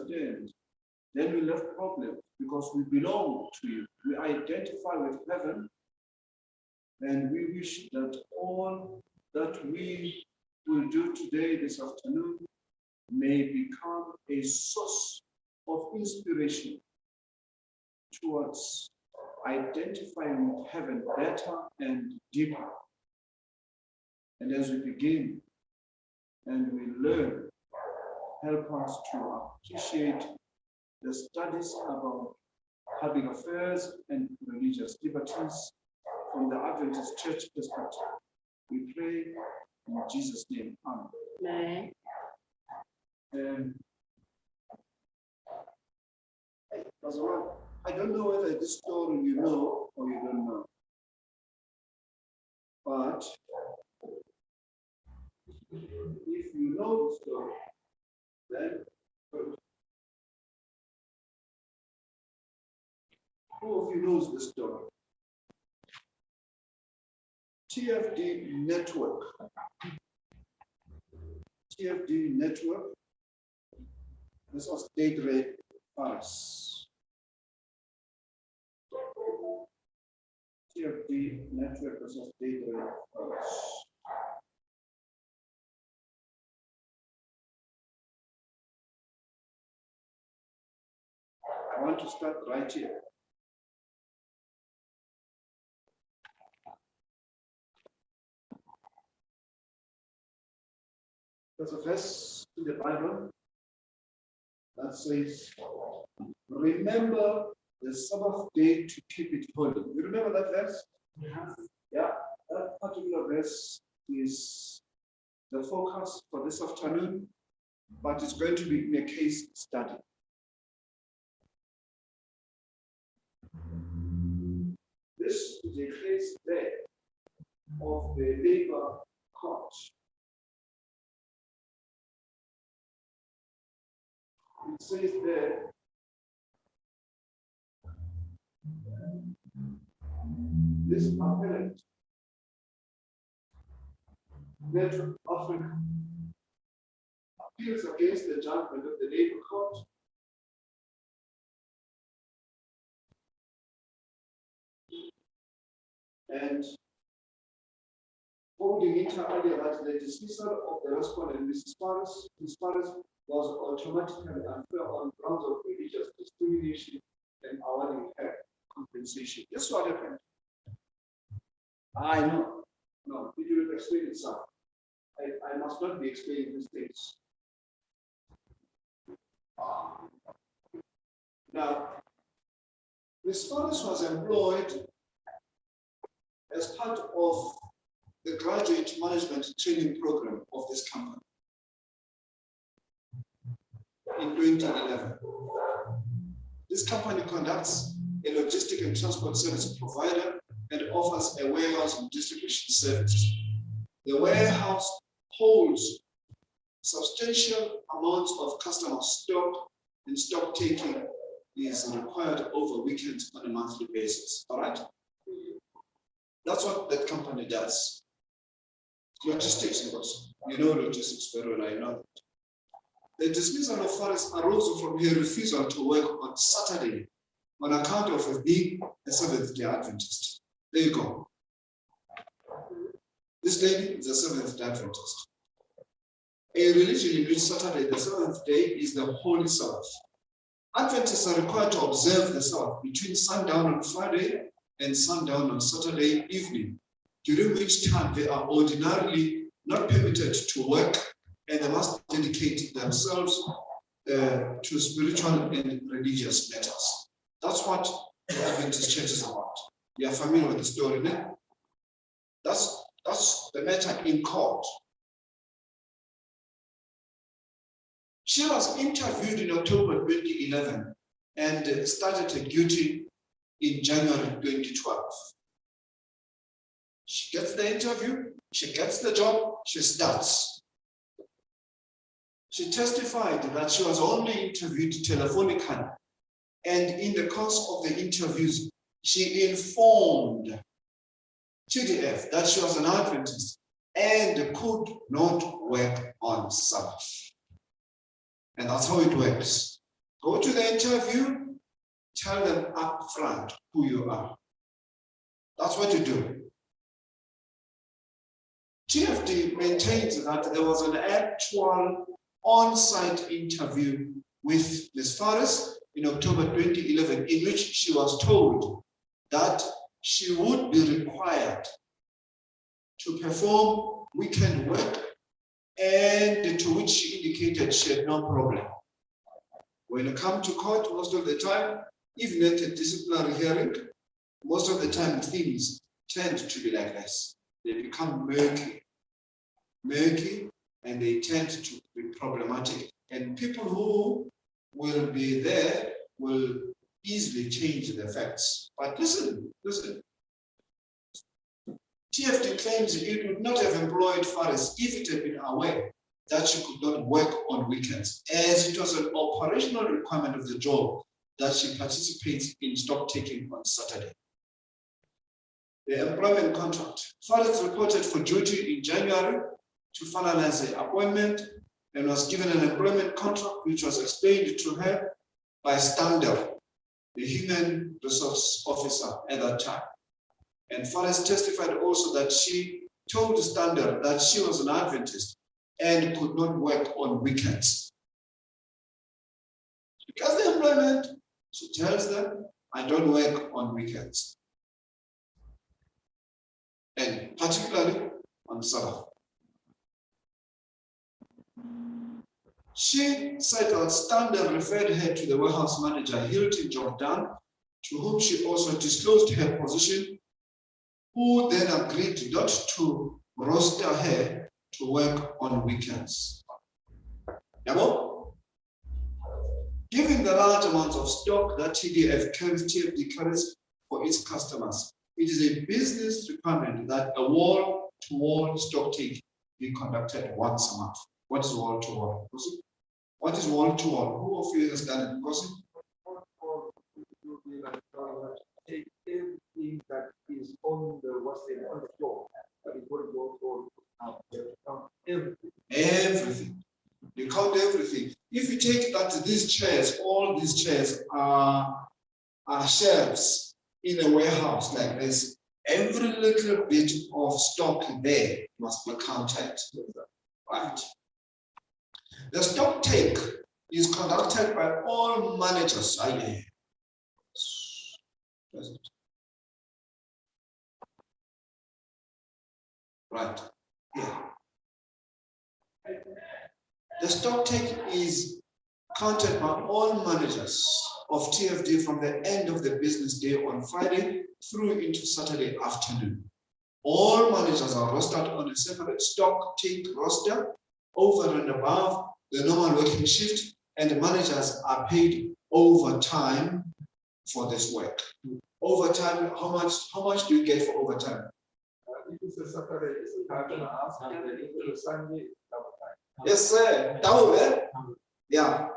misunderstand, then we'll have problems because we belong to you. We identify with heaven, and we wish that all that we will do today, this afternoon, may become a source of inspiration towards identifying with heaven better and deeper. And as we begin and we learn, help us to appreciate the studies about public affairs and religious liberties from the Adventist Church perspective. We pray in Jesus' name. Amen. I don't know whether this story you know or you don't know, but if you know the story, then who of you knows the story? TFD network. TFD network. This was state rate Paris. TFD network versus state rate Paris. I want to start right here. There's a verse in the Bible that says, remember the Sabbath day to keep it holy. You remember that verse? Yeah, that particular verse is the focus for this afternoon, but it's going to be in a case study. This is a case there of the labor court. It says there, this appellant, Network Africa, appeals against the judgment of the labor court and holding it earlier that the dismissal of the respondent, Mrs. Paris, was automatically unfair on grounds of religious discrimination and awarding her compensation. That's what happened. I know. No, did you explain it, sir? I must not be explaining these things. Now, Ms. Paris was employed as part of the graduate management training program of this company in 2011. This company conducts a logistic and transport service provider and offers a warehouse and distribution service. The warehouse holds substantial amounts of customer stock, and stock taking is required over weekends on a monthly basis. All right? That's what that company does. Logistics, because you know logistics very well, I know that. The dismissal of Faris arose from her refusal to work on Saturday on account of being a Seventh-day Adventist. There you go. This lady is a Seventh-day Adventist. A religion in which Saturday, the seventh day, is the Holy Sabbath. Adventists are required to observe the Sabbath between sundown on Friday and sundown on Saturday evening, during which time they are ordinarily not permitted to work, and they must dedicate themselves to spiritual and religious matters. That's what the Adventist Church is about. You are familiar with the story, no? That's the matter in court. She was interviewed in October 2011 and started her duty in January 2012. She gets the interview, she gets the job, she starts. She testified that she was only interviewed telephonically, and in the course of the interviews, she informed TDF that she was an Adventist and could not work on Sabbath. And that's how it works. Go to the interview, tell them up front who you are. That's what you do. TFD maintains that there was an actual on-site interview with Ms. Faris in October 2011, in which she was told that she would be required to perform weekend work, and to which she indicated she had no problem. When you come to court, most of the time, even at a disciplinary hearing, most of the time things tend to be like this. They become murky, and they tend to be problematic. And people who will be there will easily change the facts. But listen. TFD claims it would not have employed Faris if it had been aware that she could not work on weekends, as it was an operational requirement of the job that she participates in stock taking on Saturday. The employment contract. Faris reported for duty in January to finalize the appointment and was given an employment contract which was explained to her by Stander, the human resource officer at that time. And Faris testified also that she told Stander that she was an Adventist and could not work on weekends. Because the employment, she tells them, I don't work on weekends. And particularly on Sabbath. She said that Stander referred her to the warehouse manager, Hilton Jordan, to whom she also disclosed her position, who then agreed not to roster her to work on weekends. Given the large amounts of stock that TFD carries for its customers, it is a business requirement that a wall-to-wall stock take be conducted once a month. What is wall-to-wall? What is wall-to-wall? Who of you has done it? Because take everything that is on the floor. That is what it goes for. Everything. You count everything. If you take that these chairs, all these chairs are shelves in a warehouse like this, every little bit of stock there must be counted. Right. The stock take is conducted by all managers. Right. Yeah. The stock take is counted by all managers of TFD from the end of the business day on Friday through into Saturday afternoon. All managers are rostered on a separate stock take roster over and above the normal working shift, and the managers are paid overtime for this work. Overtime, how much do you get for overtime? If it's a Saturday, it's a Sunday, yes, sir. Double, eh? Yeah.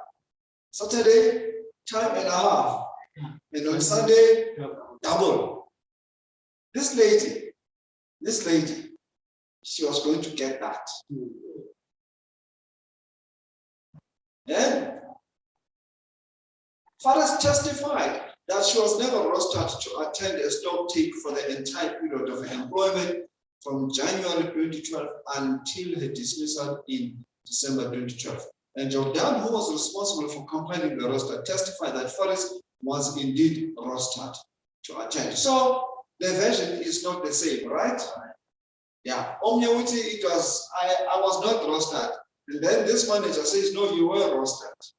Saturday, time and a half. And on Sunday, double. This lady, she was going to get that. And Faris testified that she was never rostered to attend a stock take for the entire period of employment from January 2012 until her dismissal in December 2012. And Jordan, who was responsible for compiling the roster, testified that Faris was indeed rostered to attend. So the version is not the same, right? Yeah. Omniwiti, it was, I was not rostered. And then this manager says, no, you were rostered.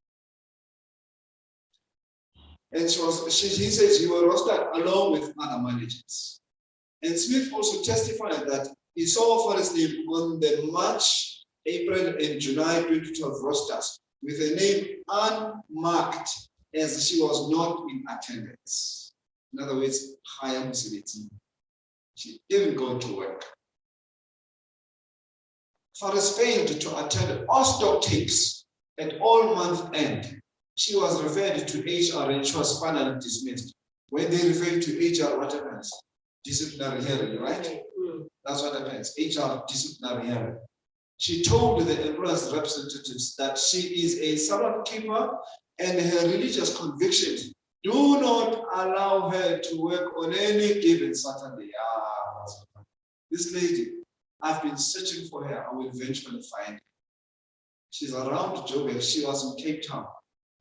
And he says you were rostered along with other managers. And Smith also testified that he saw Faris' name on the March, April, and July 2012 rosters with a name unmarked as she was not in attendance. In other words, higher facility. She didn't go to work. Faris failed to attend all stock takes at all month end. She was referred to HR and she was finally dismissed. When they refer to HR, what happens? Disciplinary hearing, right? That's what happens. HR disciplinary hearing. She told the employer's representatives that she is a Sabbath keeper and her religious convictions do not allow her to work on any given Saturday. This lady, I've been searching for her. I will eventually find her. She's around Joburg. She was in Cape Town.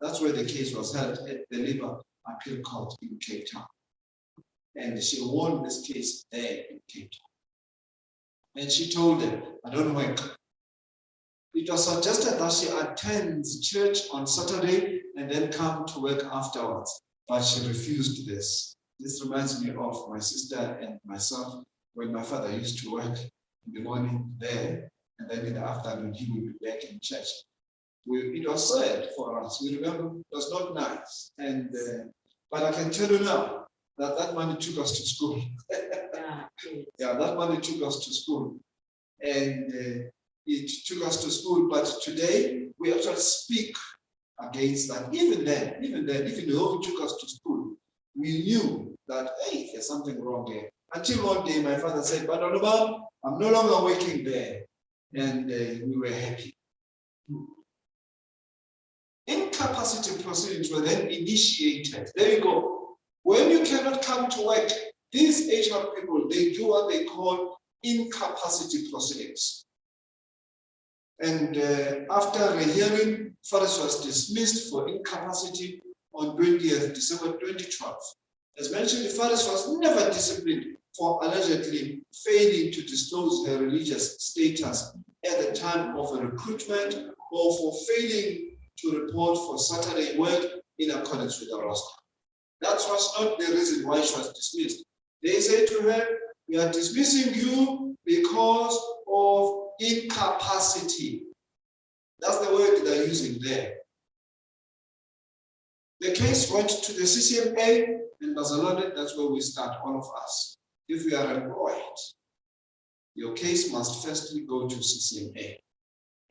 That's where the case was held at the Labour Appeal Court in Cape Town. And she won this case there in Cape Town. And she told them, I don't work. It was suggested that she attends church on Saturday and then come to work afterwards, but she refused this. This reminds me of my sister and myself when my father used to work in the morning there, and then in the afternoon he would be back in church. It was sad for us. We remember it was not nice, and but I can tell you now that that money took us to school. Yeah, that money took us to school, and it took us to school. But today we actually speak against that. Even though it took us to school, we knew that hey, there's something wrong there. Until one day, my father said, "But I'm no longer working there," and we were happy. Incapacity proceedings were then initiated. There you go. When you cannot come to work, these HR people, they do what they call incapacity proceedings. And after a hearing, Faris was dismissed for incapacity on 20th December 2012. As mentioned, Faris was never disciplined for allegedly failing to disclose her religious status at the time of a recruitment or for failing to report for Saturday work in accordance with the roster. That was not the reason why she was dismissed. They said to her, "We are dismissing you because of incapacity." That's the word they're using there. The case went to the CCMA in Barcelona. That's where we start, all of us. If we are employed, your case must firstly go to CCMA.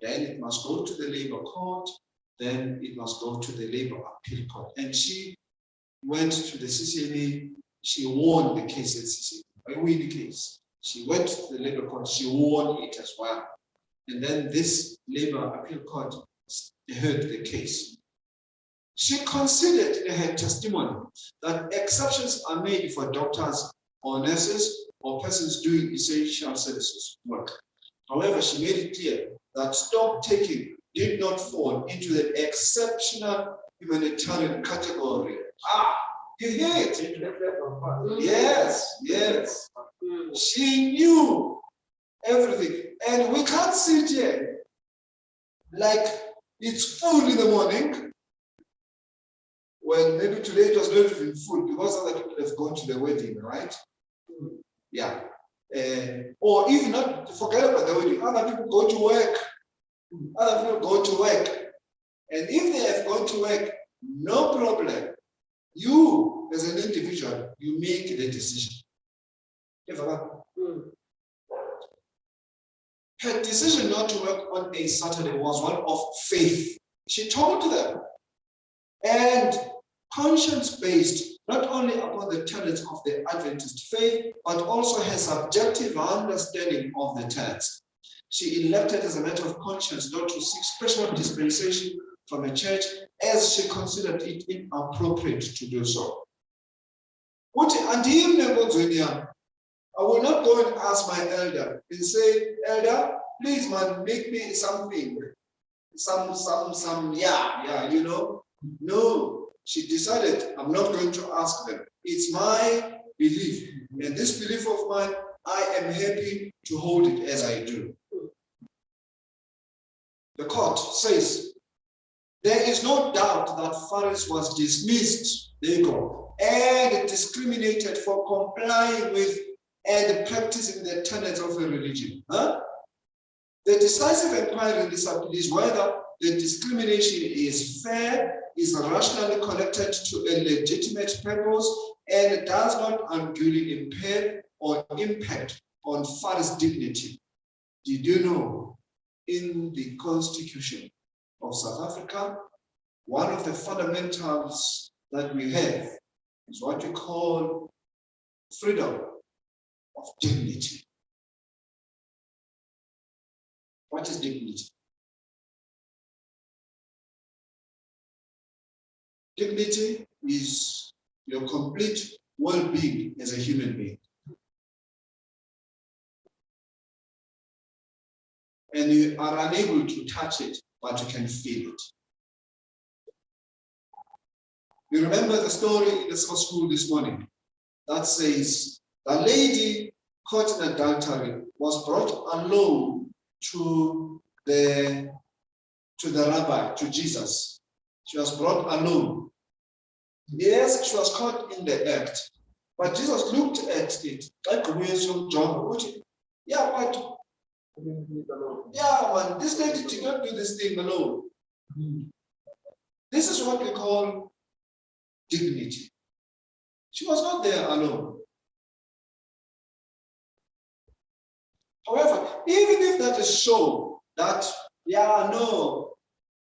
Then it must go to the labor court. Then it must go to the labor appeal court. And she went to the CCMA. She won the case at CCMA. I win the case. She went to the labor court. She won it as well. And then this labor appeal court heard the case. She considered in her testimony that exceptions are made for doctors or nurses or persons doing essential services work. However, she made it clear that stock taking did not fall into the exceptional humanitarian category. You hear it? Yes. She knew everything. And we can't sit here like it's full in the morning. Well, maybe today it was not even full because other people have gone to the wedding, right? Yeah. Or even not forget about the wedding, other people go to work. Other people go to work. And if they have gone to work, no problem. You, as an individual, you make the decision. Her decision not to work on a Saturday was one of faith. She told them, and conscience-based, not only upon the tenets of the Adventist faith, but also her subjective understanding of the tenets. She elected as a matter of conscience not to seek special dispensation from a church as she considered it inappropriate to do so. I will not go and ask my elder and say, "Elder, please man, make me something, you know." No, she decided, I'm not going to ask them. It's my belief. And this belief of mine, I am happy to hold it as I do. The court says, there is no doubt that Faris was dismissed, there you go, and discriminated for complying with and practicing the tenets of a religion. The decisive inquiry in this appeal is whether the discrimination is fair, is rationally connected to a legitimate purpose, and does not unduly impair or impact on Faris' dignity. Did you know, in the Constitution of South Africa, one of the fundamentals that we have is what we call freedom of dignity. What is dignity? Dignity is your complete well-being as a human being. And you are unable to touch it, but you can feel it. You remember the story in the school this morning that says the lady caught in adultery was brought alone to the rabbi, to Jesus. She was brought alone. Yes, she was caught in the act, but Jesus looked at it like a wisdom job. Yeah, but yeah, man, this lady did not do this thing alone. This is what we call dignity. She was not there alone. However, even if that is shown that, even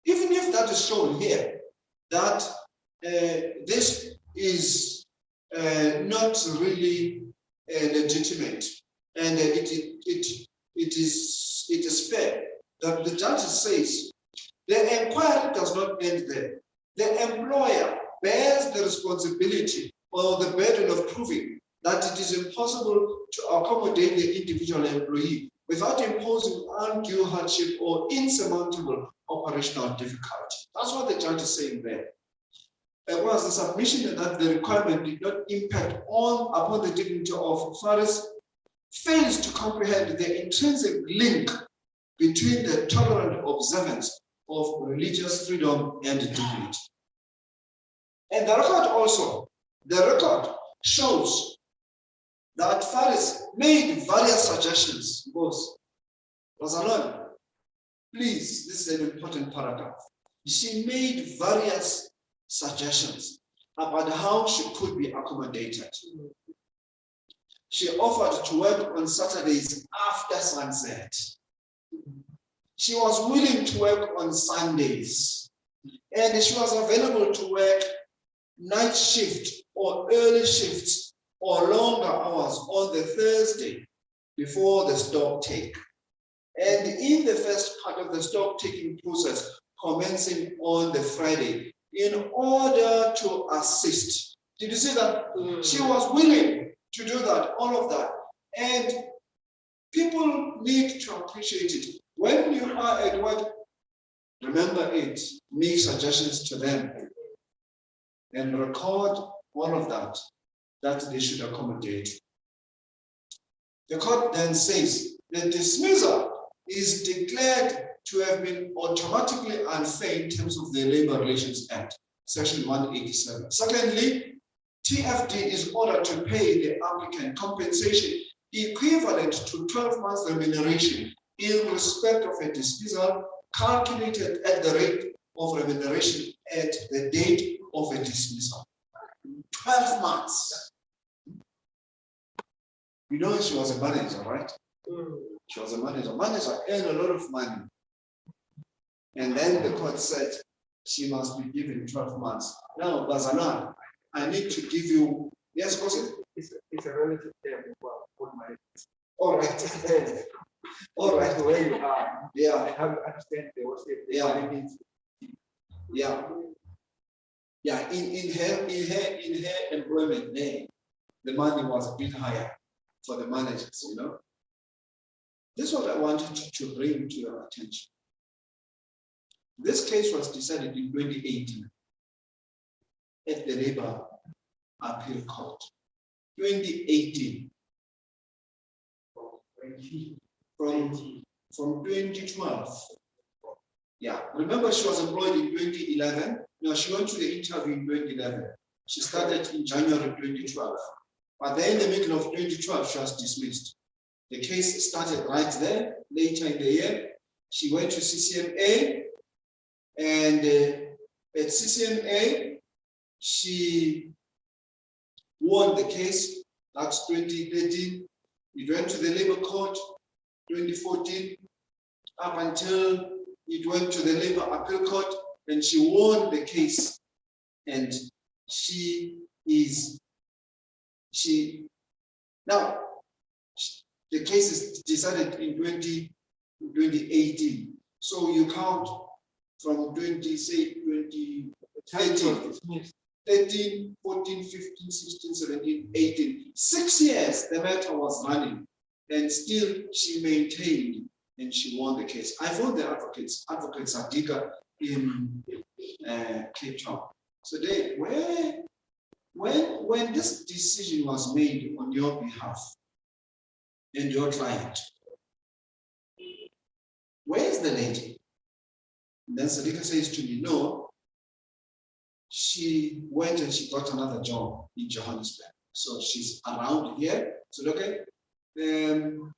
if that is shown here, that this is not really legitimate, and it is fair that the judge says the inquiry does not end there. The employer bears the responsibility or the burden of proving that it is impossible to accommodate the individual employee without imposing undue hardship or insurmountable operational difficulty. That's what the judge is saying there. Whereas the submission that the requirement did not impact upon the dignity of Faris fails to comprehend the intrinsic link between the tolerant observance of religious freedom and dignity. And the record shows that Faris made various suggestions. Boss, Rosalon, please, this is an important paragraph. She made various suggestions about how she could be accommodated. She offered to work on Saturdays after sunset. She was willing to work on Sundays, and she was available to work night shift or early shifts or longer hours on the Thursday before the stock take. And in the first part of the stock taking process, commencing on the Friday, in order to assist. Did you see that? She was willing to do that, all of that. And people need to appreciate it. When you are at work, remember it, make suggestions to them, and record all of that they should accommodate. The court then says the dismissal is declared to have been automatically unfair in terms of the Labor Relations Act, Section 187. Secondly, TFD is ordered to pay the applicant compensation equivalent to 12 months remuneration in respect of a dismissal calculated at the rate of remuneration at the date of a dismissal. 12 months. You know, she was a manager, right? She was a manager. Manager earned a lot of money. And then the court said she must be given 12 months. Now, Bazana, I need to give you, yes, go ahead. It's a relative term. All right. All right. The way you are. Yeah. I have to understand the what's the Yeah. Yeah. In her employment name, the money was a bit higher for the managers, you know. This is what I wanted to bring to your attention. This case was decided in 2018 at the Labor Appeal Court. 2018. From 2012. Yeah, remember she was employed in 2011. No, she went to the interview in 2011. She started in January 2012. But then in the middle of 2012, she was dismissed. The case started right there, later in the year. She went to CCMA, and at CCMA, she won the case. That's 2013. It went to the Labor Court, 2014, up until it went to the Labor Appeal Court, and she won the case. And now, the case is decided in 2018. So you count from 20, say 20, 13, 14, 15, 16, 17, 18. 6 years the matter was running, and still she maintained and she won the case. I found the advocates are bigger in Cape Town. So they when this decision was made on your behalf and your client, where is the lady? And then Sadika says to me, no, she went and she got another job in Johannesburg. So she's around here. So okay. Then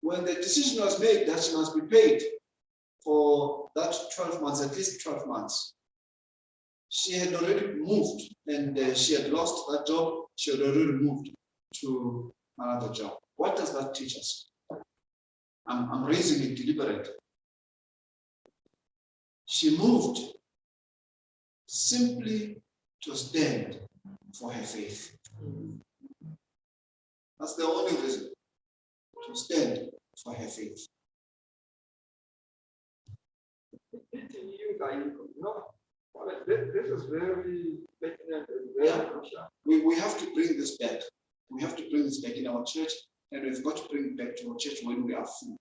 when the decision was made that she must be paid for that 12 months, at least 12 months, she had already moved and she had lost that job. She had already moved to another job. What does that teach us? I'm raising it deliberately. She moved simply to stand for her faith. That's the only reason, to stand for her faith. This is very pertinent and very crucial. We have to bring this back. We have to bring this back in our church, and we've got to bring it back to our church when we are full.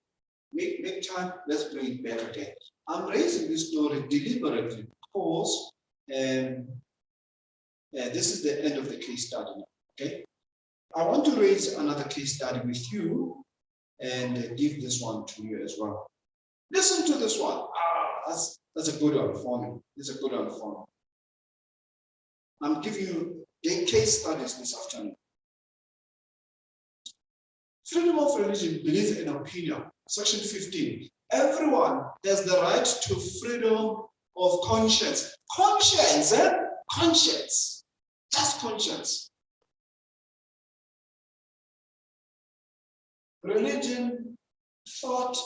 Make time, let's bring it back again. I'm raising this story deliberately because this is the end of the case study now, okay? I want to raise another case study with you and give this one to you as well. Listen to this one. That's a good one for me. It's a good one for me. I'm giving you case studies this afternoon. Freedom of religion, belief and opinion. Section 15. Everyone has the right to freedom of conscience. Conscience, Conscience. Just conscience. Religion, thought,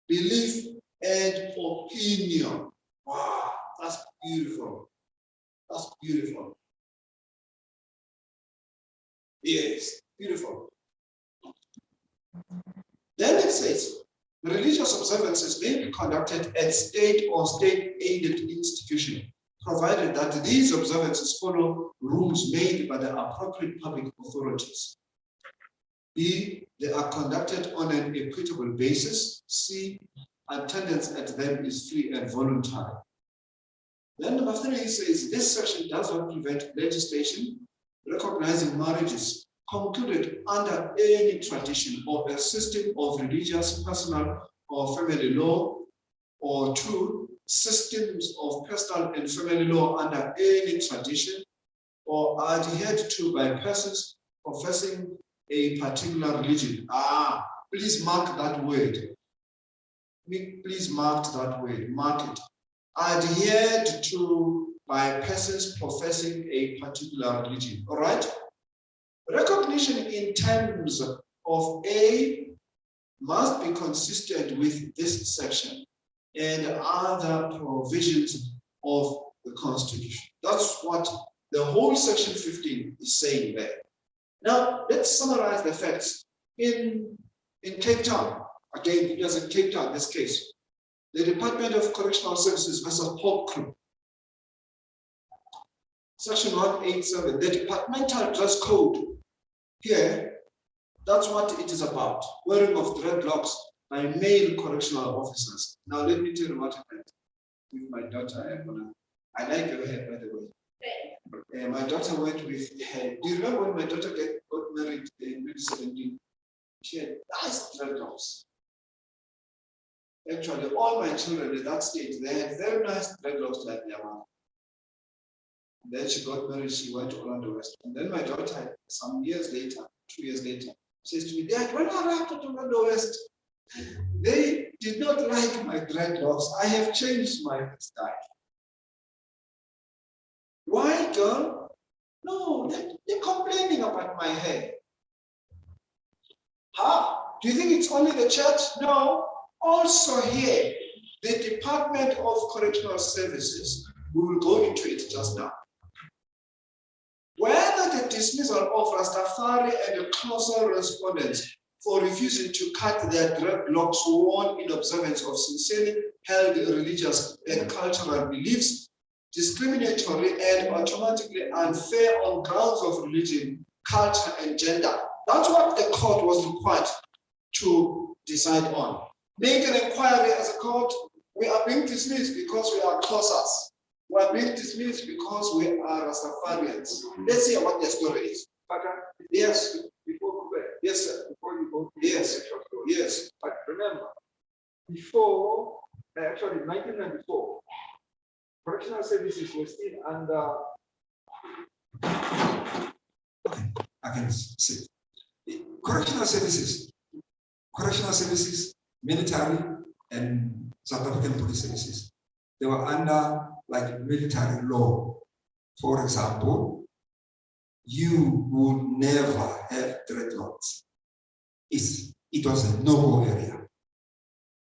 belief, and opinion. Wow, that's beautiful. That's beautiful. Yes, beautiful. Then it says, religious observances may be conducted at state or state-aided institution, provided that these observances follow rules made by the appropriate public authorities. B, they are conducted on an equitable basis. C, attendance at them is free and voluntary. Then number 3 says, this section does not prevent legislation recognizing marriages concluded under any tradition or a system of religious, personal, or family law, or 2, systems of personal and family law under any tradition or adhered to by persons professing a particular religion. Please mark that word. Please mark that word. Mark it. Adhered to by persons professing a particular religion. All right? Recognition in terms of A must be consistent with this section and other provisions of the Constitution. That's what the whole section 15 is saying there. Now, let's summarize the facts. In Cape Town, again, it was in Cape Town, this case, the Department of Correctional Services versus Hope Crew. Section 187, the departmental dress code. Here, that's what it is about. Wearing of dreadlocks by male correctional officers. Now, let me tell you what happened with my daughter. I like her hair, by the way. My daughter went with her. Do you remember when my daughter got married in 2017? She had nice dreadlocks. Actually, all my children at that stage, they had very nice dreadlocks like their mom. Then she got married, she went to Orlando West. And then my daughter, some years later, 2 years later, says to me, Dad, when I arrived at Orlando West, they did not like my dreadlocks. I have changed my style. Why, girl? No, they're complaining about my hair. Do you think it's only the church? No. Also here, the Department of Correctional Services, we will go into it just now. Whether the dismissal of Rastafari and the closer respondents for refusing to cut their dreadlocks worn in observance of sincerely held religious and cultural beliefs, discriminatory and automatically unfair on grounds of religion, culture, and gender. That's what the court was required to decide on. Make an inquiry as a court. We are being dismissed because we are Xhosas. We are being dismissed because we are Rastafarians. Let's hear what the story is. Yes. Before you go, Yes, sir. before you go to Yes. the actual story. Yes. But remember, before, actually 1994, correctional services were still under. I can say correctional services, military and South African police services. They were under like military law. For example, you would never have dreadlocks. It was a no-go area.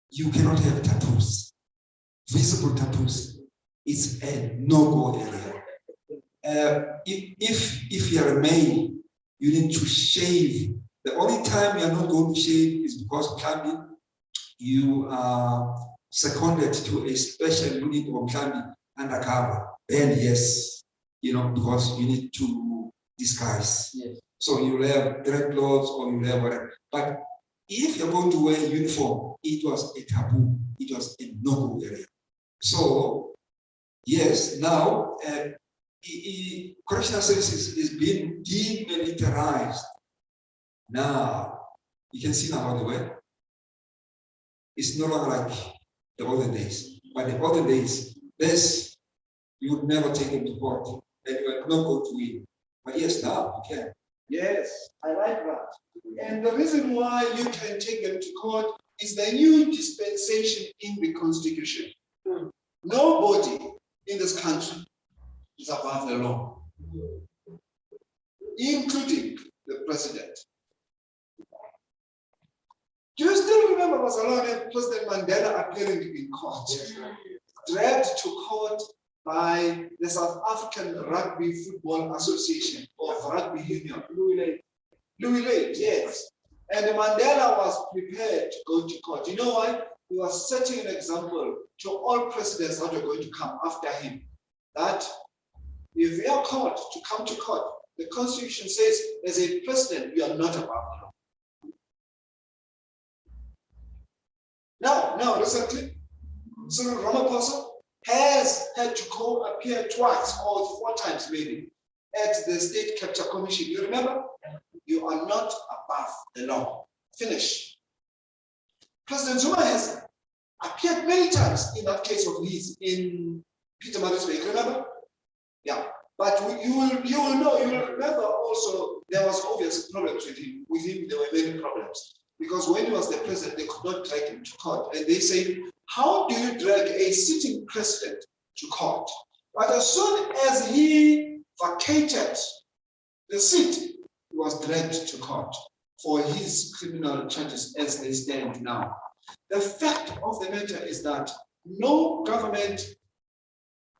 You cannot have tattoos, visible tattoos. It's a no-go area. If you are a male, you need to shave. The only time you are not going to shave is because climbing, you are seconded to a special unit of climbing undercover. Then yes, because you need to disguise. Yes. So you will have dreadlocks or you will have whatever. But if you're going to wear a uniform, it was a taboo. It was a no-go area. So yes, now correctional services is being demilitarized. Now you can see now how they were. It's no longer like the olden days. But the olden days, this you would never take them to court, and you would not go to win. But yes, now you can. Yes, I like that. And the reason why you can take them to court is the new dispensation in the Constitution. Nobody in this country is above the law, including the president. Do you still remember Barcelona, President Mandela appearing in court, dragged to court by the South African Rugby Football Association or Rugby Union? Louis Lake, yes. And Mandela was prepared to go to court. You know why? He was setting an example to all presidents that are going to come after him. That if you are called to come to court, the Constitution says, as a president, you are not above the law. Now, recently, Cyril Ramaphosa has had to go appear twice or 4 times maybe at the State Capture Commission. You remember? You are not above the law. Finish. President Zuma has appeared many times in that case of his in Peter Marisburg. Remember? Yeah. But you will remember also there was obvious problems with him. With him, there were many problems. Because when he was the president, they could not drag him to court. And they said, how do you drag a sitting president to court? But as soon as he vacated the seat, he was dragged to court for his criminal charges as they stand now. The fact of the matter is that no government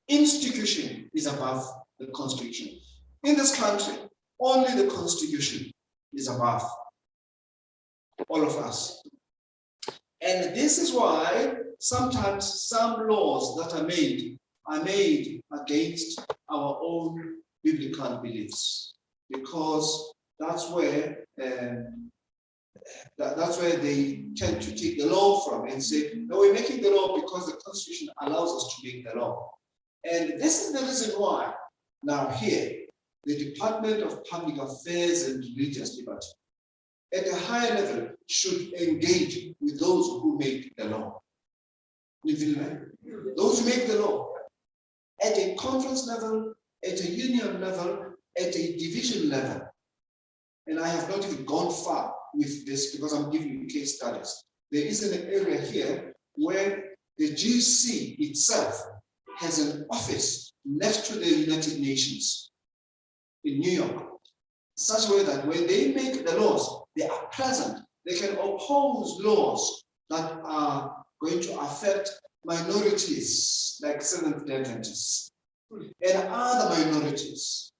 institution is above the Constitution. In this country, only the Constitution is above all of us. And this is why sometimes some laws that are made against our own biblical beliefs, because that's where they tend to take the law from and say, no, we're making the law because the Constitution allows us to make the law. And this is the reason why now here, the Department of Public Affairs and Religious Liberty at a higher level should engage with those who make the law. Those who make the law at a conference level, at a union level, at a division level. And I have not even gone far with this because I'm giving you case studies. There is an area here where the GC itself has an office next to the United Nations in New York, such a way that when they make the laws, they are present. They can oppose laws that are going to affect minorities like Seventh-day Adventists and other minorities.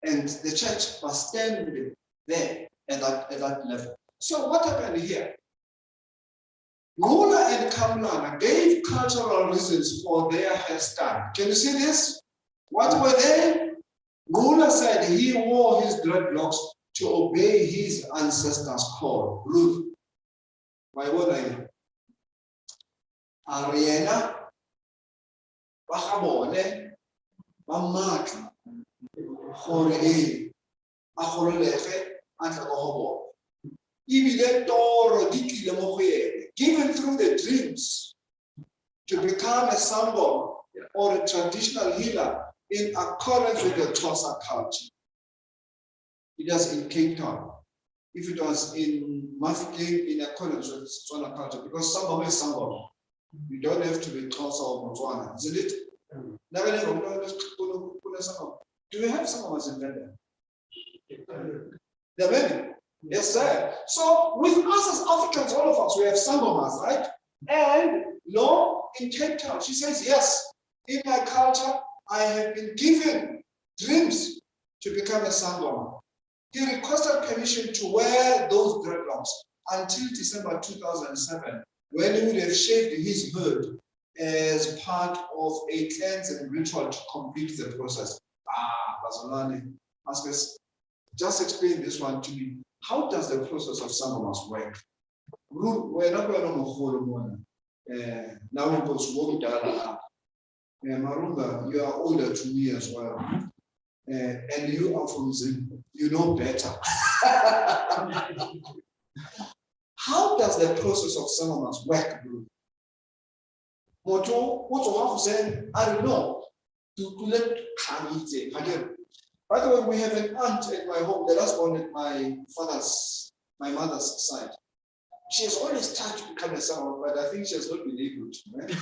And the church must stand there at that level. So what happened here? Ngula and Kamlana gave cultural reasons for their hairstyle. Can you see this? What were they? Ngula said he wore his dreadlocks to obey his ancestors' call. Ruth, my word, Ariana, Bahabone, Mamaki, Hore, Ahorelefe, and Ahobo. Given through the dreams to become a sangoma or a traditional healer in accordance with the Xhosa culture. It was in Cape Town. If it was in Mafeking, in accordance with Xhosa culture, because sangoma is sangoma. You don't have to be Xhosa or Botswana, isn't it? Do we have sangomas in Venda? There are many. Yes, sir. So with us as Africans, all of us, we have sangomas, right? And Lo in Cape Town, she says, yes, in my culture, I have been given dreams to become a sangoma. He requested permission to wear those dreadlocks until December 2007, when he would have shaved his head as part of a cleansing ritual to complete the process. Bazalani, ask us, just explain this one to me. How does the process of sangomas work? We're not going to now we go to Marunga, you are older to me as well. And you are from Zim, you know better. How does the process of sangomas work, bro? What say? I don't know. To let again. By the way, we have an aunt at my home, the last one at my mother's side. She has always tried to become a sangoma, but I think she has not been able to. Right?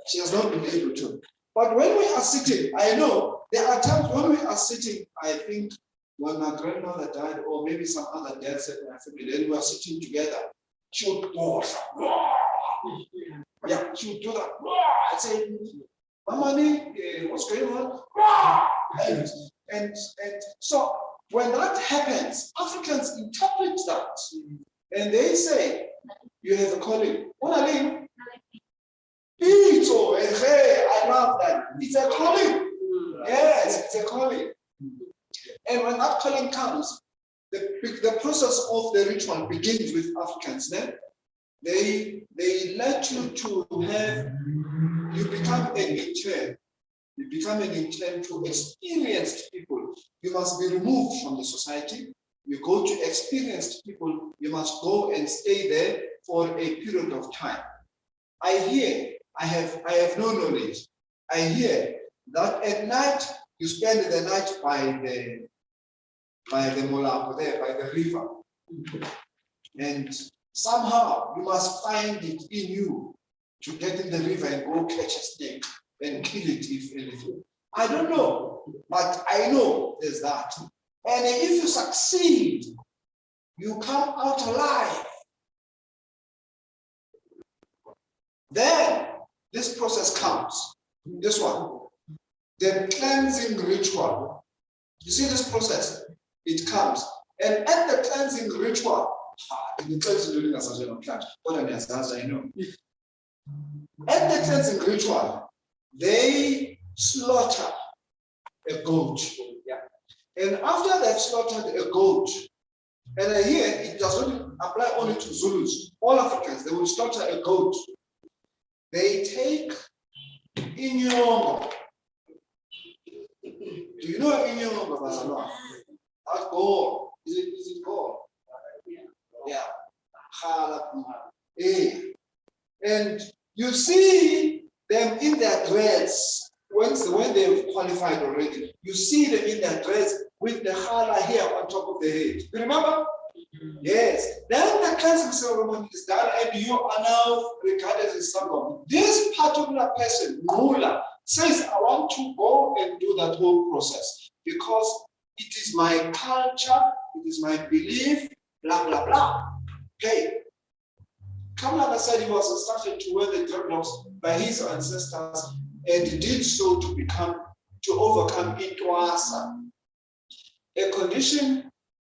She has not been able to. But when we are sitting, I know there are times when we are sitting, I think when my grandmother died, or maybe some other deaths in my family, then we are sitting together, she would go, yeah, she would do that. I say, Mama, what's going on? And so when that happens, Africans interpret that. And they say, you have a calling. I love that. It's a calling. Yes, it's a calling. And when that calling comes, the process of the ritual begins with Africans. Then they let you to have, you become an intern. You become an intern to experienced people. You must be removed from the society. You go to experienced people. You must go and stay there for a period of time. I hear, I have no knowledge. I hear that at night you spend the night by the Molapo there, by the river. And somehow you must find it in you to get in the river and go catch a snake and kill it if anything. I don't know, but I know there's that. And if you succeed, you come out alive. Then this process comes. This one, the cleansing ritual. You see this process? It comes. And at the cleansing ritual, at the cleansing ritual, they slaughter a goat. And after they've slaughtered a goat, and here it does not apply only to Zulus, all Africans, they will slaughter a goat. They take inyongo. Do you know inyongo, Barcelona? That gold. Is it gold? Yeah. And you see them in their dress. When they've qualified already, you see them in their dress with the chala here on top of the head. You remember? Yes. Then the cleansing ceremony is done, and you are now regarded as sangoma. This particular person, Mula, says, I want to go and do that whole process because it is my culture, it is my belief, blah, blah, blah. Okay. Kamala said he was instructed to wear the dreadlocks by his ancestors, and he did so to overcome Intwasa, a condition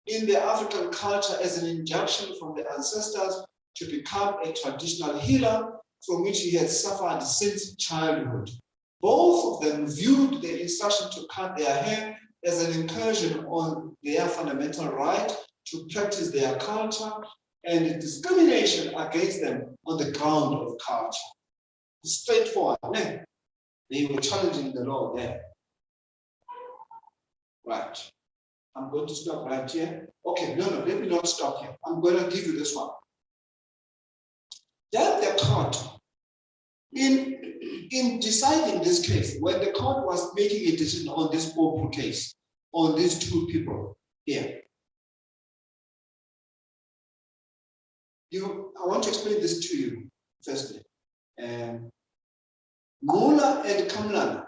in the African culture as an injunction from the ancestors to become a traditional healer from which he had suffered since childhood. Both of them viewed the instruction to cut their hair as an incursion on their fundamental right to practice their culture and discrimination against them on the ground of culture. Straightforward. They were challenging the law there. Right. I'm going to stop right here. Okay, no, let me not stop here. I'm going to give you this one. Then the court, in deciding this case, when the court was making a decision on this Opu case, on these two people here, I want to explain this to you firstly. Mula and Kamlana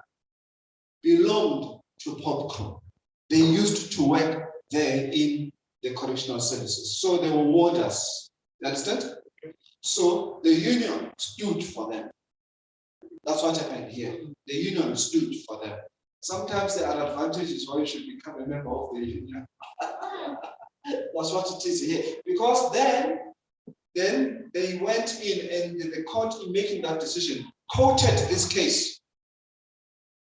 belonged to Popco. They used to work there in the correctional services. So they were warders. You understand? So the union stood for them. That's what happened here. The union stood for them. Sometimes there are advantages why you should become a member of the union. That's what it is here. Because then they went in and the court, in making that decision, quoted this case.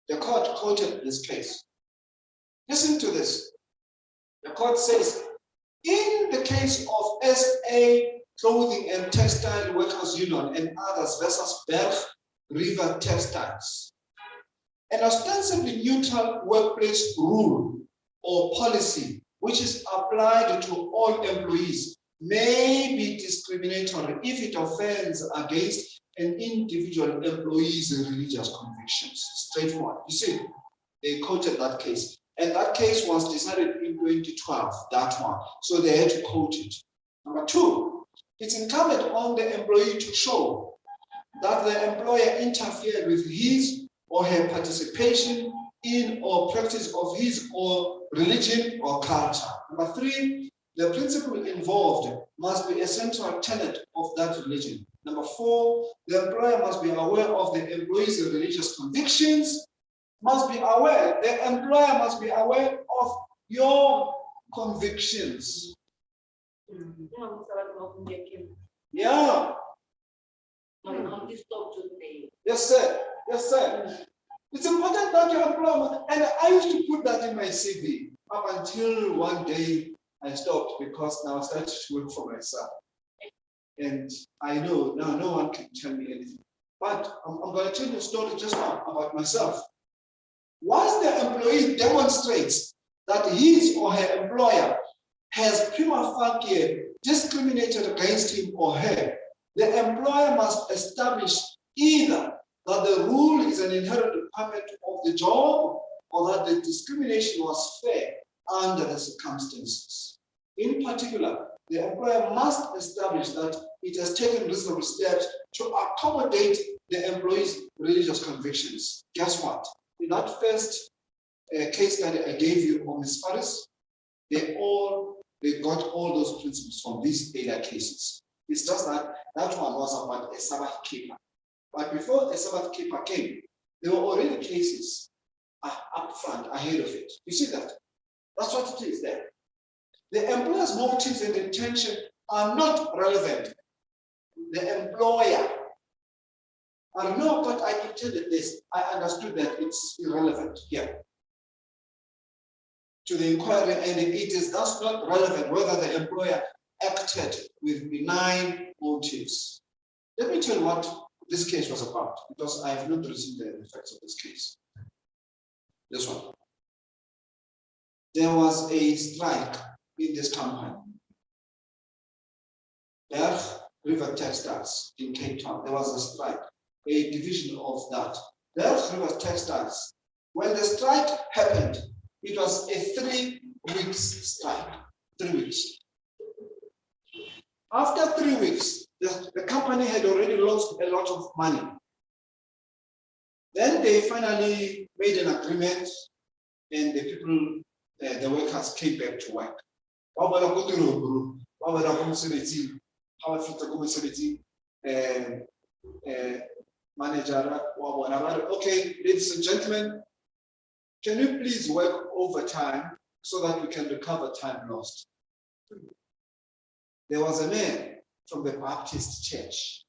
The court quoted this case. Listen to this. The court says, in the case of SA Clothing and Textile Workers Union and others versus Berg River Textiles, an ostensibly neutral workplace rule or policy which is applied to all employees may be discriminatory if it offends against an individual employee's religious convictions. Straightforward. You see, they quoted that case. And that case was decided in 2012, that one. So they had to quote it. Number two, it's incumbent on the employee to show that the employer interfered with his or her participation in or practice of his or religion or culture. Number three, the principle involved must be a central tenet of that religion. Number four, the employer must be aware of the employee's religious convictions, the employer must be aware of your convictions. Yeah. Yes, sir. Yes, sir. It's important that your employer, and I used to put that in my CV up until one day I stopped because now I started to work for myself. And I know now no one can tell me anything. But I'm going to tell you a story just now about myself. Once the employee demonstrates that his or her employer has prima facie discriminated against him or her, the employer must establish either that the rule is an inherent requirement of the job or that the discrimination was fair under the circumstances. In particular, the employer must establish that it has taken reasonable steps to accommodate the employee's religious convictions. Guess what? In that first case study I gave you on Ms. Faris, they got all those principles from these earlier cases. It's just that that one was about a Sabbath keeper. But before a Sabbath keeper came, there were already cases up front ahead of it. You see that? That's what it is there. The employer's motives and intention are not relevant. The employer, I know, but I intended this. I understood that it's irrelevant here to the inquiry, and it is thus not relevant whether the employer acted with benign motives. Let me tell you what this case was about, because I have not received the effects of this case. This one. There was a strike in this company. Berg River Textiles in Cape Town. There was a strike, a division of that. Berg River Textiles. When the strike happened, it was a 3 weeks strike. 3 weeks. After 3 weeks, the company had already lost a lot of money. Then they finally made an agreement, and the people, the workers came back to work. Manager, okay, ladies and gentlemen, can you please work overtime so that we can recover time lost. There was a man from the Baptist church,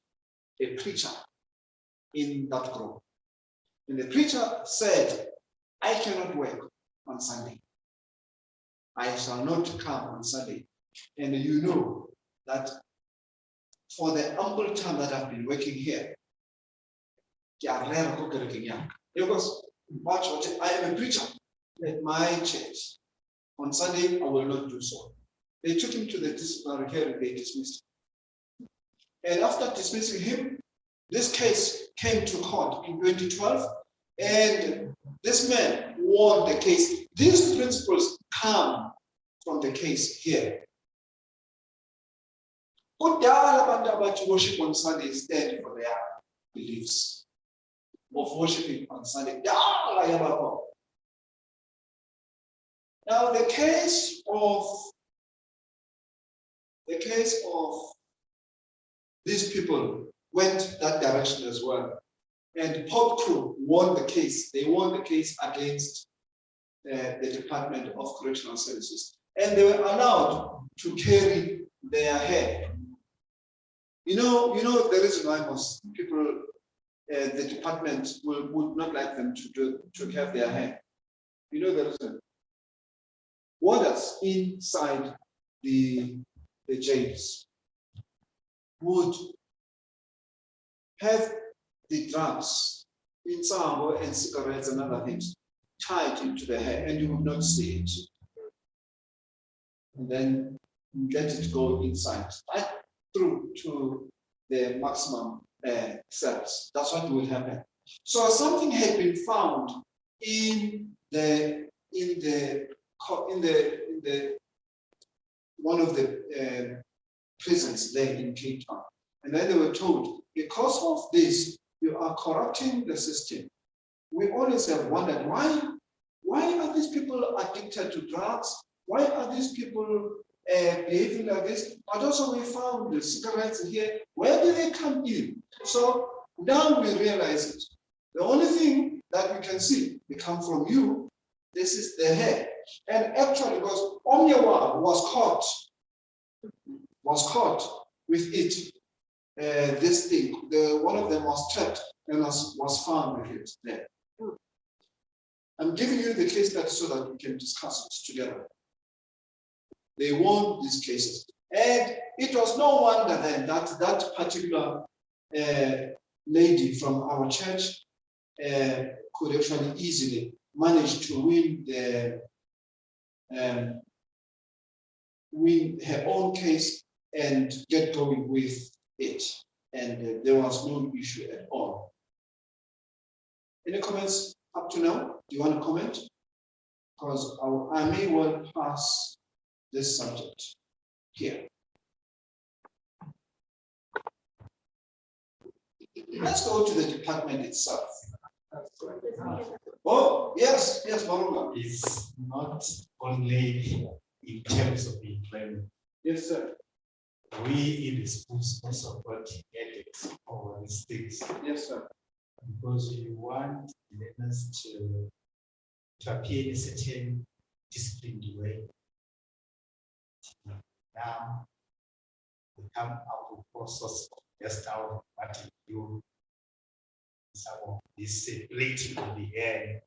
a preacher in that group. And the preacher said, I cannot work on Sunday. I shall not come on Sunday. And you know that for the ample time that I've been working here, because I am a preacher at my church. On Sunday, I will not do so. They took him to the disciplinary hearing, they dismissed him. And after dismissing him, this case came to court in 2012, and this man won the case. These principles come from the case here. Worship on Sunday is dead for their beliefs of worshiping on Sunday. Now the case of these people went that direction as well. And Pope Crew won the case. They won the case against the Department of Correctional Services. And they were allowed to carry their hair. You know the reason why most people, the department would not like them to have their hair. You know the reason? Warders inside the jails would have the drugs, insabo and cigarettes and other things tied into the hair, and you would not see it. And then let it go inside, right through to the maximum cells. That's what would happen. So something had been found in one of the prisons there in Cape Town, and then they were told, because of this, you are corrupting the system. We always have wondered why are these people addicted to drugs? Why are these people behaving like this? But also we found the cigarettes here. Where do they come in? So now we realize it. The only thing that we can see, they come from you. This is the hair. And actually, because Omniwa was caught with it. This thing, one of them was trapped and was found with it there. I'm giving you the case study so that we can discuss it together. They won these cases. And it was no wonder then that that particular lady from our church could actually easily manage to win her own case and get going with it. And there was no issue at all. Any comments up to now? Do you want to comment? Because I may well pass this subject here. Let's go to the department itself. Oh, yes, Maruga. It's not only in terms of employment. Yes, sir. We in the schools also got ethics over these things. Yes, sir. Because you want learners to appear in a certain disciplined way. Now, we come up with all sorts of just how what you do. Some of this plating on the air.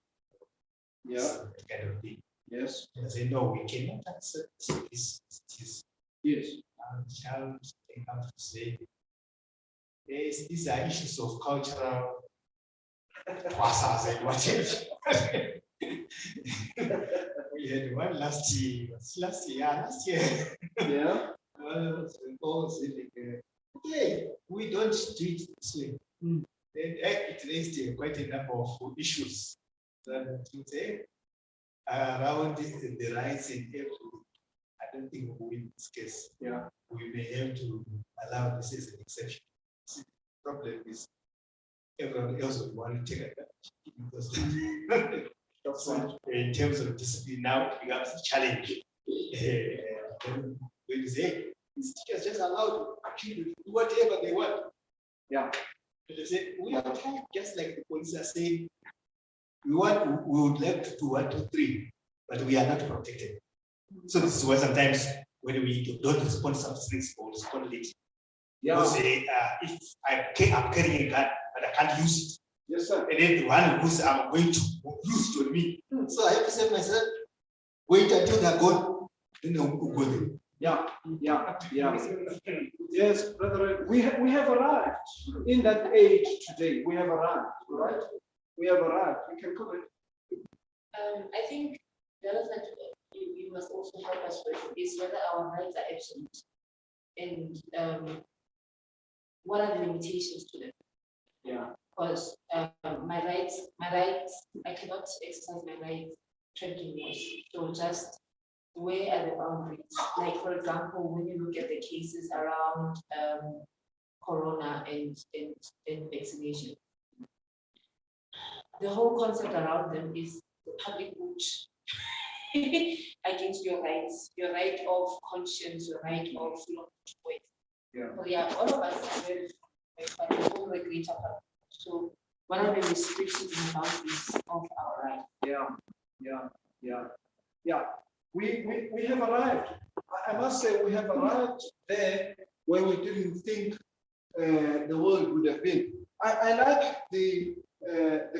Yeah. That kind of thing. Yes. And say, no, we cannot accept this. Yes. Child they have to say, yes, these are issues of cultural process and whatever. We had one last year. Yeah. Okay, we don't do it this way. Then it raised quite a number of issues that you say around the rights and everything. I don't think we in this case. Yeah. We may have to allow this as an exception. The problem is everyone else would want to take advantage because in terms of discipline now it becomes a challenge. When you say these teachers just allowed to actually do whatever they want. Yeah. They say we are tired, just like the police are saying, we would like to do 1, 2, 3. but we are not protected. So this is why sometimes when we don't respond to some things or respond late, Yeah. you say, if I'm carrying a gun, but I can't use it. Yes, sir. And then the one who's I'm going to use it on me. So I have to say to myself, wait until they're gone, then I'll go there. Yeah. Yes, brethren, we have arrived in that age today. We have arrived, right? We have arrived. We can cover it. I think the other thing you must also help us with is whether our rights are absolute and what are the limitations to them. Yeah. Because my rights, I cannot exercise my rights trembling laws. So just where are the boundaries? Like, for example, when you look at the cases around corona and vaccination, the whole concept around them is the public good against your rights, your right of conscience, your right of choice. Yeah. So yeah, all of us are very, but we all agree to that. So what are the restrictions and boundaries of our rights? Yeah. We have arrived. I must say we have arrived there where we didn't think the world would have been. I like the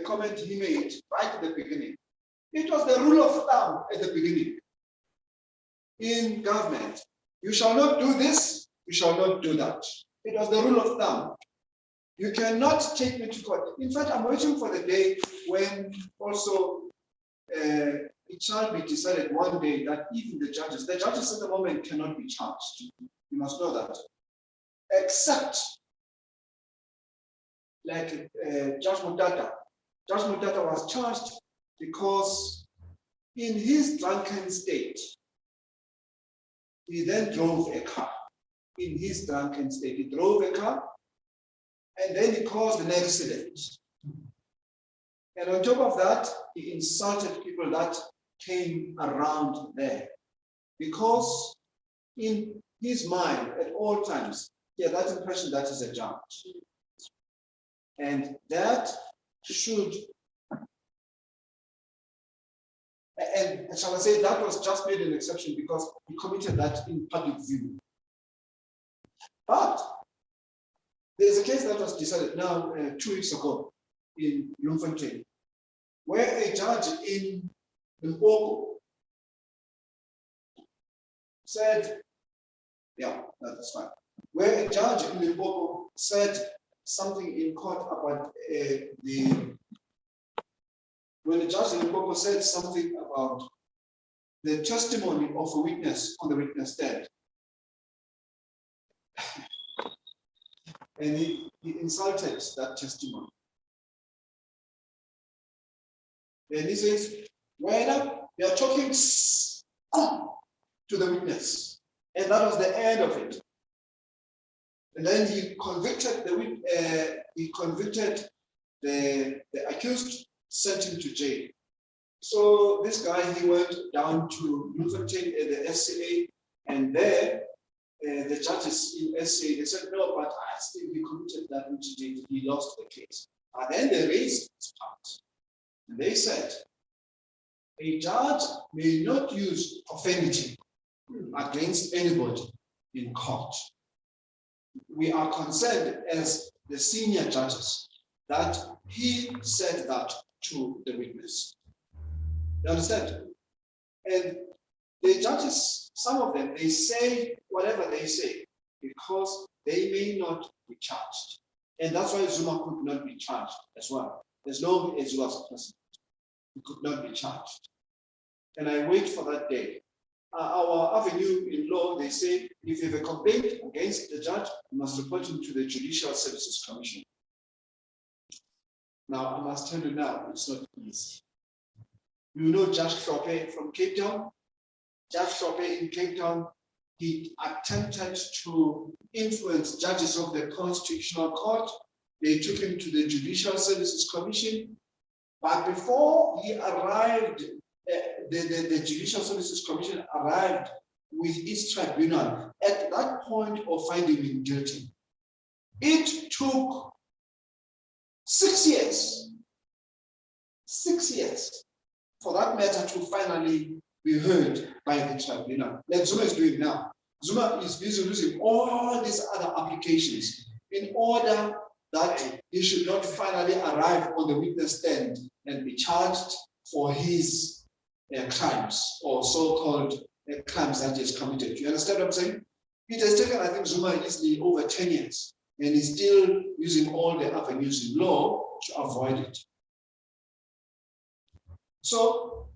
comment he made right at the beginning. It was the rule of thumb at the beginning in government. You shall not do this, you shall not do that. It was the rule of thumb. You cannot take me to court. In fact, I'm waiting for the day when also it shall be decided one day that even the judges at the moment cannot be charged. You must know that. Except like Judge Mutata. Judge Mutata was charged because in his drunken state, he then drove a car. In his drunken state, he drove a car and then he caused an accident. And on top of that, he insulted people that came around there. Because in his mind, at all times, he had that impression that he's a judge. And that should, and shall I say, that was just made an exception because he committed that in public view. But there's a case that was decided now 2 weeks ago in Bloemfontein, where a judge in Limpopo said, yeah, that's fine. Where a judge in Limpopo said something in court about when the judge in Limpopo said something about the testimony of a witness on the witness stand. And he insulted that testimony. And he says, well, you're talking to the witness. And that was the end of it. And then he convicted the accused, sent him to jail. So this guy, he went down to Bloemfontein at the SDA, and there the judges in SDA, they said, no, but I still he committed that which he did, he lost the case. And then they raised this part. And they said, a judge may not use profanity against anybody in court. We are concerned as the senior judges that he said that to the witness. You understand? And the judges, some of them, they say whatever they say because they may not be charged. And that's why Zuma could not be charged as well. As long as he was president, he could not be charged. And I wait for that day. Our avenue in law, they say, if you have a complaint against the judge, you must report him to the Judicial Services Commission. Now, I must tell you now, it's not easy. You know Judge Sope from Cape Town? Judge Sope in Cape Town, he attempted to influence judges of the Constitutional Court. They took him to the Judicial Services Commission. But before he arrived, the Judicial Services Commission arrived with its tribunal at that point of finding him guilty. It took 6 years. 6 years. for that matter to finally be heard by the tribunal, like Zuma is doing now. Zuma is busy using all these other applications in order that he should not finally arrive on the witness stand and be charged for his crimes or so-called crimes that he has committed. You understand what I'm saying? It has taken, I think, Zuma easily over 10 years, and he's still using all the avenues in law to avoid it. So,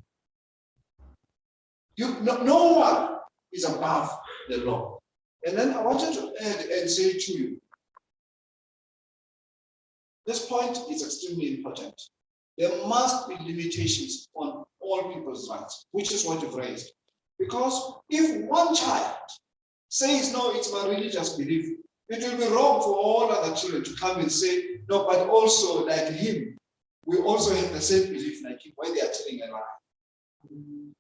no one is above the law. And then I wanted to add and say to you, this point is extremely important. There must be limitations on all people's rights, which is what you've raised. Because if one child says, no, it's my religious belief, it will be wrong for all other children to come and say, no, but also like him, we also have the same belief like him, why they are telling a lie.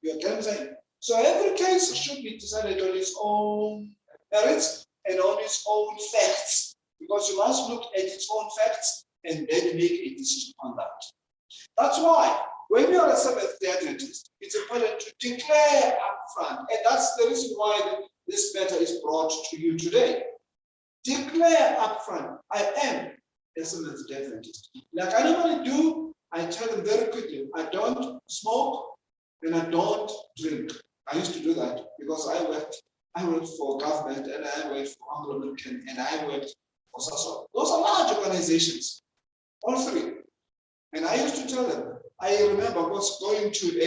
You get what I'm saying? So every case should be decided on its own merits and on its own facts, because you must look at its own facts and then make a decision on that. That's why when you are a Seventh-day Adventist, it's important to declare upfront, and that's the reason why this matter is brought to you today. Declare upfront, I am a Seventh-day Adventist. Like I normally do, I tell them very quickly, I don't smoke and I don't drink. I used to do that because I worked for government and I worked for Anglo-American and I worked for SASO. Those are large organizations, all three. And I used to tell them, I remember I was going to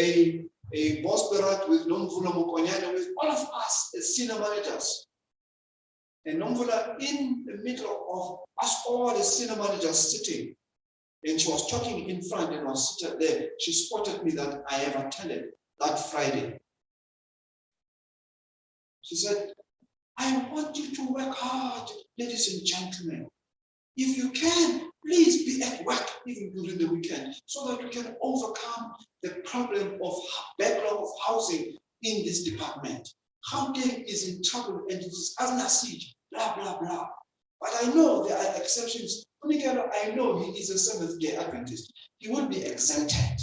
a boss barat with Nomvula Mukonyana with all of us as senior managers. And Nomvula in the middle of us all as senior managers sitting. And she was talking in front and was sitting there. She spotted me that I have attended that Friday. She said, I want you to work hard, ladies and gentlemen. If you can, please be at work even during the weekend so that we can overcome the problem of backlog of housing in this department. Housing is in trouble and it is under siege, blah, blah, blah. But I know there are exceptions. I know he is a Seventh-day Adventist. He would be exempted.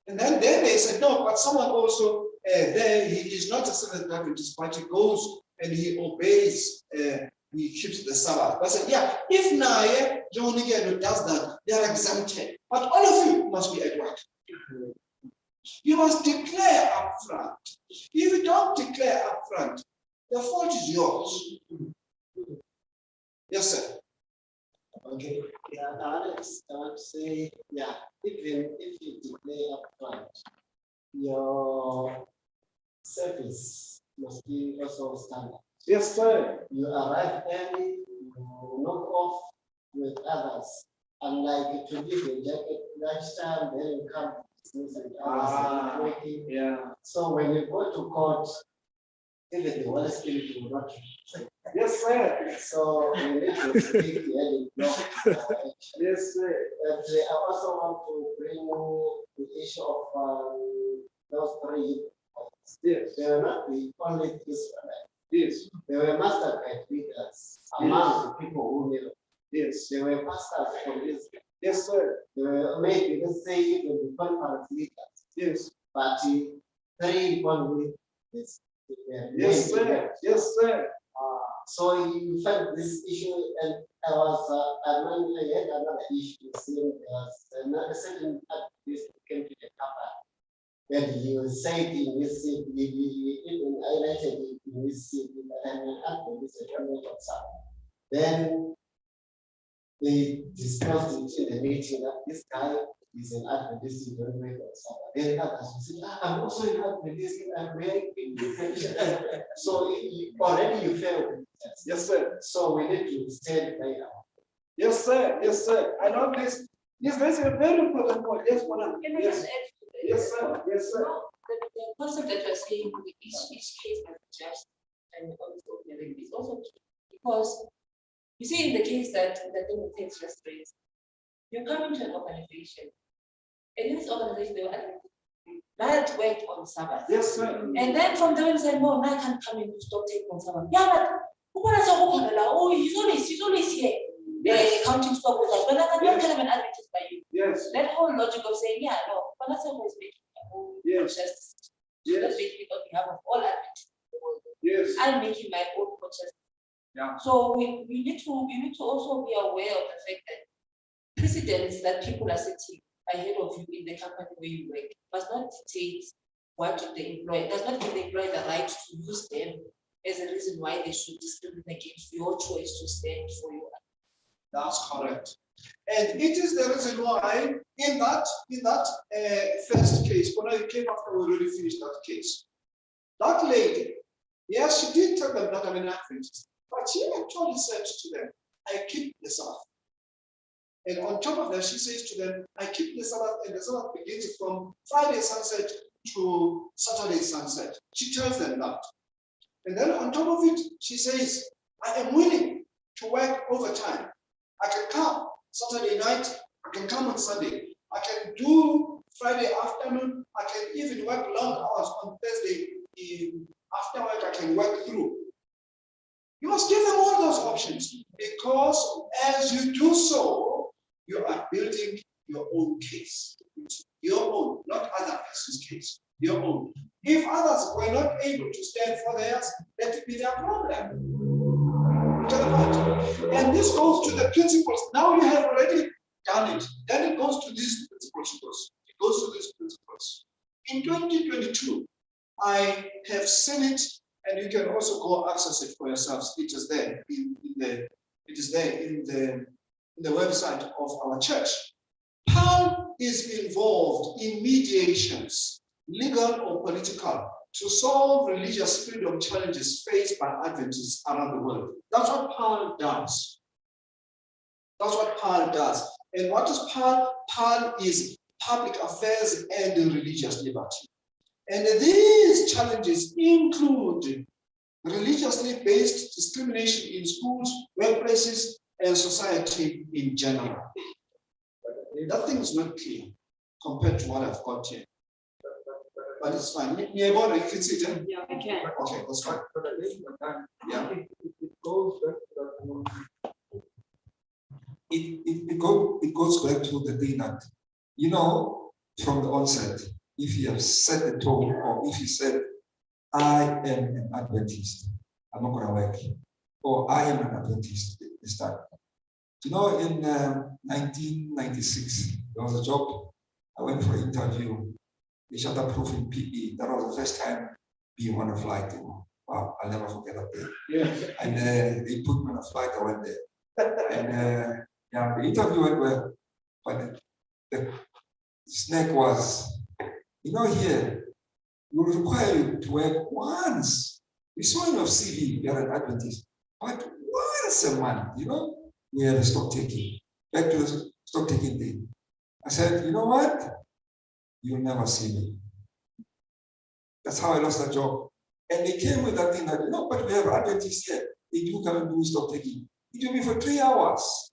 And then they said, no, but someone also there, he is not a Seventh-day Adventist, but he goes and he obeys, he keeps the Sabbath. But I said, yeah, if Naya, John Nigel does that, they are exempted. But all of you must be at work. You must declare up front. If you don't declare up front, the fault is yours. Yes, sir. Okay. Yeah, I would say, yeah, even if you declare up front, your service must be also standard. Yes, sir. You arrive early, you knock off with others. Unlike to give a jacket lunchtime, then you come to business and others working. Yeah. So when you go to court, even the Holy Spirit will not. Yes, sir. So we need to speak early. Yes, sir. And I also want to bring the issue of those three. Yes. They were not the only Israelites. Yes. They were master guide leaders among the people who knew. Yes. They were pastors from Israel. Yes, sir. They were maybe, let's say, even the conference leaders. Yes. But three only this. Yes, sir. Yes, sir. So you find this issue, and I had another issue. There was another certain activist who came to the cover, and he was saying in Mississippi, even highlighted in Mississippi that I'm an activist at of Sabbath. Then they discussed it in the meeting that this guy is an Adventist in the way of Sabbath. Then others will say, I'm also an Adventist, I'm very independent. So already you failed. Yes, sir. So we need to stand by our. Yes, sir. Yes, sir. I know this. Yes, this is a very important point. Yes, madam. Can I Yes. just add to that? Yes, sir. Yes, sir. The concept that you're saying, each case must be judged and also is also key, because you see in the case that the text just raised, you come into an organization, and in this organization they were that worked on Sabbath. Yes, sir. And then from there we say, no, I can't come in to stop taking on Sabbath. Yeah, but oh, he's always here. Yes. Counting stock with us. But I can't come and advocate by you. Yes. That whole logic of saying, yeah, no, but that's always making So you need to also be aware of the fact that precedents that people are setting ahead of you in the company where you work must not dictate what the employer does not give the employer the right to use them as a reason why they should discriminate against your choice to stand for you. That's correct. And it is the reason why in that first case, when I came after we already finished that case, that lady, yes, she did tell them that I'm an Adventist, but she actually said to them, I keep the Sabbath. And on top of that, she says to them, I keep the Sabbath, and the Sabbath begins from Friday sunset to Saturday sunset. She tells them that. And then on top of it, she says, I am willing to work overtime. I can come Saturday night, I can come on Sunday, I can do Friday afternoon, I can even work long hours on Thursday. After work, I can work through. You must give them all those options, because as you do so, you are building your own case. Your own, not other person's case. Your own. If others were not able to stand for theirs, let it be their problem. And this goes to the principles. Now you have already done it. Then it goes to these principles. It goes to these principles. In 2022, I have seen it, and you can also go access it for yourselves. It is there in the website of our church. PAL is involved in mediations, legal or political, to solve religious freedom challenges faced by Adventists around the world. That's what PAL does. That's what PAL does. And what is PAL? PAL is public affairs and religious liberty. And these challenges include religiously based discrimination in schools, workplaces, and society in general. That thing is not clear compared to what I've got here. But it's fine. You can see it? Yeah, I can. Okay, that's fine. Yeah. It goes back to that. It goes back to the thing that, you know, from the onset, if you have set the tone, or if you said, I am an Adventist, I'm not going to work here, or I am an Adventist, it's that. You know, in 1996, there was a job. I went for an interview. They shut up proof in PE. That was the first time being on a flight. You know. Wow, I'll never forget that day. Yeah. And they put me on a flight. I went there. And yeah, the interview went well. But the snake was, you know, here, we will require you to work once. We saw in your CV, you're an Adventist, but once a month, you know, we had a stock taking. Back to the stock taking thing. I said, you know what? You'll never see me. That's how I lost that job. And they came with that thing that, you know, but we have Adventists here. They do come and do stock taking. It took me for 3 hours.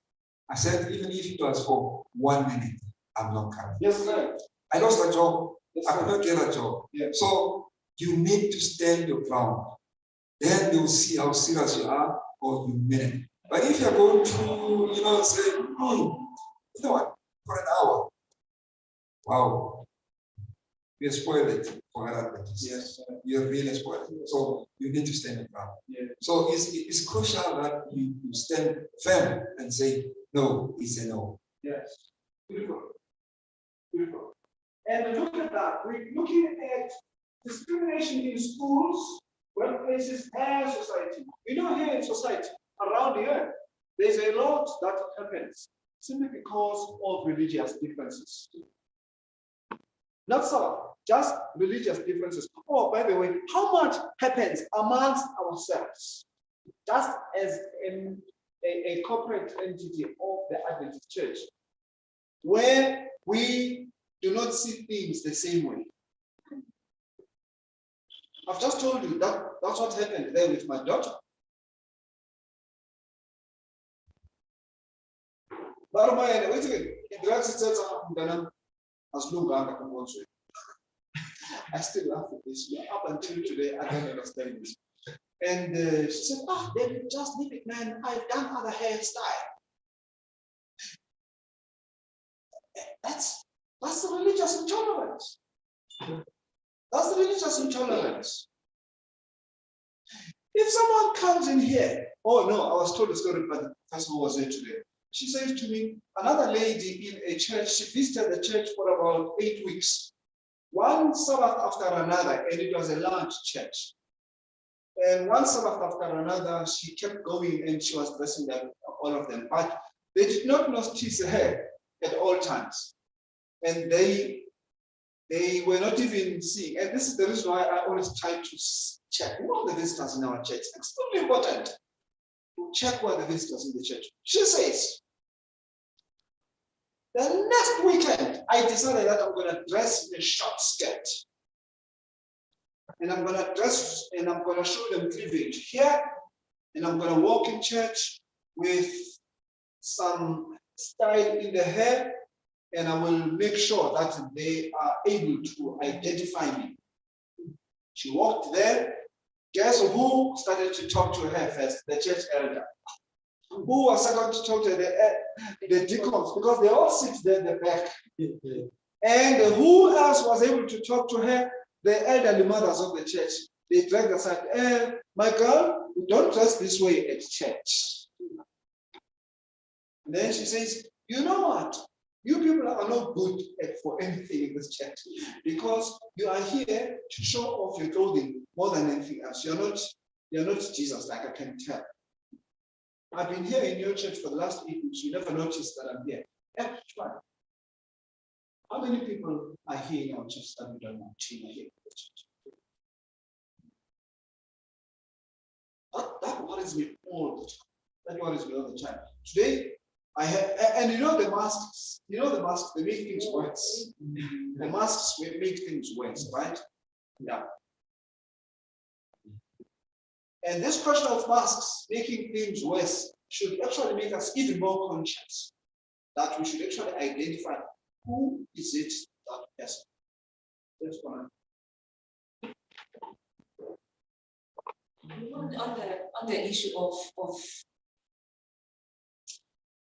I said, even if it was for 1 minute, I'm not coming. Yes, sir. I lost that job. Yes, I could not get a job. Yeah. So you need to stand your ground. Then they'll see how serious you are, or you mean it. But if you're going to, you know, say, you know what, for an hour, wow, you spoiled it for other things. Yes, sir. You're really spoiled it. So you need to stand your ground. Yeah. So it's crucial that you stand firm and say, no, it's a no. Yes. Beautiful. Beautiful. And look at that. We're looking at discrimination in schools, workplaces, and society. You know, here in society, around here, there's a lot that happens simply because of religious differences. Not so, just religious differences. Oh, by the way, how much happens amongst ourselves, just as a corporate entity of the Adventist Church, where we do not see things the same way? I've just told you that that's what happened there with my daughter. But wait a minute, I still laugh at this. Up until today, I don't understand this. And she said, David, just leave it, man. I've done other hairstyle. That's the religious intolerance. That's the religious intolerance. If someone comes in here, oh no, I was told a story, but the person who was there today. She said to me, another lady in a church, she visited the church for about 8 weeks. One Sabbath after another, and it was a large church. And one Sabbath after another, she kept going and she was blessing them, all of them. But they did not notice her at all times. And they were not even seeing. And this is the reason why I always try to check who are the visitors in our church. It's extremely important to check who are the visitors in the church. She says, the next weekend, I decided that I'm going to dress in a short skirt. And I'm going to dress and I'm going to show them cleavage here. And I'm going to walk in church with some style in the hair. And I will make sure that they are able to identify me. She walked there. Guess who started to talk to her first? The church elder. Who was second to talk to the deacons? Because they all sit there in the back. And who else was able to talk to her? The elderly mothers of the church. They dragged aside. My girl, we don't dress this way at church. And then she says, you know what? You people are not good for anything in this church because you are here to show off your clothing more than anything else. You're not Jesus, like I can tell. I've been here in your church for the last 8 weeks. You never noticed that I'm here. How many people are here in our church that we don't know are here in the church? That worries me all the time. That worries me all the time. Today, I have, and you know the masks, they make things worse. The masks will make things worse, right? Yeah. And this question of masks making things worse should actually make us even more conscious that we should actually identify who is it that person. That's one. On the issue of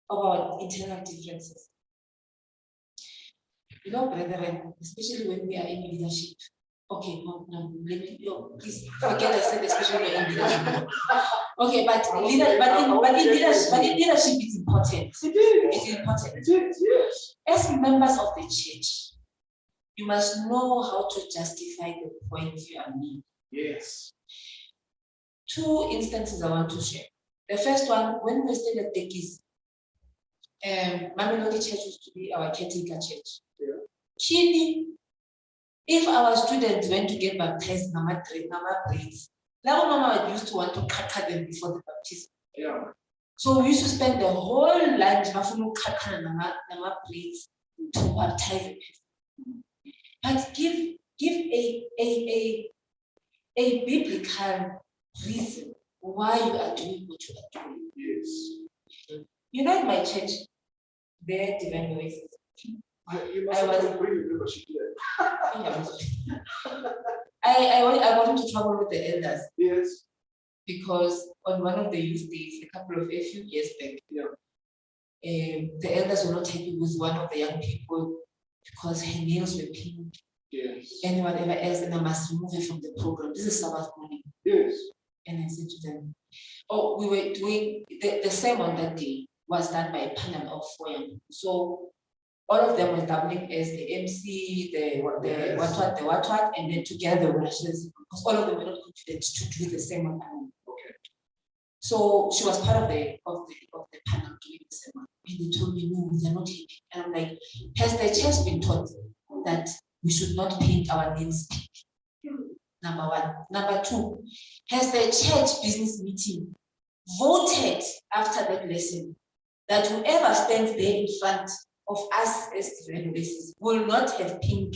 about internal differences. You know, brethren, especially when we are in leadership. Okay, no, let me, please forget I said especially when in leadership. Okay, but in leadership it's important. It's important. Yes. As members of the church, you must know how to justify the points you are making. Yes. 2 instances I want to share. The first one, when we stayed at Kagiso, Mamelodi Church used to be our caretaker church. Yeah. Chini, if our students went to get baptized, Nama braids, now Mama used to want to cut them before the baptism. Yeah. So we used to spend the whole lunch Nama braids to baptize the people. But give a biblical reason why you are doing what you are doing. Yes. You know, in my church, there divine voices. You must have bring membership there. I wanted to travel with the elders. Yes. Because on one of the youth days, a few years back, the elders were not happy with one of the young people because her nails were pink. Yes. And whatever else, and I must remove her from the program. This is Sabbath morning. Yes. And I said to them, oh, we were doing the sermon that day was done by a panel of 4 young people. So all of them were doubling as the MC, the what, and then together we were because all of them were not confident to do the sermon alone. Okay. So she was part of the panel doing the sermon. And they told me, no, they're not happy. And I'm like, has the church been taught that we should not paint our nails pink? Number 1. Number 2, has the church business meeting voted after that lesson that whoever stands there in front of us as different races will not have pink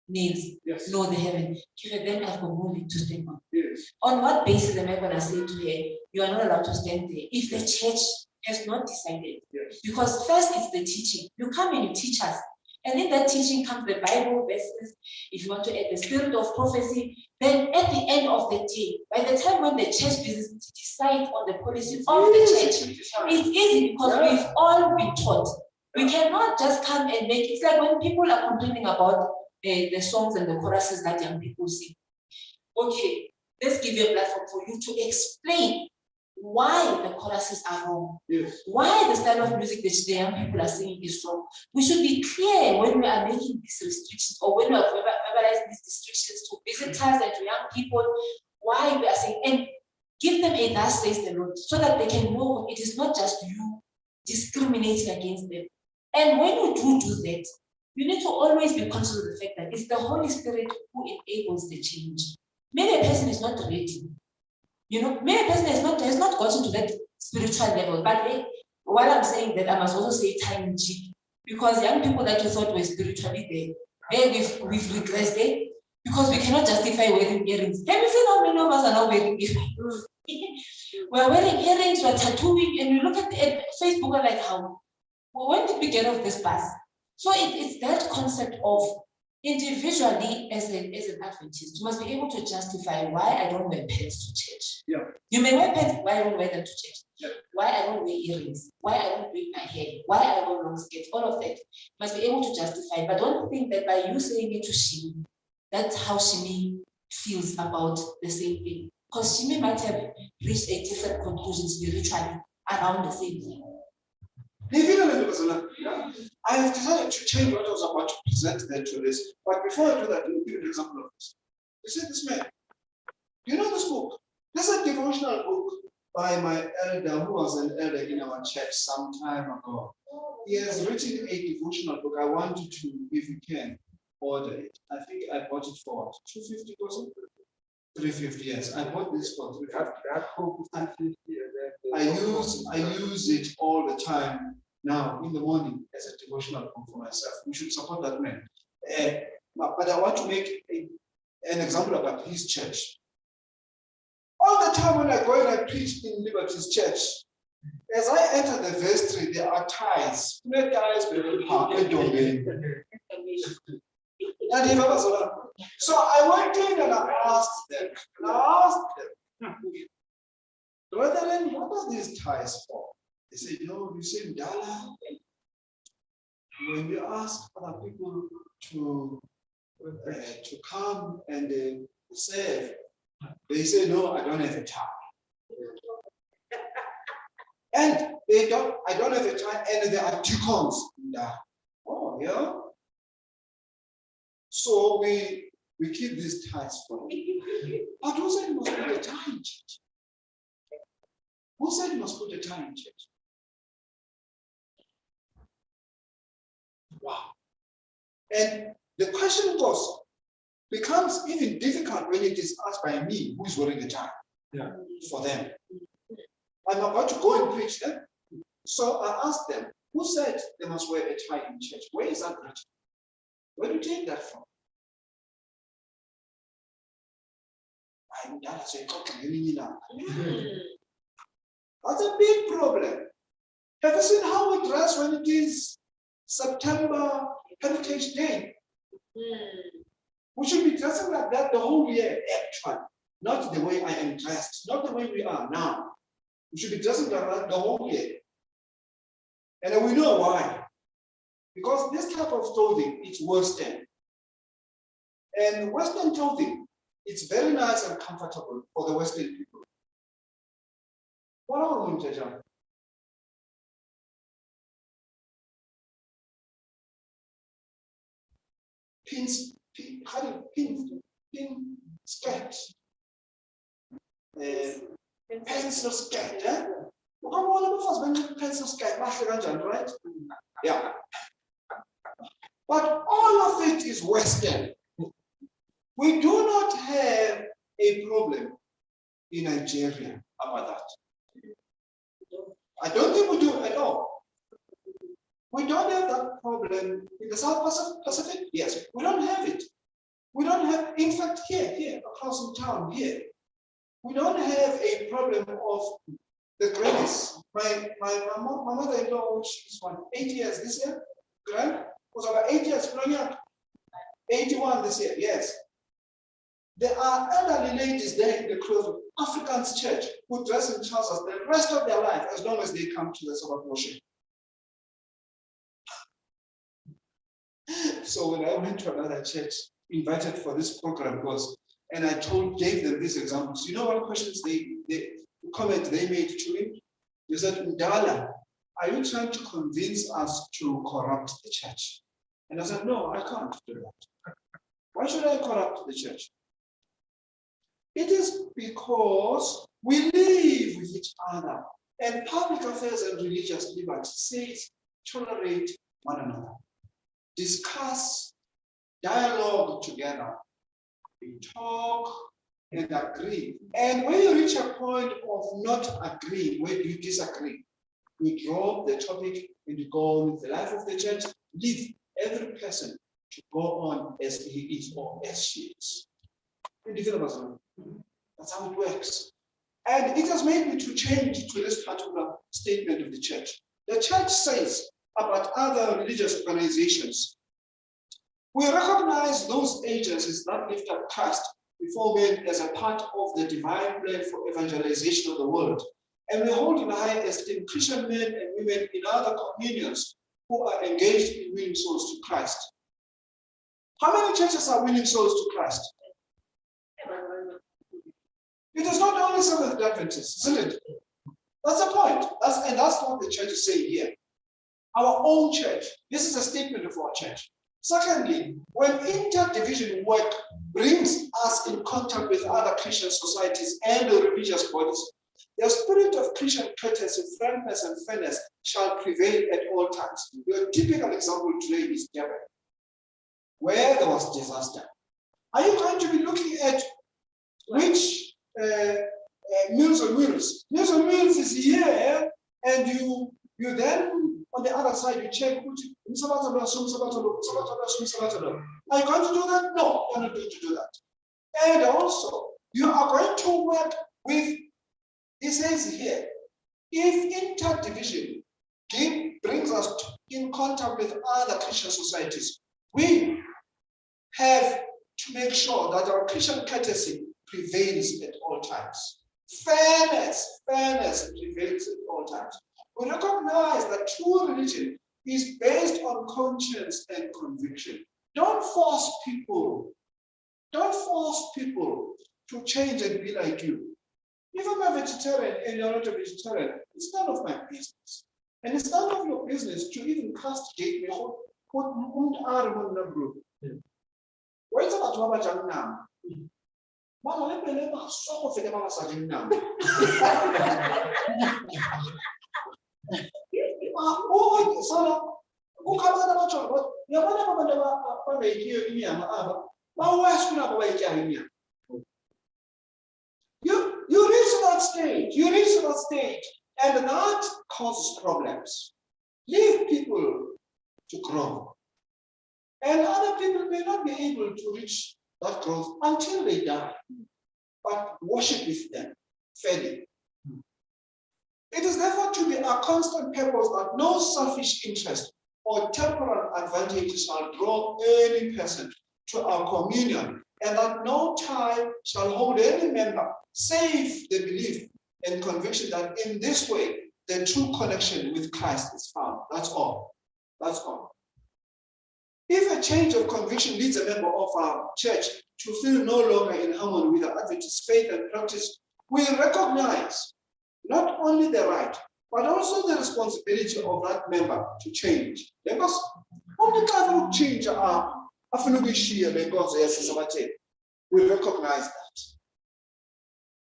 nails? Yes. No, they haven't. Then I've got more to stand on. Yes. On what basis am I going to say to her, you are not allowed to stand there if the church has not decided? Yes. Because first it's the teaching. You come and you teach us. And in that teaching comes the Bible verses. If you want to add the spirit of prophecy, then at the end of the day, by the time when the church business decide on the policy of the church, it's easy because we've all been taught. We cannot just come and make it's like when people are complaining about the songs and the choruses that young people sing. Okay, let's give you a platform for you to explain why the choruses are wrong. Yes. Why the style of music that the young people are singing is wrong. We should be clear when we are making these restrictions, or when we are verbalizing these restrictions to visitors and to young people, why we are saying, and give them a thus says the Lord, so that they can know it is not just you discriminating against them. And when you do that, you need to always be conscious of the fact that it's the Holy Spirit who enables the change. Maybe a person is not ready. You know, maybe a person has not gotten to that spiritual level. But while I'm saying that, I must also say time and cheap. Because young people that we thought were spiritually there, we've regressed there. Because we cannot justify wearing earrings. Have you seen how many of us are now wearing earrings? We're wearing earrings, we're tattooing, and you look at Facebook and like, how? Well, when did we get off this bus? So it's that concept of individually as an Adventist, you must be able to justify why I don't wear pants to church. Yeah. You may wear pants, why I don't wear them to church? Yeah. Why I don't wear earrings? Why I don't wear my hair? Why I wear long skirts? All of that. You must be able to justify. But don't think that by you saying it to Shimi, that's how Shimi feels about the same thing. Because Shimi might have reached a different conclusion spiritually around the same thing. I have decided to change what I was about to present there to this. But before I do that, let me give you an example of this. You see this man. Do you know this book? This is a devotional book by my elder, who was an elder in our church some time ago. He has written a devotional book. I want you to, if you can, order it. I think I bought it for $250 or something. 350, yes. I bought this for 350. That book is 350. I use it all the time now in the morning as a devotional book for myself. We should support that man. But I want to make an example about his church. All the time when I go and I preach in Liberty's church, as I enter the vestry, there are ties. So I went in and I asked them, brethren, what are these ties for? They said, no, you say Dala. When we ask other people to come and serve, they say, no, I don't have a tie. And I don't have a tie, and there are deacons. Oh, yeah. So we keep these ties for you. But who said you must put a tie in church? Who said you must put a tie in church? Wow. And the question becomes even difficult when it is asked by me who is wearing a tie for them. I'm about to go and preach them. So I asked them, who said they must wear a tie in church? Where is that written? Where do you take that from? That's a big problem. Have you seen how we dress when it is September Heritage Day? We should be dressing like that the whole year, actually. Not the way I am dressed, not the way we are now. We should be dressing like that the whole year. And we know why. Because this type of clothing is Western. And Western clothing, it's very nice and comfortable for the Western people. What are we going to do? Pin skirt, pencil skirt, yeah? Pencil skirt, right? Yeah. But all of it is Western. We do not have a problem in Nigeria about that. I don't think we do at all. We don't have that problem in the South Pacific. Yes, we don't have it. We don't have, in fact, here, across in town, here, we don't have a problem of the grannies. My mother-in-law, she's 8 years this year. Grand was about 8 years, 81 this year, yes. There are elderly ladies there in the close of African's church who dress in trousers the rest of their life as long as they come to the Sabbath worship. So when I went to another church, invited for this program, because and I gave them these examples. You know what questions comment they made to me? They said, Ndala, are you trying to convince us to corrupt the church? And I said, no, I can't do that. Why should I corrupt the church? It is because we live with each other, and public affairs and religious liberty says tolerate one another, discuss, dialogue together, we talk and agree. And when you reach a point of not agreeing, when you disagree, we drop the topic and you go on with the life of the church, leave every person to go on as he is or as she is. That's how it works. And it has made me to change to this particular statement of the church. The church says about other religious organizations, we recognize those agencies that lift up Christ before men as a part of the divine plan for evangelization of the world. And we hold in high esteem Christian men and women in other communions who are engaged in winning souls to Christ. How many churches are winning souls to Christ? It is not only Sabbath Adventists, isn't it? That's the point. That's what the church is saying here. Our own church. This is a statement of our church. Secondly, when interdivision work brings us in contact with other Christian societies and religious bodies, the spirit of Christian courtesy, frankness, and fairness shall prevail at all times. Your typical example today is Japan, where there was disaster. Are you going to be looking at which Meals on Wheels? Meals on Wheels is here, and you then on the other side you check which are you going to do that? No, you're not going to do that. And also, you are going to work with, it says here, if interdivision brings us in contact with other Christian societies, we have to make sure that our Christian courtesy prevails at all times. Fairness prevails at all times. We recognize that true religion is based on conscience and conviction. Don't force people to change and be like you. If I'm a vegetarian and you're not a vegetarian, it's none of my business. And it's none of your business to even castigate me. Where's about Baba now? Mama, let me so of the Mama now. Oh, so who comes out about your you're not about you reach that stage, and that causes problems. Leave people to grow. And other people may not be able to reach that growth until they die. But worship with them fairly. It is therefore to be a constant purpose that no selfish interest or temporal advantage shall draw any person to our communion, and that no tie shall hold any member, save the belief and conviction that in this way the true connection with Christ is found. That's all. That's all. If a change of conviction leads a member of our church to feel no longer in harmony with our Adventist faith and practice, we recognize not only the right, but also the responsibility of that member to change. Because only God change we recognize that.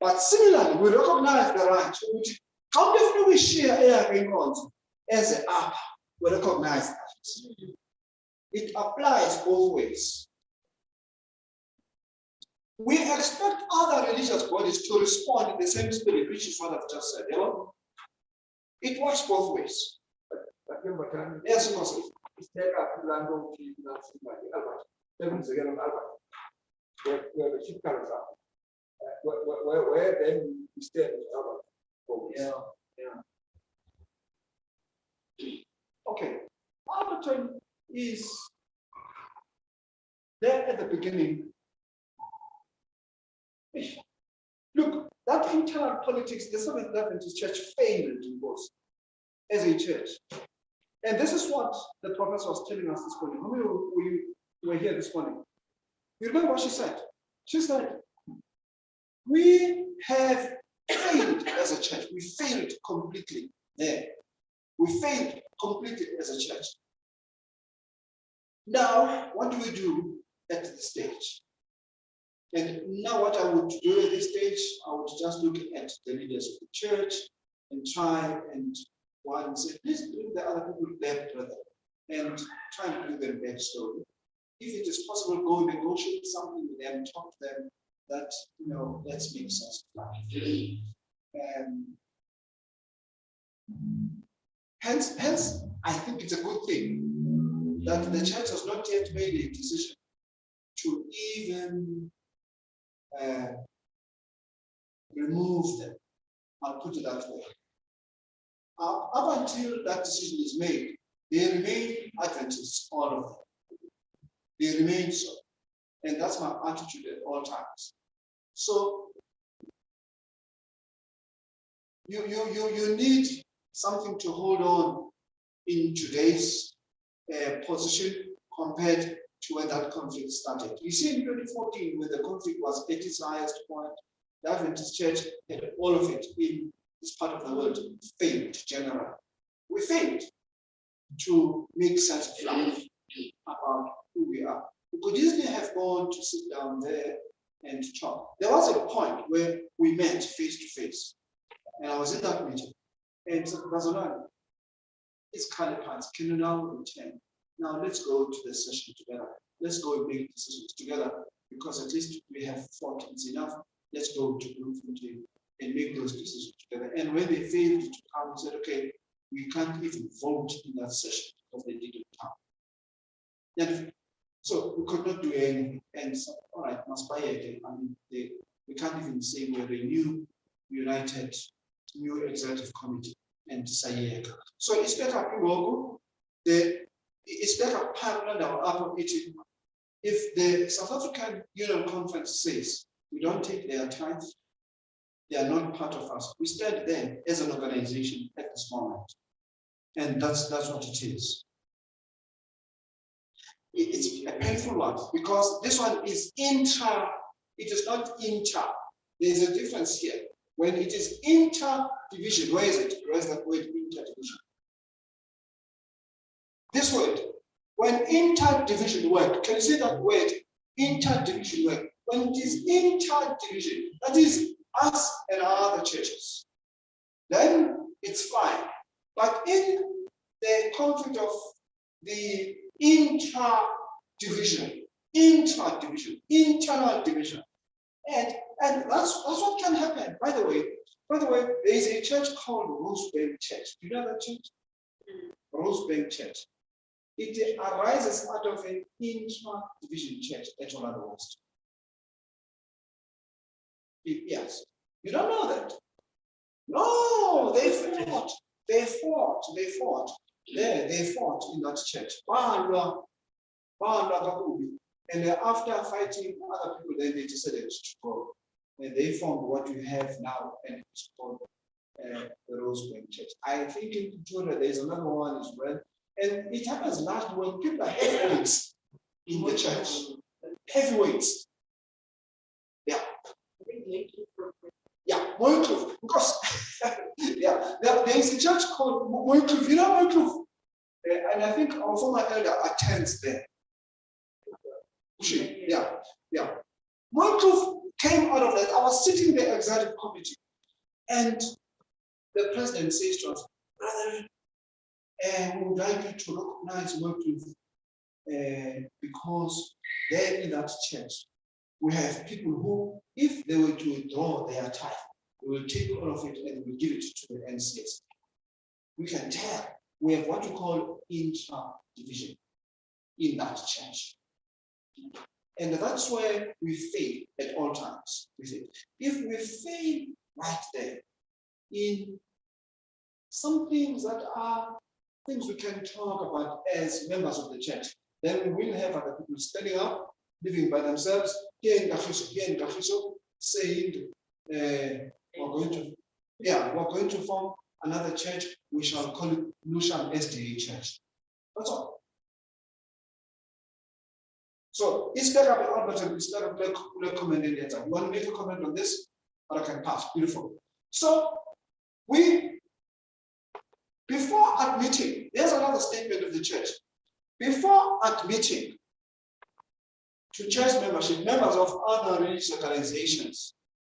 But similarly, we recognize the right. How do we share as an app? We recognize that. It applies both ways. We expect other religious bodies to respond in the same spirit, which is what I've just said. You know? It works both ways. Yes, of course. Where then we stand Okay. Alberton is there at the beginning. Look, that internal politics, the Seventh Adventist Church failed in both as a church. And this is what the professor was telling us this morning. How many of you were here this morning? You remember what she said? She said, We have failed as a church. We failed completely there. We failed completely as a church. Now, what do we do at this stage? And now what I would do at this stage, I would just look at the leaders of the church and try and one say, please bring the other people back, brother, and try and bring them back slowly. If it is possible, go negotiate something with them, talk to them that, let's make sense of life. Hence, I think it's a good thing that the church has not yet made a decision to even remove them. I'll put it that way. Up until that decision is made, they remain Adventists, all of them. They remain so. And that's my attitude at all times. So you need something to hold on in today's position compared to when that conflict started. You see, in 2014, when the conflict was at its highest point, the Adventist Church had all of it in this part of the world failed generally. We failed to make sense of life about who we are. We could easily have gone to sit down there and talk. There was a point where we met face to face, and I was in that meeting, and said, Bazalani, it's kind of parts. Can you now return? Now let's go to the session together. Let's go and make decisions together, because at least we have fought. It's enough. Let's go to Bloemfontein and make those decisions together. And when they failed to come, we said, okay, we can't even vote in that session because they didn't come. And so we could not do anything. And so, all right, must buy again. I mean, we can't even say we're a new executive committee and Sayega. So it's better logo. It's better parallel our upper meeting. If the South African Union Conference says we don't take their tithes, they are not part of us. We stand there as an organization at this moment. And that's what it is. It's a painful one because this one is intra, it is not inter. There's a difference here. When it is inter-division, where is it? Where is that word inter-division? This word, when inter-division work, can you see that word inter-division work? When it is inter-division, that is us and our other churches, then it's fine. But in the conflict of the inter-division, internal division, and that's what can happen. By the way, there is a church called Rosebank Church. Do you know that church? Rosebank Church. It arises out of an intra-division church at Orlando West. Yes. You don't know that? No, they fought. They fought in that church. And after fighting other people, then they decided to go. And they formed what you have now, and it's called the Rosebank Church. I think in Pretoria there's another one as well. And it happens largely when people are heavyweights in the church. Heavyweights. Yeah. Yeah, Moikloof. Because there is a church called Moikloof. You know Moikloof? And I think our former elder attends there. Yeah. Moikloof came out of that. I was sitting in the executive committee, and the president says to us, brother, we would like you to recognize Moikloof because there in that church, we have people who, if they were to withdraw their tithe, they will take all of it and will give it to the NCS. We can tell we have what we call intra-division in that church. And that's where we fail at all times. If we fail right there in some things that are things we can talk about as members of the church, then we will have other people standing up, living by themselves, here in Kagiso, saying, we're going to form another church. We shall call it Lusham SDA Church. That's all. So it's better, Albert, it's better to comment in later. You want to make a comment on this? but I can pass. Beautiful. So before admitting, there's another statement of the church. Before admitting to church membership, members of other religious organizations,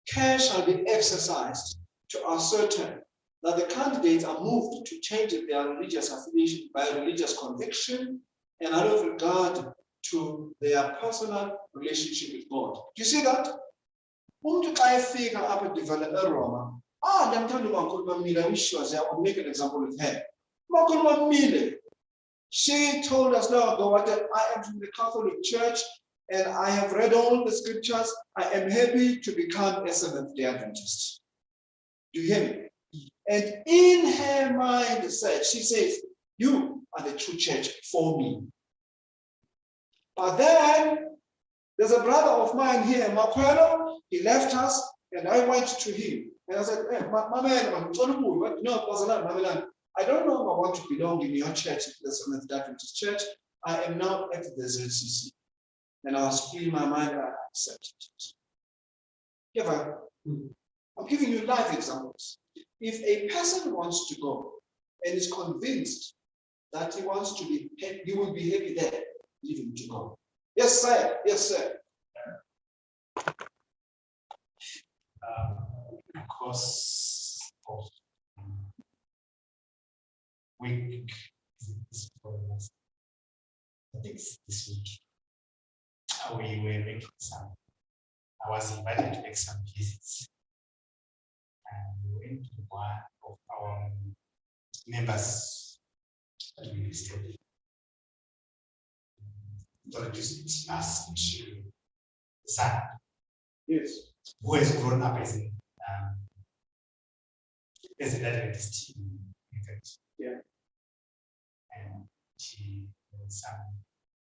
care shall be exercised to ascertain that the candidates are moved to change their religious affiliation by religious conviction and out of regard to their personal relationship with God. Do you see that? Umuntu xa efika apha develop eRoma, ndiyamthanda umakhulu Mamile, I wish she was there. I'll make an example with her. Umakhulu Mamile, she told us, no, I am from the Catholic Church and I have read all the scriptures. I am happy to become a Seventh-day Adventist. Do you hear me? And in her mind, she says, you are the true church for me. But then there's a brother of mine here, Makwelo, he left us and I went to him. And I said, hey, my man, I don't know if I want to belong in your church, the Seventh-day Adventist Church. I am now at the ZCC. And I was feeling my mind, I accepted it. I'm giving you live examples. If a person wants to go and is convinced that he wants to be happy, he will be happy there, leave him to go. Yes, sir. Yes, sir. Because of week, I think it's this week. We were making I was invited to make some visits. And we went to one of our members that we listed. Introduced us to the son. Yes. Who has grown up as an Adventist. Yeah. And she has some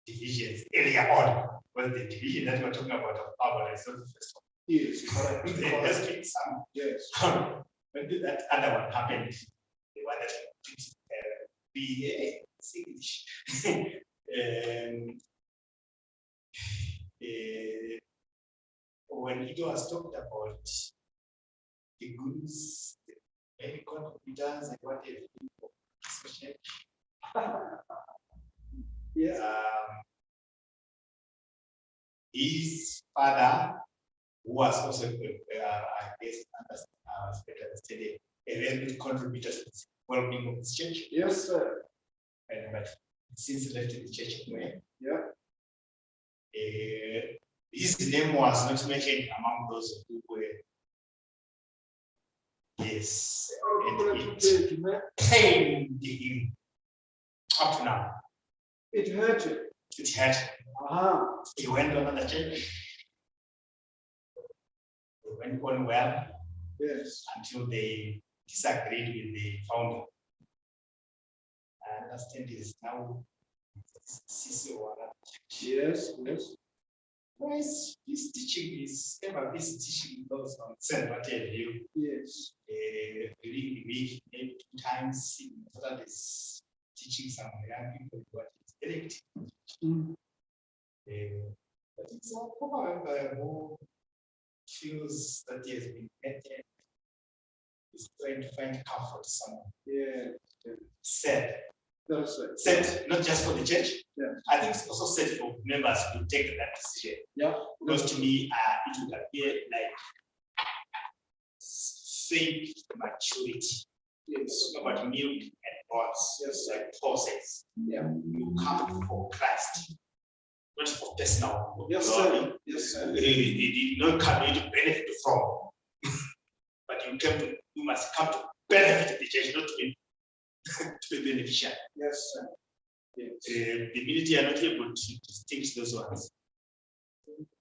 divisions earlier on. Well, the division that we're talking about of power is not the first one. Yes, correct. There has been some. Yes. When that other one happened, the one that be English. When it was talked about the goods, the medical computers, and what have you, Yeah. His father, who was also, I guess, SDA, a very big contributor to the well-being of this church. Yes, sir. But since left the church anyway, Yeah. His name was not mentioned among those who were. Yes, and it pained him up to now. It hurt you. It hurt. He went on the church. It went on well. Yes. Until they disagreed with the founder. I understand is now CCO. Yes, yes. Whereas his teaching is ever this teaching goes on what have you. Yes. During the week, maybe 2 times that is teaching some young people what is elect. But it's a common who feels that he has been better, is trying to find comfort somewhere. Yeah. Sad. That's right. Sad, not just for the church. Yeah. I think it's also sad for members to take that decision. Yeah. Because to me, it would appear like faith maturity. Yes. About milk and rods. Yes. Like Paul says. Yeah. You come for Christ, not for personal. Yes, sir. Yes, sir. You did not come here to benefit from, but you must come to benefit the church, not to be beneficial. Yes, sir. Yes. The minute you are not able to distinguish those ones,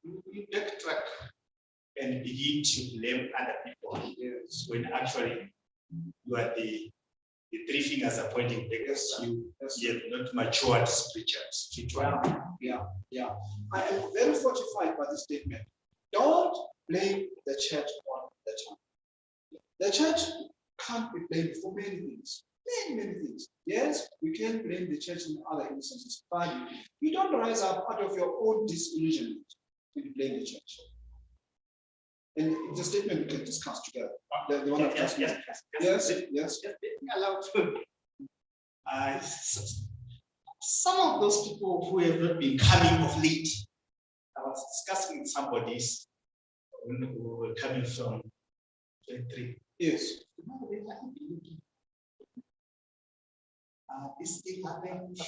you backtrack and begin to blame other people. Yes. When actually you are the 3 fingers are pointing back at you. Yes. You have not matured spiritually. Yeah. I am very fortified by this statement. Don't blame the church on the church. The church can't be blamed for many things. Many things. Yes, we can blame the church in other instances, but you don't rise up out of your own disillusionment to blame the church. And it's a statement we can discuss together. The one Yes, yes, yes. Just let me allow to. Some of those people who have not been coming of late, I was discussing with somebody who were coming from 23. Yes. This thing happened.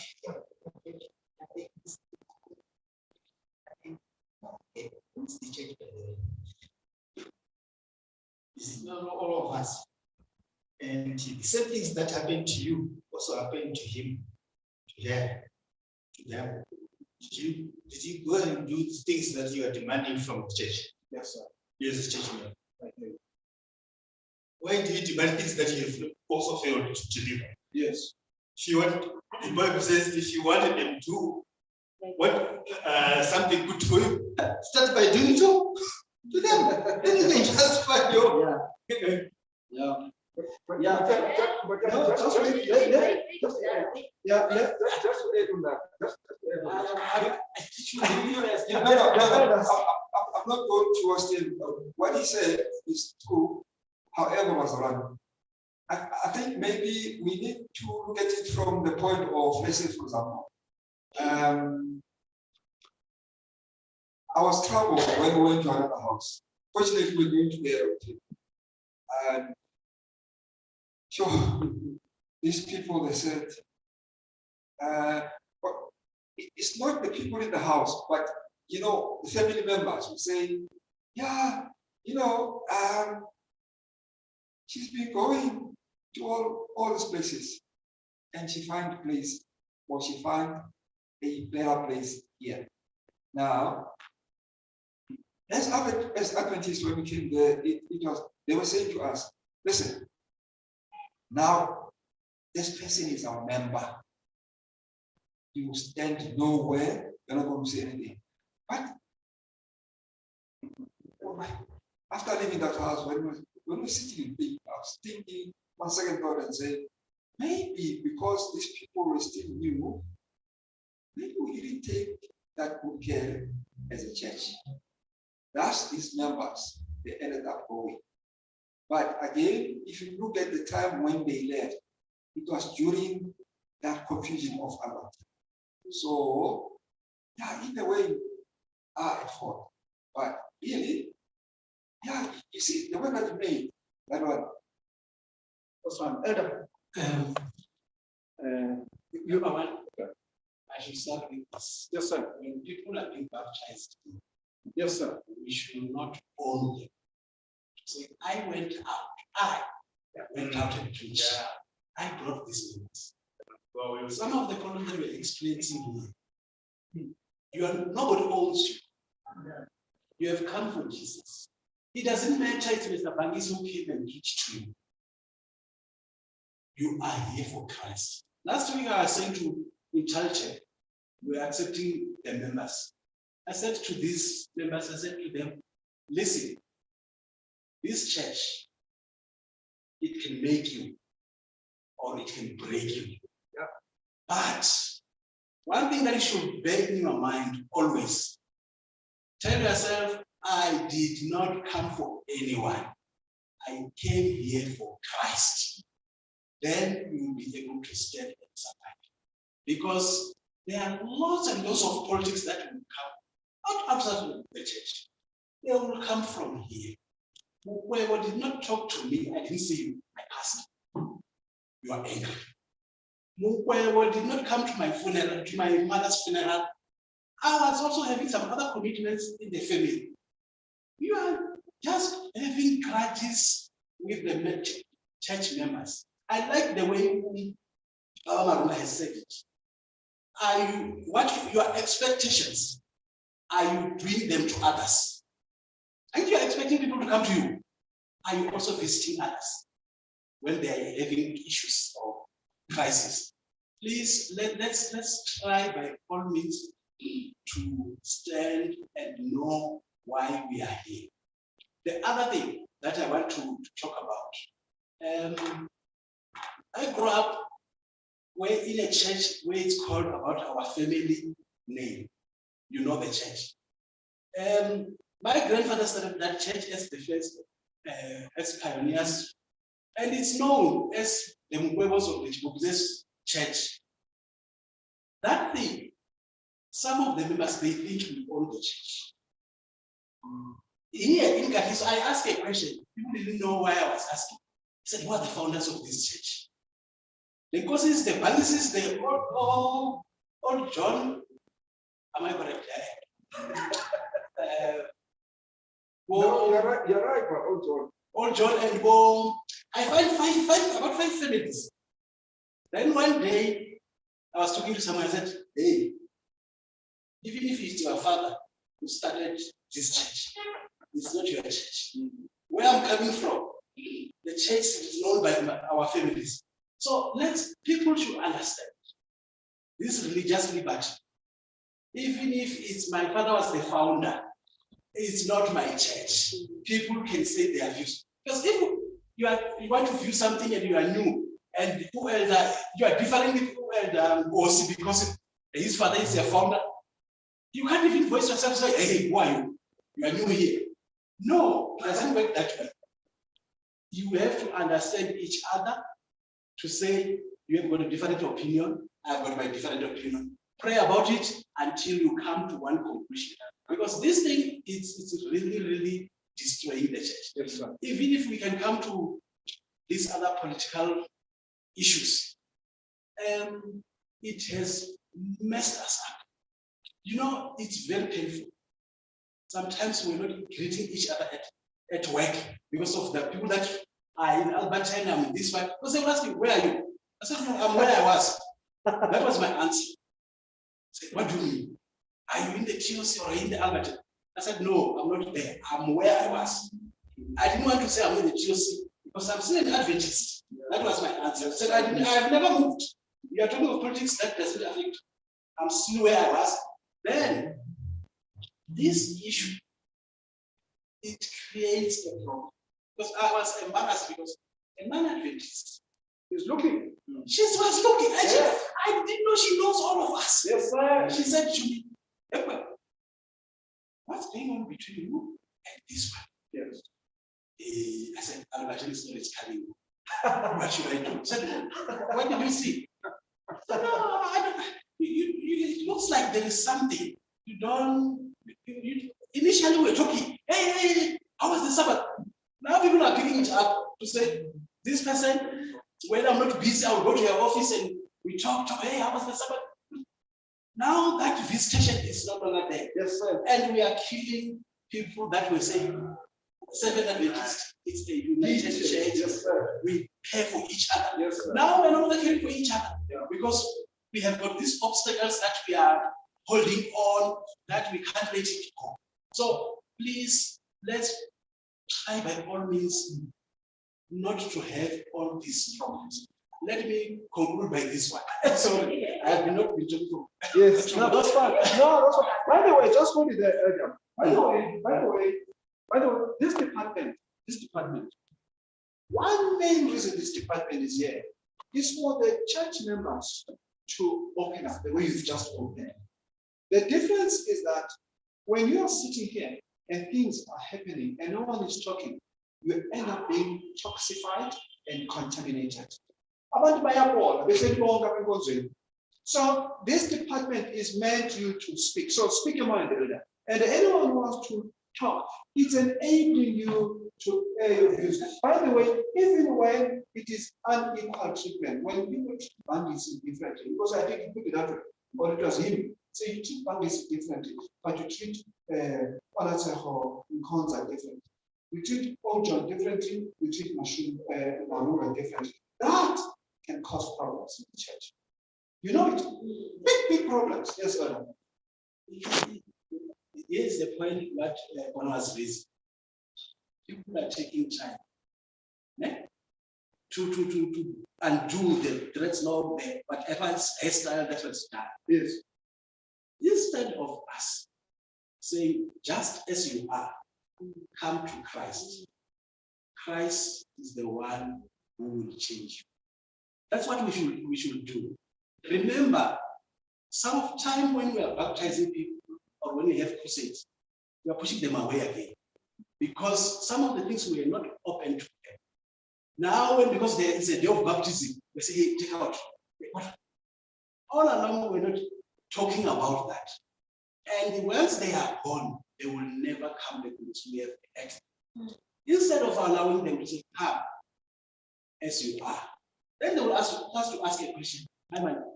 This is not all of us. And the same things that happened to you also happened to him, to her, to them. Did you go and do the things that you are demanding from the church? Yes, sir. Yes, the church man. Why do you demand things that you have also failed to do? Yes. If you want, the Bible says, if you wanted them to do what something good for you, start by doing so to them. Then you can justify your. Yeah. But just to add on that, just to add on that. I'm not going towards him. What he said is true, however was wrong. I think maybe we need to look at it from the point of, let's say, for example, I was troubled when we went to another house. Fortunately, we were going together with him. And sure, these people, they said, but it's not the people in the house, but you know, the family members will say, yeah, you know, she's been going to all these places, and she find a place, or she find a better place here. Now, as Adventists, when we came there, they were saying to us, listen, now this person is our member. You stand nowhere, you're not going to say anything. But after leaving that house, when we were sitting in bed, I was thinking one second thought and say, maybe because these people were still new, maybe we didn't take that good care as a church. That's these members, they ended up going. But again, if you look at the time when they left, it was during that confusion of Sabbath. So, yeah, in a way, we are at fault. But really, yeah, you see, the one that you made, that one. That's fine. Elder. You are one. I should start with this. Yes, sir. When people are being baptized, yes, sir. We should not own them. Say, I went out and preached. Yeah. I brought this news. Well, some of the problems that we're experiencing here, nobody owns you. Yeah. You have come from Jesus. It doesn't matter if Mr. Kagiso came and preached to you. You are here for Christ. Last week I was saying to the church, we are accepting the members. I said to these members, I said to them, listen, this church, it can make you or it can break you. Yeah. But one thing that you should bear in your mind always, tell yourself, I did not come for anyone. I came here for Christ. Then you will be able to stand and survive. Because there are lots and lots of politics that will come, not outside of the church. They will come from here. Whoever did not talk to me, I didn't see you, my pastor. You are angry. Whoever did not come to my funeral, to my mother's funeral, I was also having some other commitments in the family. You are just having grudges with the church members. I like the way Maruna has said it. What your expectations are you doing them to others? And you are expecting people to come to you. Are you also visiting others when they are having issues or crises? Please let's try by all means to stand and know why we are here. The other thing that I want to talk about, I grew up in a church where it's called about our family name. You know the church. My grandfather started that church as the first, as pioneers, and it's known as the Mkwebos of the Chibokuzes church. That thing, some of the members, they think we own the church. Here in Kagiso, I asked a question. People didn't know why I was asking. I said, who are the founders of this church? The causes, the balances, the old John. Am I correct? No, you're right, but old John. Old John and I find about 5 families. Then one day, I was talking to someone, I said, hey, even if it's your father who started this church, it's not your church. Where I'm coming from, the church is known by our families. So people should understand this religious liberty. Even if it's my father was the founder, it's not my church. People can say their views. Because if you want to view something and you are new, and you are differing with Osi because his father is your founder, you can't even voice yourself and say, hey, who are you? You are new here. No, it doesn't work that way. You have to understand each other to say, you have got a different opinion, I've got my different opinion. Pray about it until you come to one conclusion. Because this thing it's really, really destroying the church. Yes, sir. Even if we can come to these other political issues, it has messed us up. You know, it's very painful. Sometimes we're not greeting each other at work because of the people that are in Albertine, I'm in this one. Because they will ask me, where are you? I said, no, I'm where I was. That was my answer. I said, what do you mean? Are you in the TOC or in the Albertine? I said, no, I'm not there. I'm where I was. I didn't want to say I'm in the TOC because I'm still an Adventist. That was my answer. I said, I've never moved. You are talking of politics that doesn't affect. I'm still where I was. Then, this issue, it creates a problem. Because I was embarrassed because a non-Adventist He's looking. she was looking. Yes. I didn't know she knows all of us. Yes, sir. She said to me, what's going on between you and this one? Yes. I said, Albert is coming. What should I do? I said, what did you see? I said, no, I don't. It looks like there is something. You don't. Initially, we were talking. Hey, how was the Sabbath? Now people are picking it up to say, this person, when I'm not busy, I will go to your office and we talk. Hey, how was the Sabbath? Now that visitation is no longer there. Yes, sir. And we are killing people that were saying, Seventh Adventist, it's a united church. Yes, sir. We care for each other. Yes, sir. Now we're not caring for each other because we have got these obstacles that we are holding on, that we can't let it go. So please, let's try by all means not to have all these problems. Let me conclude by this one. Sorry, I have not been talking for. Yes, no, that's fine. No, that's fine. By the way, just hold it there, Adam. By the way, this department, one main reason this department is here is for the church members to open up the way you've just opened. The difference is that when you are sitting here and things are happening and no one is talking, you end up being toxified and contaminated. So this department is meant you to speak. So speak your mind, and anyone who wants to talk, it's enabling you to air your views. By the way, even when it is unequal treatment, when you treat bandits differently, because I think you put it that way, or it was him. So you treat bandits differently, but you treat Olateho and Konza differently. We treat Ojon differently, we treat Marunga differently. That can cause problems in the church. You know it. Big problems. Yes, sir. Here's the point what one was raised. People are taking time to undo the threats law, whatever hairstyle that was done. Yes. Instead of us saying, just as you are, come to Christ. Christ is the one who will change you. That's what we should do. Remember, some time when we are baptizing people or when we have crusades, we are pushing them away again. Because some of the things we are not open to them. Now, because there is a day of baptism, we say, hey, take out. What? All along, we're not talking about that. And once they are gone, they will never come back because we have acted. Instead of allowing them to say, come as you are, then they will ask us to ask a question.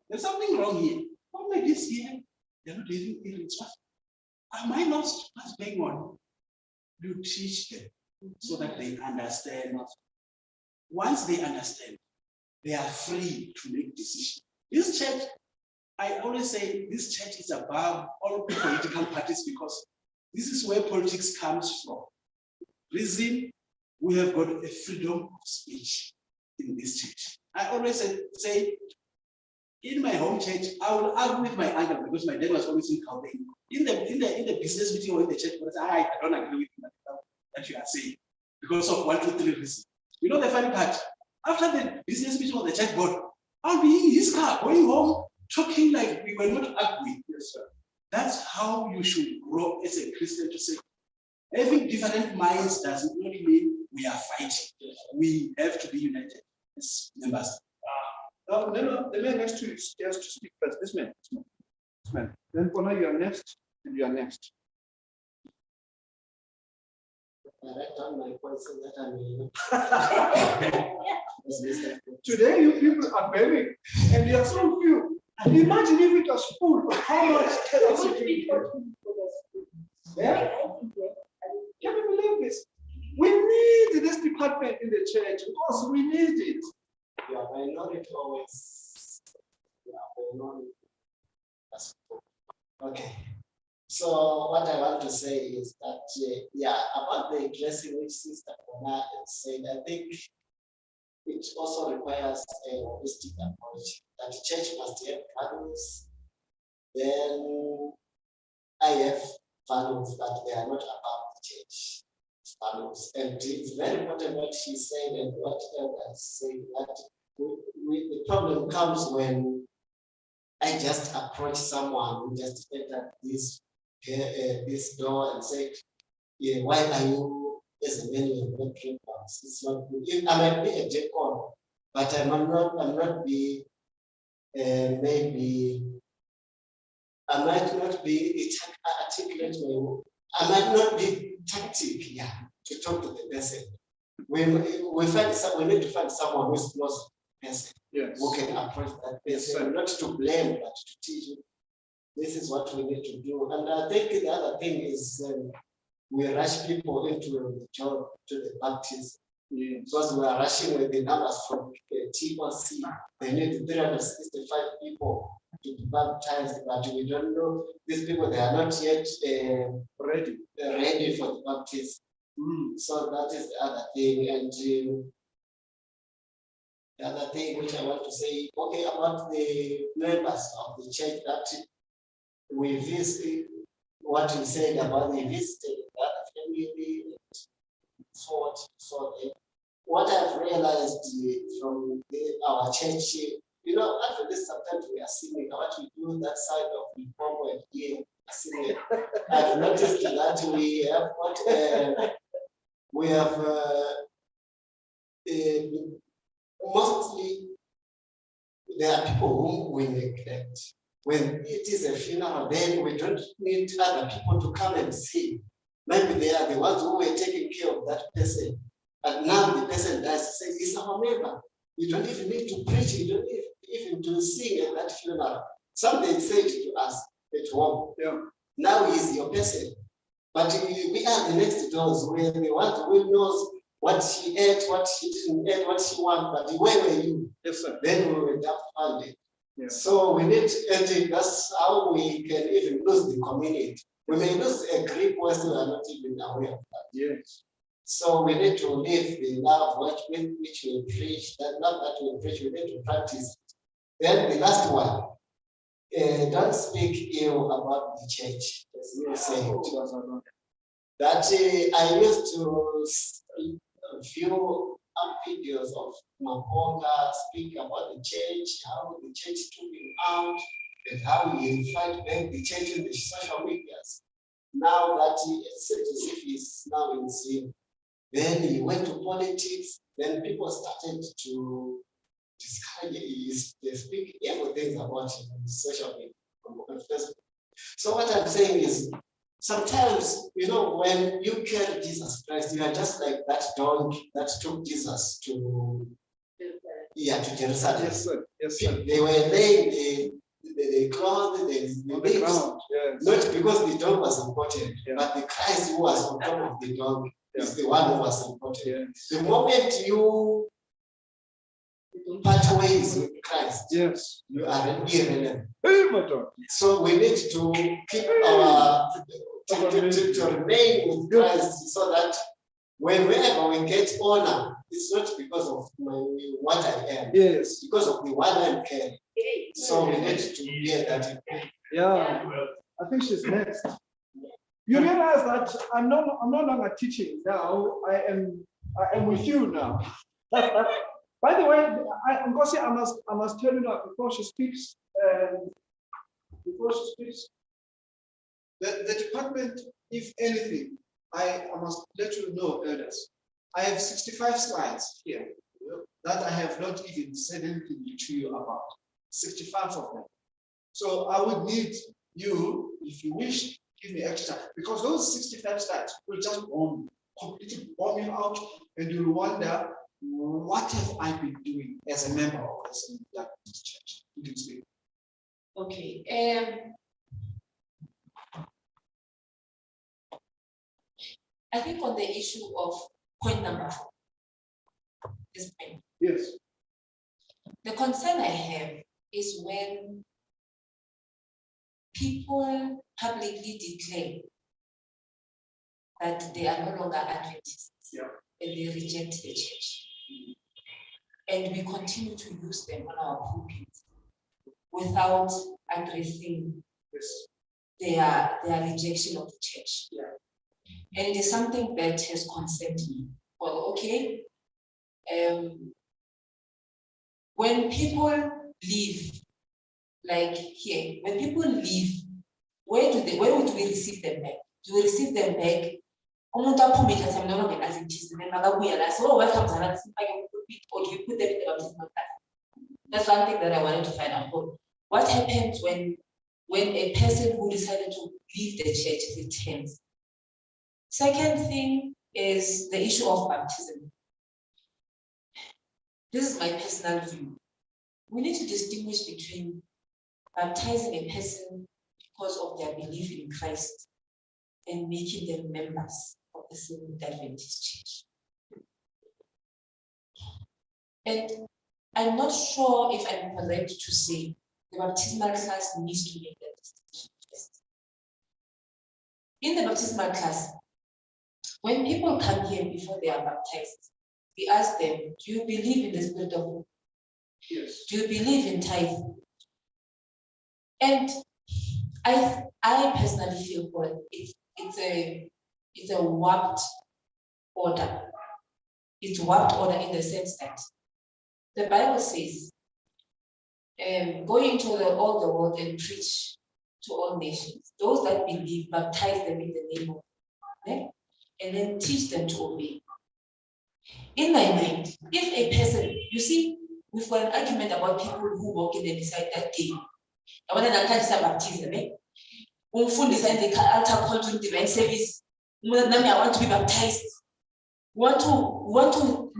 There's something wrong here. What made this here? They're not living in what? Am I lost? What's going on? You teach them so that they understand. Once they understand, they are free to make decisions. This church, I always say, this church is above all political parties because this is where politics comes from. Reason we have got a freedom of speech in this church. I always say in my home church, I will argue with my uncle because my dad was always in campaign. In the business meeting or in the church, I don't agree with that you are saying because of 1, 2, 3 reasons. You know the funny part? After the business meeting on the church board, I'll be in his car going home talking like we were not arguing. Yes, sir. That's how you should grow as a Christian to say, having different minds does not mean we are fighting. We have to be united as members. No, the man has to speak first. This man. Then Pona, you are next, and you are next. Today, you people are very, and you are so few. Imagine if it was full, how much chaos it would be. Yeah? Can you believe this? We need this department in the church because we need it. Yeah, minority always. Yeah, minority. Okay. So what I want to say is that, about the dressing which Sister Pona said, I think it also requires a holistic approach. That the church must have values. Then I have values that they are not about the church values. And it's very important what she said and what others say, that the problem comes when I just approach someone who just entered this door and said, yeah, why are you as a man you not drink? It's not good. I might be a jacob, but I might not be maybe I might not be articulate. I might not be tactic, to talk to the person. We need to find someone who is close to the person, yes, who can approach that person, not to blame, but to teach you. This is what we need to do. And I think the other thing is we rush people into the job, to the baptism. Yes. Because we are rushing with the numbers from TOC. They need 365 people to be baptized, but we don't know these people, they are not yet ready for the baptism. So that is the other thing. And the other thing which I want to say, okay, about the members of the church, that we visit, what we said about the visiting the other family, so what I've realized from our church, after this, sometimes we are singing, what we do that side of the Congo and here, singing. I've noticed that we have mostly there are people whom we neglect. When it is a funeral, then we don't need other people to come and see. Maybe they are the ones who were taking care of that person. And now the person dies, say, he's our member. You don't even need to preach, you don't even to sing at that funeral. Somebody said to us at home, now he's your person. But we are the next doors, where the ones who knows what she ate, what she didn't eat, what she wants, but where were you? Yes, sir. Then we will have funded. Yeah. So we need to, that's how we can even lose the community. We may lose a grip where we are not even aware of that. Yes. So we need to live the love which we preach, that love that we preach, we need to practice. Then the last one, don't speak ill about the church, as you say. That I used to view videos of Maponga speak about the church, how the church took him out, and how he fight back the church in the social medias. now that he said as if he's now in sin. Then he went to politics. Then people started to discourage him. They speak evil things about him on social media, on Facebook. So what I'm saying is, sometimes, when you carry Jesus Christ, you are just like that donkey that took Jesus to Jerusalem. Yes, sir. Yes, sir. They were laying the cloth, the ground, yes. Not because the dog was important, but the Christ who was on top of the dog is the one who was important. Yes. The moment you part ways with Christ, yes, you are irrelevant. Hey, my God. So we need to keep to remain with Christ, so that whenever we get honor, it's not because of what I am. Yes. Because of the one I'm carrying. So we need to hear that. Yeah. I think she's next. You realize that I'm no longer teaching now. I am with you now. By the way, I must tell you that before she speaks. The department, if anything, I must let you know, elders. I have 65 slides here that I have not even said anything to you about. 65 of them. So I would need you, if you wish, give me extra, because those 65 slides will just completely bomb you out, and you'll wonder, what have I been doing as a member of this church? You can speak. Okay. I think on the issue of point number 4, this point. Yes. The concern I have is when people publicly declare that they are no longer Adventists, and they reject the church. And we continue to use them on our pulpits without addressing their rejection of the church. And it is something that has concerned me. Well, okay. When people leave, like here, when people leave, where would we receive them back? Do we receive them back? Umuntu aphume ethi I'm no longer an Adventist, and then makabuya la, so welcome to another or do you put them in the baptismal class? That's one thing that I wanted to find out. What happens when a person who decided to leave the church returns? Second thing is the issue of baptism. This is my personal view. We need to distinguish between baptizing a person because of their belief in Christ and making them members of the Seventh Adventist Church. And I'm not sure if I'm correct to say the baptismal class needs to make that distinction first. In the baptismal class, when people come here before they are baptized, we ask them, do you believe in the Spirit of God? Yes. Do you believe in tithe? And I personally feel it's a warped order. It's warped order in the sense that the Bible says, go into all the world and preach to all nations. Those that believe, baptize them in the name of God, and then teach them to obey. In my mind, if a person, you see, we've got an argument about people who walk in and decide that day, I want to catch some baptism. Decide the altar call to divine service. I want to be baptized. We want to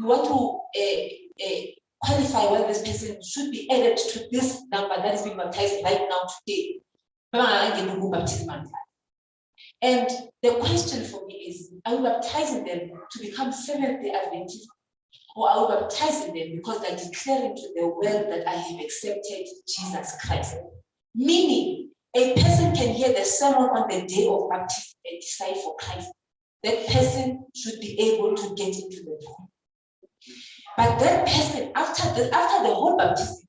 qualify whether this person should be added to this number that is being baptized right now today. And the question for me is, are we baptizing them to become Seventh-day Adventists, or are we baptizing them because they're declaring to the world that I have accepted Jesus Christ? Meaning, a person can hear the sermon on the day of baptism and decide for Christ. That person should be able to get into the pool. But that person, after the whole baptism,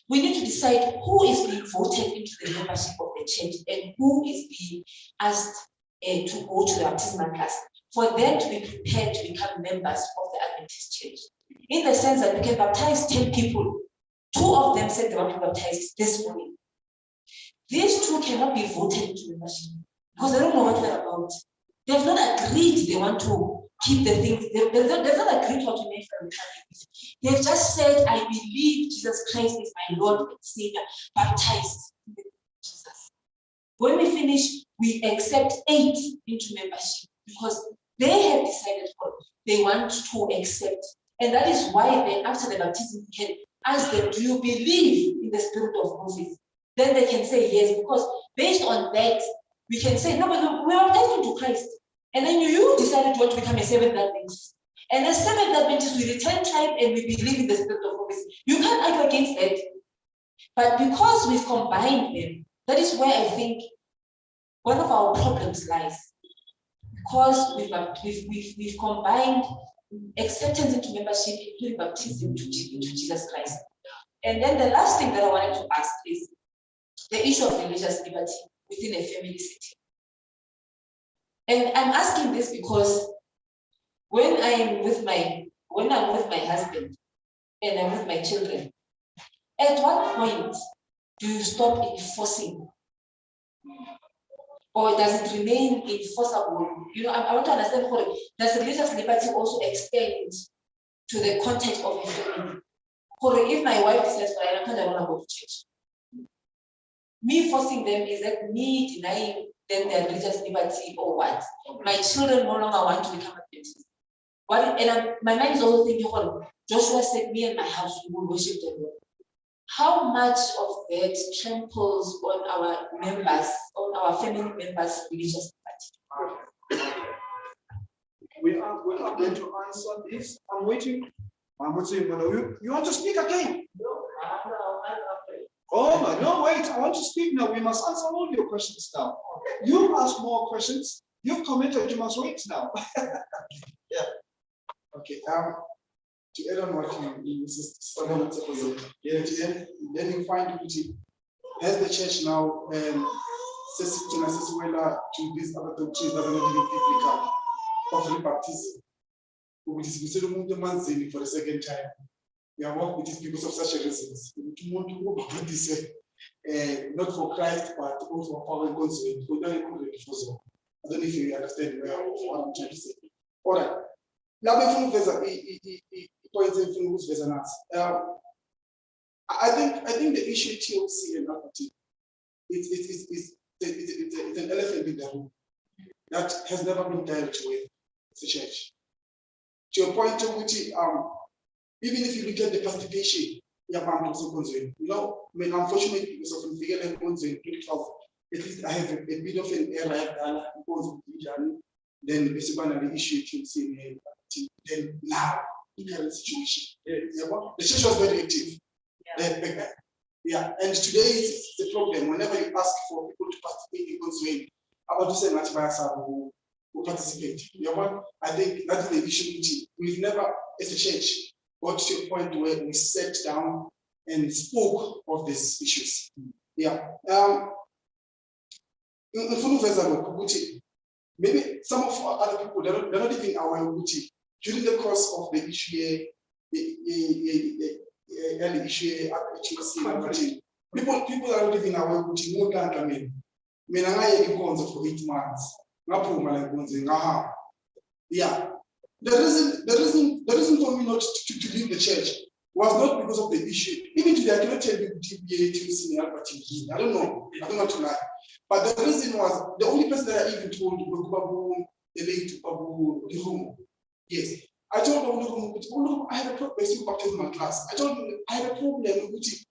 we need to decide who is being voted into the membership of the church and who is being asked to go to the baptismal class for them to be prepared to become members of the Adventist church. In the sense that we can baptize 10 people. 2 of them said they want to baptize this morning. These 2 cannot be voted into membership. because I don't know what they're about. They've not agreed they want to keep the things. They've not agreed how to make family. They've just said, I believe Jesus Christ is my Lord and Savior, baptized in the name of Jesus. When we finish, we accept 8 into membership because they have decided what they want to accept. And that is why then after the baptism, we can ask them, do you believe in the spirit of Moses? Then they can say yes, because based on that, we can say, no, but we are baptized into Christ. And then you decided to want to become a Seventh Adventist. And as Seventh Adventists, we return tribe and we believe in the spirit of Moses. You can't argue against that. But because we've combined them, that is where I think one of our problems lies. Because we've combined acceptance into membership, including baptism into Jesus Christ. And then the last thing that I wanted to ask is the issue of religious liberty within a family setting. And I'm asking this because when I'm with my husband and I'm with my children, at what point do you stop enforcing? Or does it remain enforceable? You know, I want to understand, does religious liberty also extend to the context of a family? If my wife says, I don't want to go to church, me forcing them, is that me denying them their religious liberty or what? My children no longer want to become Adventists. My mind is also thinking, Joshua said, me and my house will worship the Lord. How much of that tramples on our members, on our family members' religious liberty? We are going to answer this. I'm waiting. You want to speak again? No, Oh, no, wait. I want to speak now. We must answer all your questions now. You ask more questions. You've commented. You must wait now. Yeah. Okay. To add on what you then you find has the church now to these other doctrines that are not biblical of rebaptism, which is considered for the second time. We are working with these people of such reasons. Not for Christ, but also for power and consequence. I don't know if you understand what I'm trying to say. All right. Now, I think the issue TOC and apathy, it's an elephant in the room that has never been dealt with the church. To a point to which, even if you look at the participation, you know, unfortunately, because of the at least I have a bit of an error because then the issue TOC. Then now, in the current situation, the church was very active. Yeah, and today is the problem. Whenever you ask for people to participate in God's way, about to say much by who participate. I think that's the issue. We've never, as a church, got to a point where we sat down and spoke of these issues. Yeah. Maybe some of other people, they're not even aware of it. During the course of the issue, early issue at HMC, people are not even aware of it. No can't come in. For 8 months. Yeah. The reason for me not to leave the church was not because of the issue. Even today, I cannot tell you I don't know. I don't want to lie. But the reason was the only person that I even told the late Babu. Yes. I told him, I have a problem with baptismal class. I told him I have a problem with it.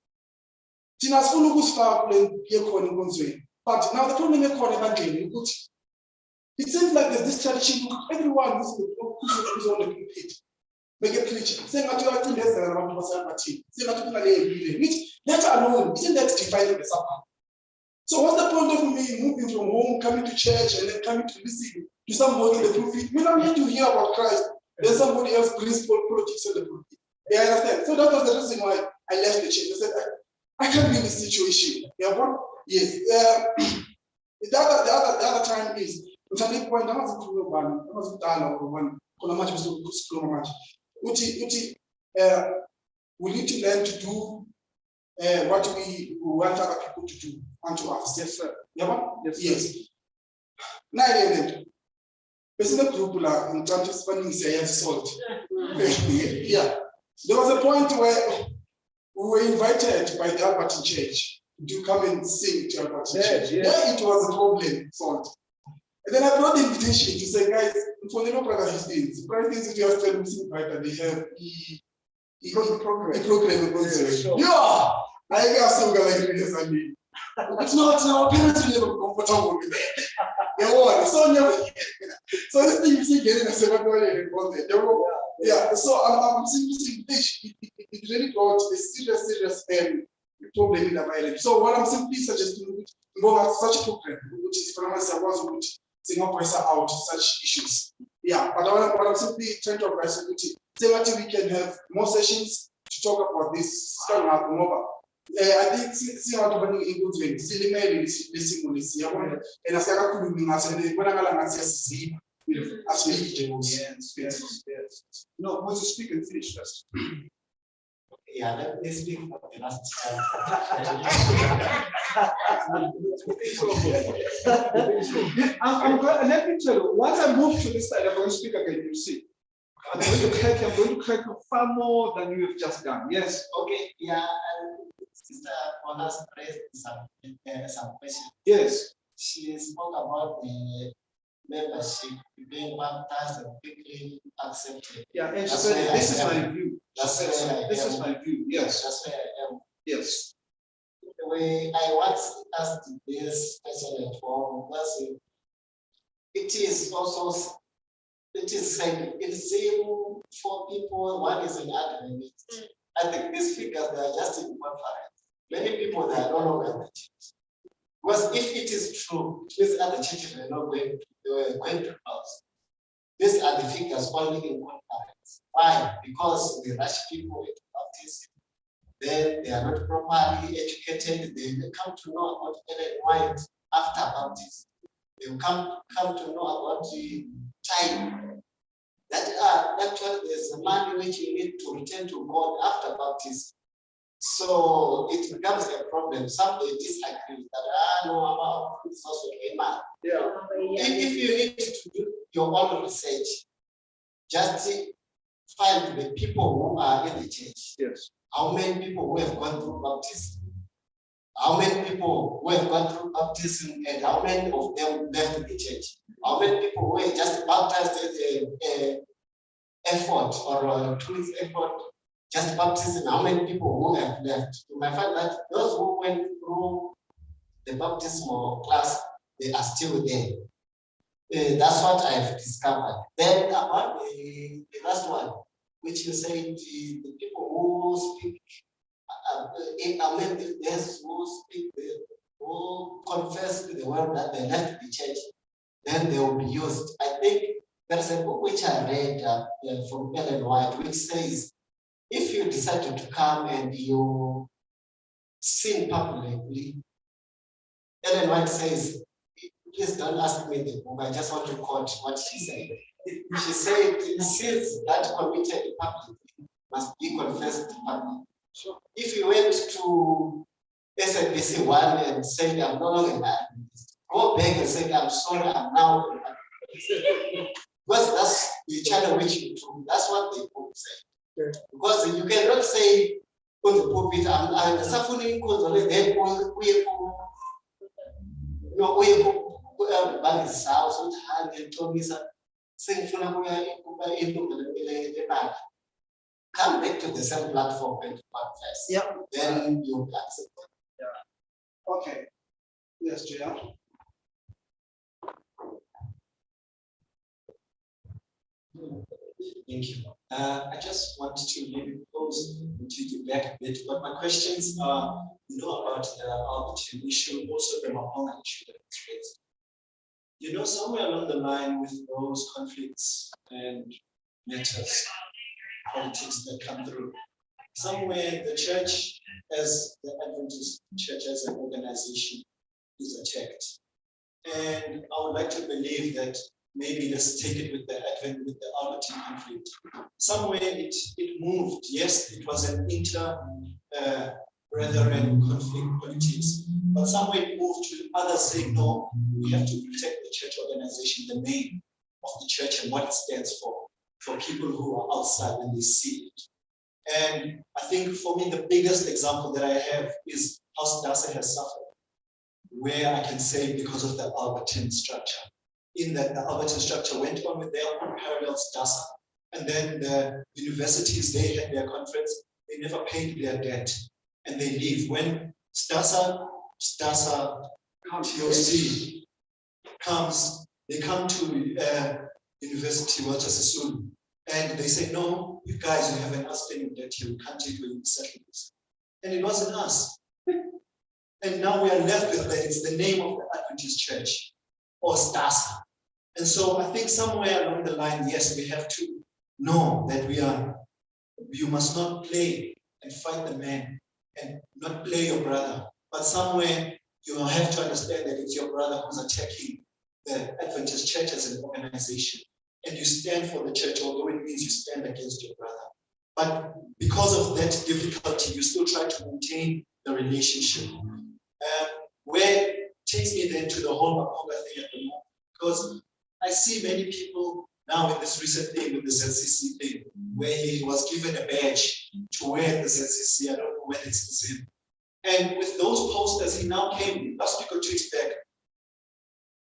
But now the problem is it seems like there's this tradition, everyone who's on the pulpit, make a preach, saying that you are there's which that alone, isn't that dividing the Sabbath? So what's the point of me moving from home, coming to church, and then coming to listen to somebody in the pulpit? When I'm here to hear about Christ, then somebody else brings politics in the pulpit. Yeah, I understand. So that was the reason why I left the church. I said, I can't be in this situation. Yeah, what? Yes. The other time is, which I did point out we need to learn to do what we want other people to do and to us. Yes, sir. Yeah, yes. 9 Person a group la in terms of spending salt. Yeah. There was a point where we were invited by the Albertine Church to come and sing to Albertine Church. Yeah, it was a problem solved. And then I brought the invitation to say, guys, for the local things, the things that you have to invite that they have the program. Yeah, I got some guys like this. I mean, it's not our parents will never be comfortable with that. So this thing you see getting a second yeah, so I'm simply saying it really got a serious problem in the violence. So what I'm simply suggesting about such a program, which is was Singapore out such issues. Yeah, but what I'm simply trying to advise is that we can have more sessions to talk about this starting out mobile. I think see how to bring in good things. See the mail is listening to this. And I said, I couldn't answer when I'm see as we yes. No, once you speak and finish first. Yeah, let me speak for the last time. Let me tell you, once I move to this side, I'm going to speak again, you see. I'm going to correct you far more than you have just done. Yes. Okay, yeah, Sister Onas raised some questions. Yes. She spoke about the membership being baptized and quickly accepted. Yeah, and she said, this is my view. This is my view. Yes. That's where I am. Yes. The way I once asked this question at home was it is also said it's same for people. One is an Adventist. I think these figures they are just in conference. Many people they are no longer in the church. Because if it is true, these other churches were not going to close. These are the figures only in conference. Why? Because we rush people into baptism. Then they are not properly educated. They come to know about Ellen White after baptism. They will come to know about the time. That actually there's a money which you need to return to God after baptism. So it becomes a problem. Some they disagree that no, about it's also a man. Yeah. If you need to do your own research, just find the people who are in the church. Yes. How many people who have gone through baptism? How many people who have gone through baptism and how many of them left the church? How many people who were just baptized as an effort or a 2 weeks effort? Just baptism, how many people who have left? You might find that those who went through the baptismal class, they are still there. That's what I've discovered. Then about the last one, which you said the people who speak, there's who speak, who confess to the word that they left the church, then they will be used. I think there's a book which I read from Ellen White, which says, if you decided to come and you sin publicly, Ellen White says, please don't ask me the book, I just want to quote what she said. She said, sins that committed publicly must be confessed publicly. So if you went to SABC 1 and said, I'm no longer an Adventist, go back and say, I'm sorry, I'm now an Adventist. Because that's the channel which you took. That's what the book said. Because you cannot say on the pulpit, I'm suffering because of the head, come back to the same platform and confess. Yeah. Then you accept it. Yeah. Okay. Yes, JR. Thank you. I just want to maybe pose into the back a bit, but my questions are, about the Albertine issue, also the Mahonga issue that was raised. Somewhere along the line with those conflicts and matters, politics that come through, somewhere the church, as the Adventist church as an organization, is attacked. And I would like to believe that maybe let's take it with the Albertine conflict. Somewhere it moved. Yes, it was an brethren conflict politics, but somewhere it moved to others saying, no, we have to protect the church organization, the name of the church and what it stands for people who are outside when they see it. And I think for me, the biggest example that I have is how SDA has suffered, where I can say because of the Albertine structure, in that the Albertine structure went on with their own parallel SDA, and then the universities, they had their conference, they never paid their debt, and they leave. When SDA TOC comes, they come to University Walter Sisulu, and they say, no, you guys, you have an outstanding debt here, we can't take you settle this. And it wasn't us. And now we are left with that. It's the name of the Adventist Church, or SDA. And so I think somewhere along the line, yes, we have to know that you must not play and fight the man and not play your brother. But somewhere you have to understand that it's your brother who's attacking the Adventist Church as an organization. And you stand for the church, although it means you stand against your brother. But because of that difficulty, you still try to maintain the relationship. Where it takes me then to the whole Makonga thing at the moment, because I see many people now in this recent thing with the ZCC thing, where he was given a badge to wear the ZCC. I don't know when it's the same. And with those posters, he now came last week or 2 weeks back,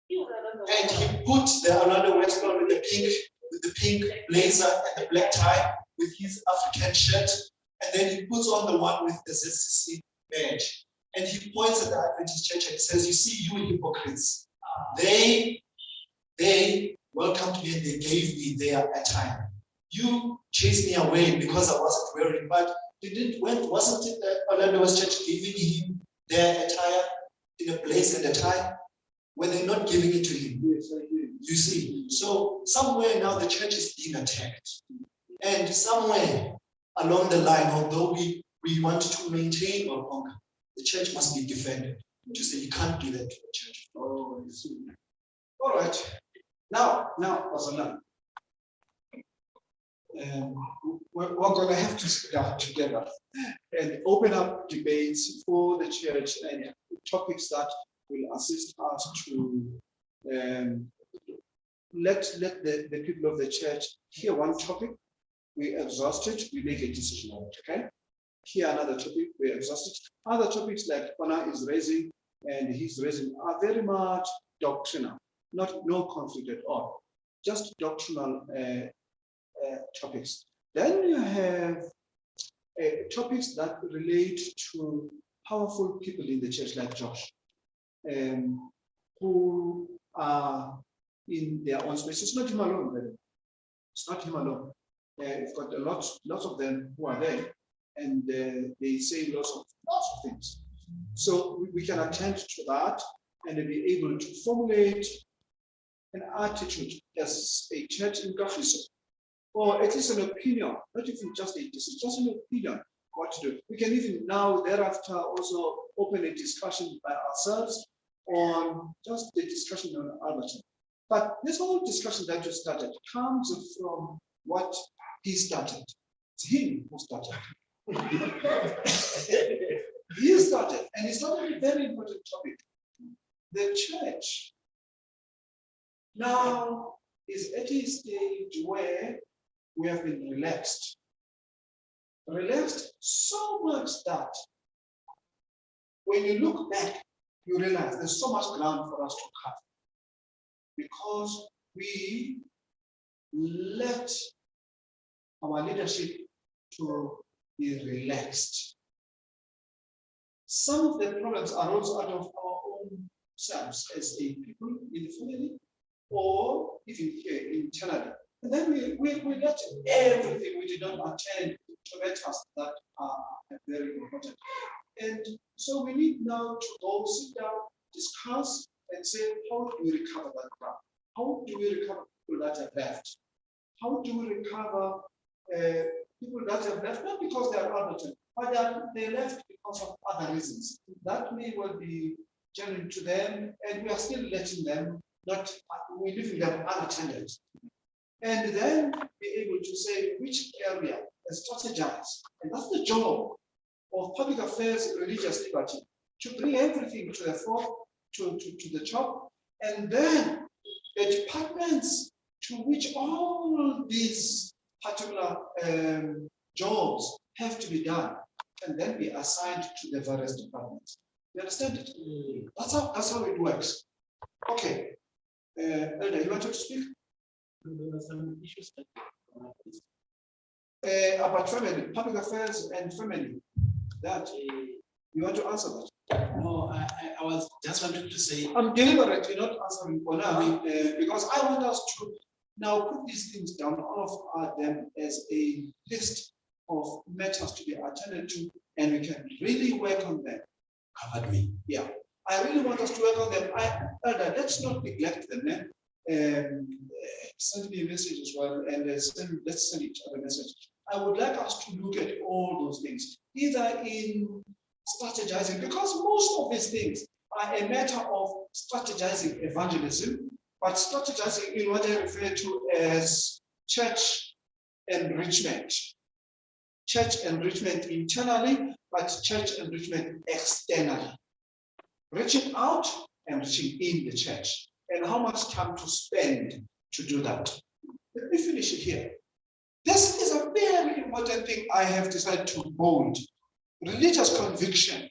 and he put the Orlando Westbound with the pink blazer and the black tie with his African shirt, and then he puts on the one with the ZCC badge. And he points at the Adventist Church and he says, you see, you hypocrites, they welcomed me and they gave me their attire. You chased me away because I wasn't wearing, but wasn't it that Orlando West Church giving him their attire in a blaze and a tie? Were they not giving it to him? Yes, I did. You see, so somewhere now the church is being attacked. And somewhere along the line, although we want to maintain or conquer, the church must be defended. To say you can't do that to the church. Oh, I see. All right. Now, Pastor, we're going to have to sit down together and open up debates for the church and topics that will assist us to let the people of the church hear one topic, we exhaust it, we make a decision on it, okay? Here another topic, we exhaust it. Other topics like Pana is raising and he's raising are very much doctrinal, no conflict at all, just doctrinal topics. Then you have topics that relate to powerful people in the church like Josh, who are in their own space. It's not him alone, really. It's not him alone. We've got lots of them who are there, and they say lots of things. So we can attend to that and be able to formulate an attitude as a church in Kagiso, or at least an opinion, not even just a decision, just an opinion what to do. We can even now thereafter also open a discussion by ourselves on just the discussion on Albertine. But this whole discussion that you started comes from what he started. It's him who started. He started, and he started a very important topic. The church now is at a stage where we have been relaxed. Relaxed so much that when you look back, you realize there's so much ground for us to cover, because we let our leadership to be relaxed. Some of the problems arose out of our own selves as a people in the family, or even here internally. And then we let everything we did not attend to matters that are very important. And so we need now to go sit down, discuss, and say, how do we recover that ground? How do we recover people that have left? How do we recover people that have left, not because they are Albertine, but they left because of other reasons? That may well be genuine to them, and we are still letting them, we're leaving them unattended. And then be able to say which area and strategize. And that's the job of public affairs, religious liberty, to bring everything to the fore, to the top, and then the departments to which all these particular jobs have to be done, and then be assigned to the various departments. You understand it? That's how it works. Okay. Elder, you wanted to speak? There were some issues About family, public affairs and family. That you want to answer that? No, I was just wanting to say. I'm deliberately not answering for now because I want us to now put these things down, all of them, as a list of matters to be attended to, and we can really work on them. Covered me. Yeah, I really want us to work on them. Elder, let's not neglect them. Send me a message as well, and let's send each other a message. I would like us to look at all those things, either in strategizing, because most of these things are a matter of strategizing evangelism, but strategizing in what I refer to as church enrichment. Church enrichment internally, but church enrichment externally. Reaching out and reaching in the church, and how much time to spend to do that. Let me finish it here. This is a very important thing I have decided to bold. Religious conviction.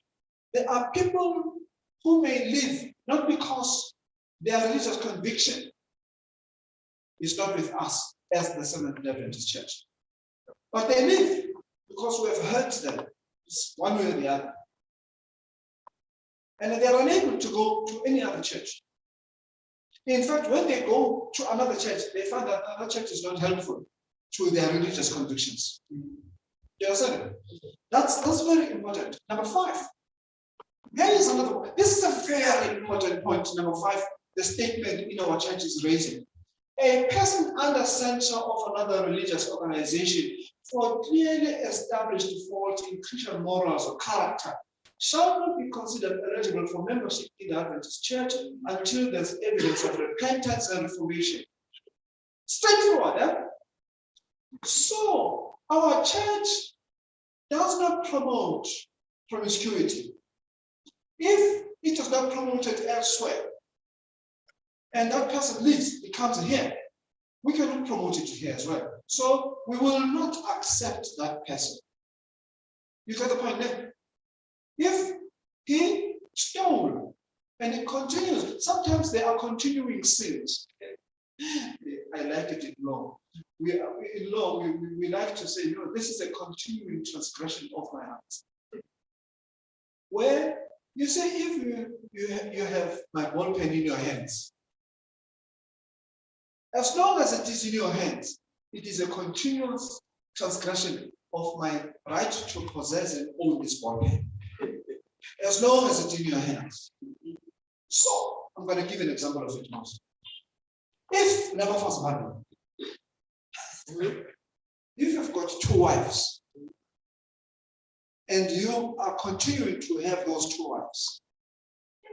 There are people who may live not because their religious conviction is not with us as the Seventh-day Adventist Church, but they live because we have hurt them one way or the other, and they are unable to go to any other church. In fact, when they go to another church, they find that another church is not helpful to their religious convictions. You understand? That's very important. Number 5. Here is another one. This is a very important point. Number 5, the statement in our church is raising. A person under censure of another religious organization for clearly established fault in Christian morals or character shall not be considered eligible for membership in the Adventist Church until there's evidence of repentance and reformation. Straightforward, eh? So, our church does not promote promiscuity. If it is not promoted elsewhere, and that person leaves, it comes here, we cannot promote it here as well. So, we will not accept that person. You get the point there? If he stole and it continues, sometimes there are continuing sins. I like it in law. In law, we like to say, this is a continuing transgression of my heart. Where you say, if you have my ball pen in your hands, as long as it is in your hands, it is a continuous transgression of my right to possess and own this ball pen. As long as it's in your hands. So, I'm going to give an example of it now. If never was married, if you've got 2 wives, and you are continuing to have those 2 wives,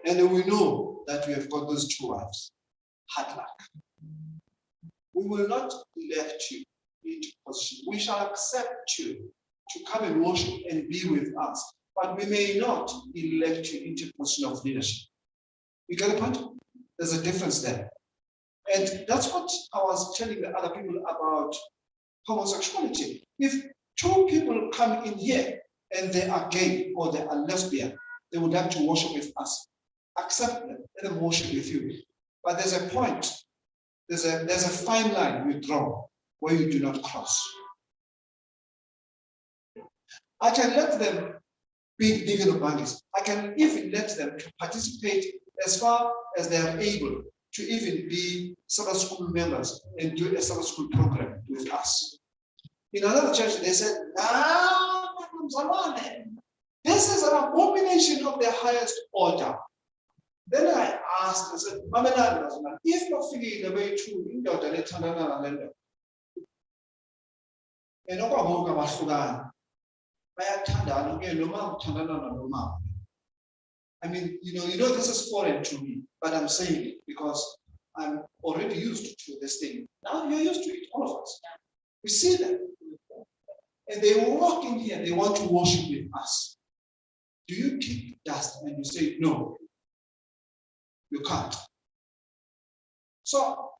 and we know that we have got those 2 wives, hard luck. We will not elect you into position. We shall accept you to come and worship and be with us, but we may not elect you into position of leadership. You get the point? There's a difference there. And that's what I was telling the other people about homosexuality. If 2 people come in here and they are gay or they are lesbian, they would like to worship with us. Accept them, let them worship with you. But there's a point, there's a fine line you draw where you do not cross. I can let them be legal bodies. I can even let them to participate as far as they are able to even be Sabbath school members and do a Sabbath school program with us. In another church, they said, this is an abomination of the highest order. Then I asked, I said, if you're figuring the way to I mean, this is foreign to me, but I'm saying it because I'm already used to this thing. Now you're used to it, all of us. We see them. And they walk in here, they want to worship with us. do you kick dust? And you say, no, you can't. So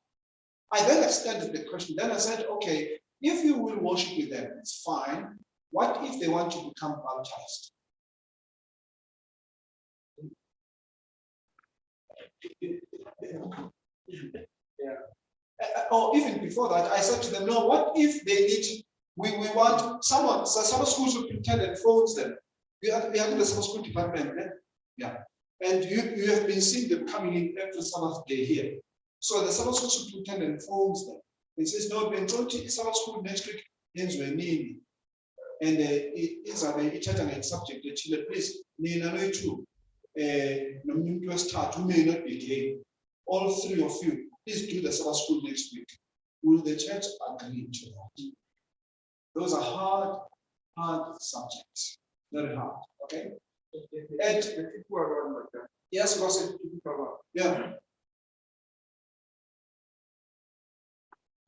I then extended the question. Then I said, okay, if you will worship with them, it's fine. What if they want to become baptized? Or even before that, I said to them, no, what if they need, we want someone, so Sabbath school superintendent phones them. We have the Sabbath school department, yeah. And you have been seeing them coming in every Sabbath day here. So the Sabbath school superintendent phones them and says, no, Ben, don't you Sabbath school next week, ends when need. And it's a subject that please, Nina no two, no start, who may not be gay. All three of you, please do the Sabbath school next week. Will the church agree to that? Those are hard subjects. Very hard. Okay? And yes, because yeah.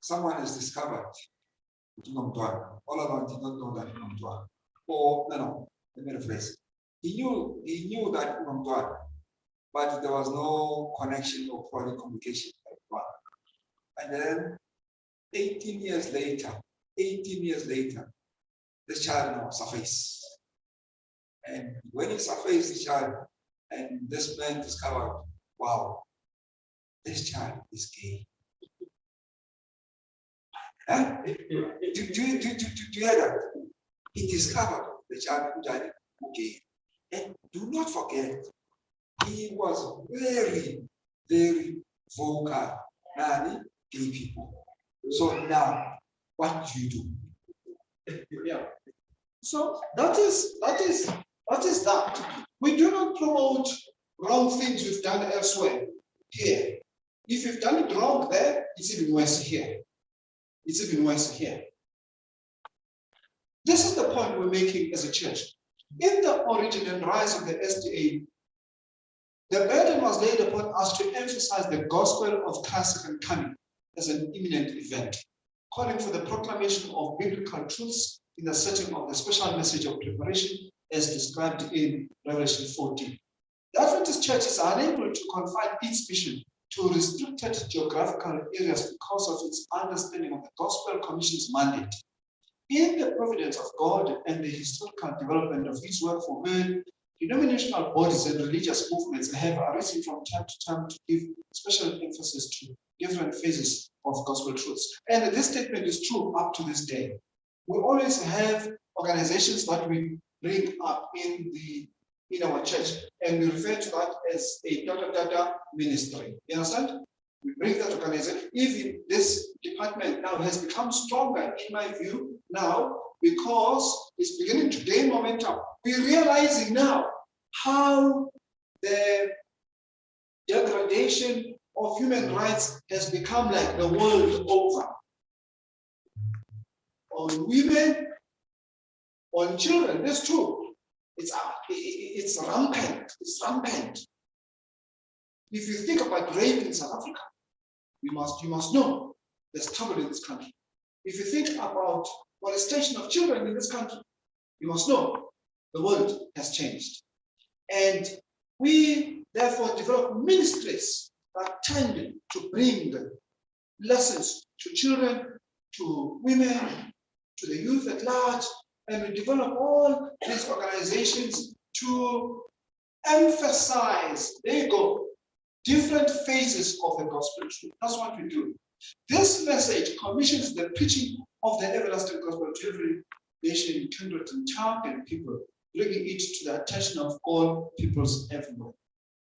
Someone is discovered. All of us did not know that or no, let me rephrase. He knew that but there was no connection or product communication. And then 18 years later, the child now surfaced. And when he surfaced the child, and this man discovered, wow, this child is gay. Do you hear that? He discovered the child who gay. And do not forget, he was very, very vocal, gay people. So now, what do you do? Yeah. So that is that. We do not promote wrong things we've done elsewhere here. If you've done it wrong there, it's even worse here. It's even worse here. This is the point we're making as a church. In the origin and rise of the SDA, the burden was laid upon us to emphasize the gospel of Christ's second coming as an imminent event, calling for the proclamation of biblical truths in the setting of the special message of preparation as described in Revelation 14. The Adventist Church is unable to confine its mission to restricted geographical areas because of its understanding of the Gospel Commission's mandate. In the providence of God and the historical development of His work for good, denominational bodies and religious movements have arisen from time to time to give special emphasis to different phases of gospel truths. And this statement is true up to this day. We always have organizations that we bring up in our church, and we refer to that as a ministry. You understand? We bring that organization. Even this department now has become stronger, in my view, now because it's beginning to gain momentum. We're realizing now how the degradation of human rights has become like the world over. On women, on children, that's true. It's rampant. It's rampant. If you think about rape in South Africa, you must know there's trouble in this country. If you think about molestation of children in this country, you must know the world has changed. And we therefore develop ministries that tend to bring lessons to children, to women, to the youth at large, and we develop all these organizations to emphasize, there you go, different phases of the gospel truth. That's what we do. This message commissions the preaching of the everlasting gospel to every nation, kindred, and tongue and people, bringing it to the attention of all peoples everywhere.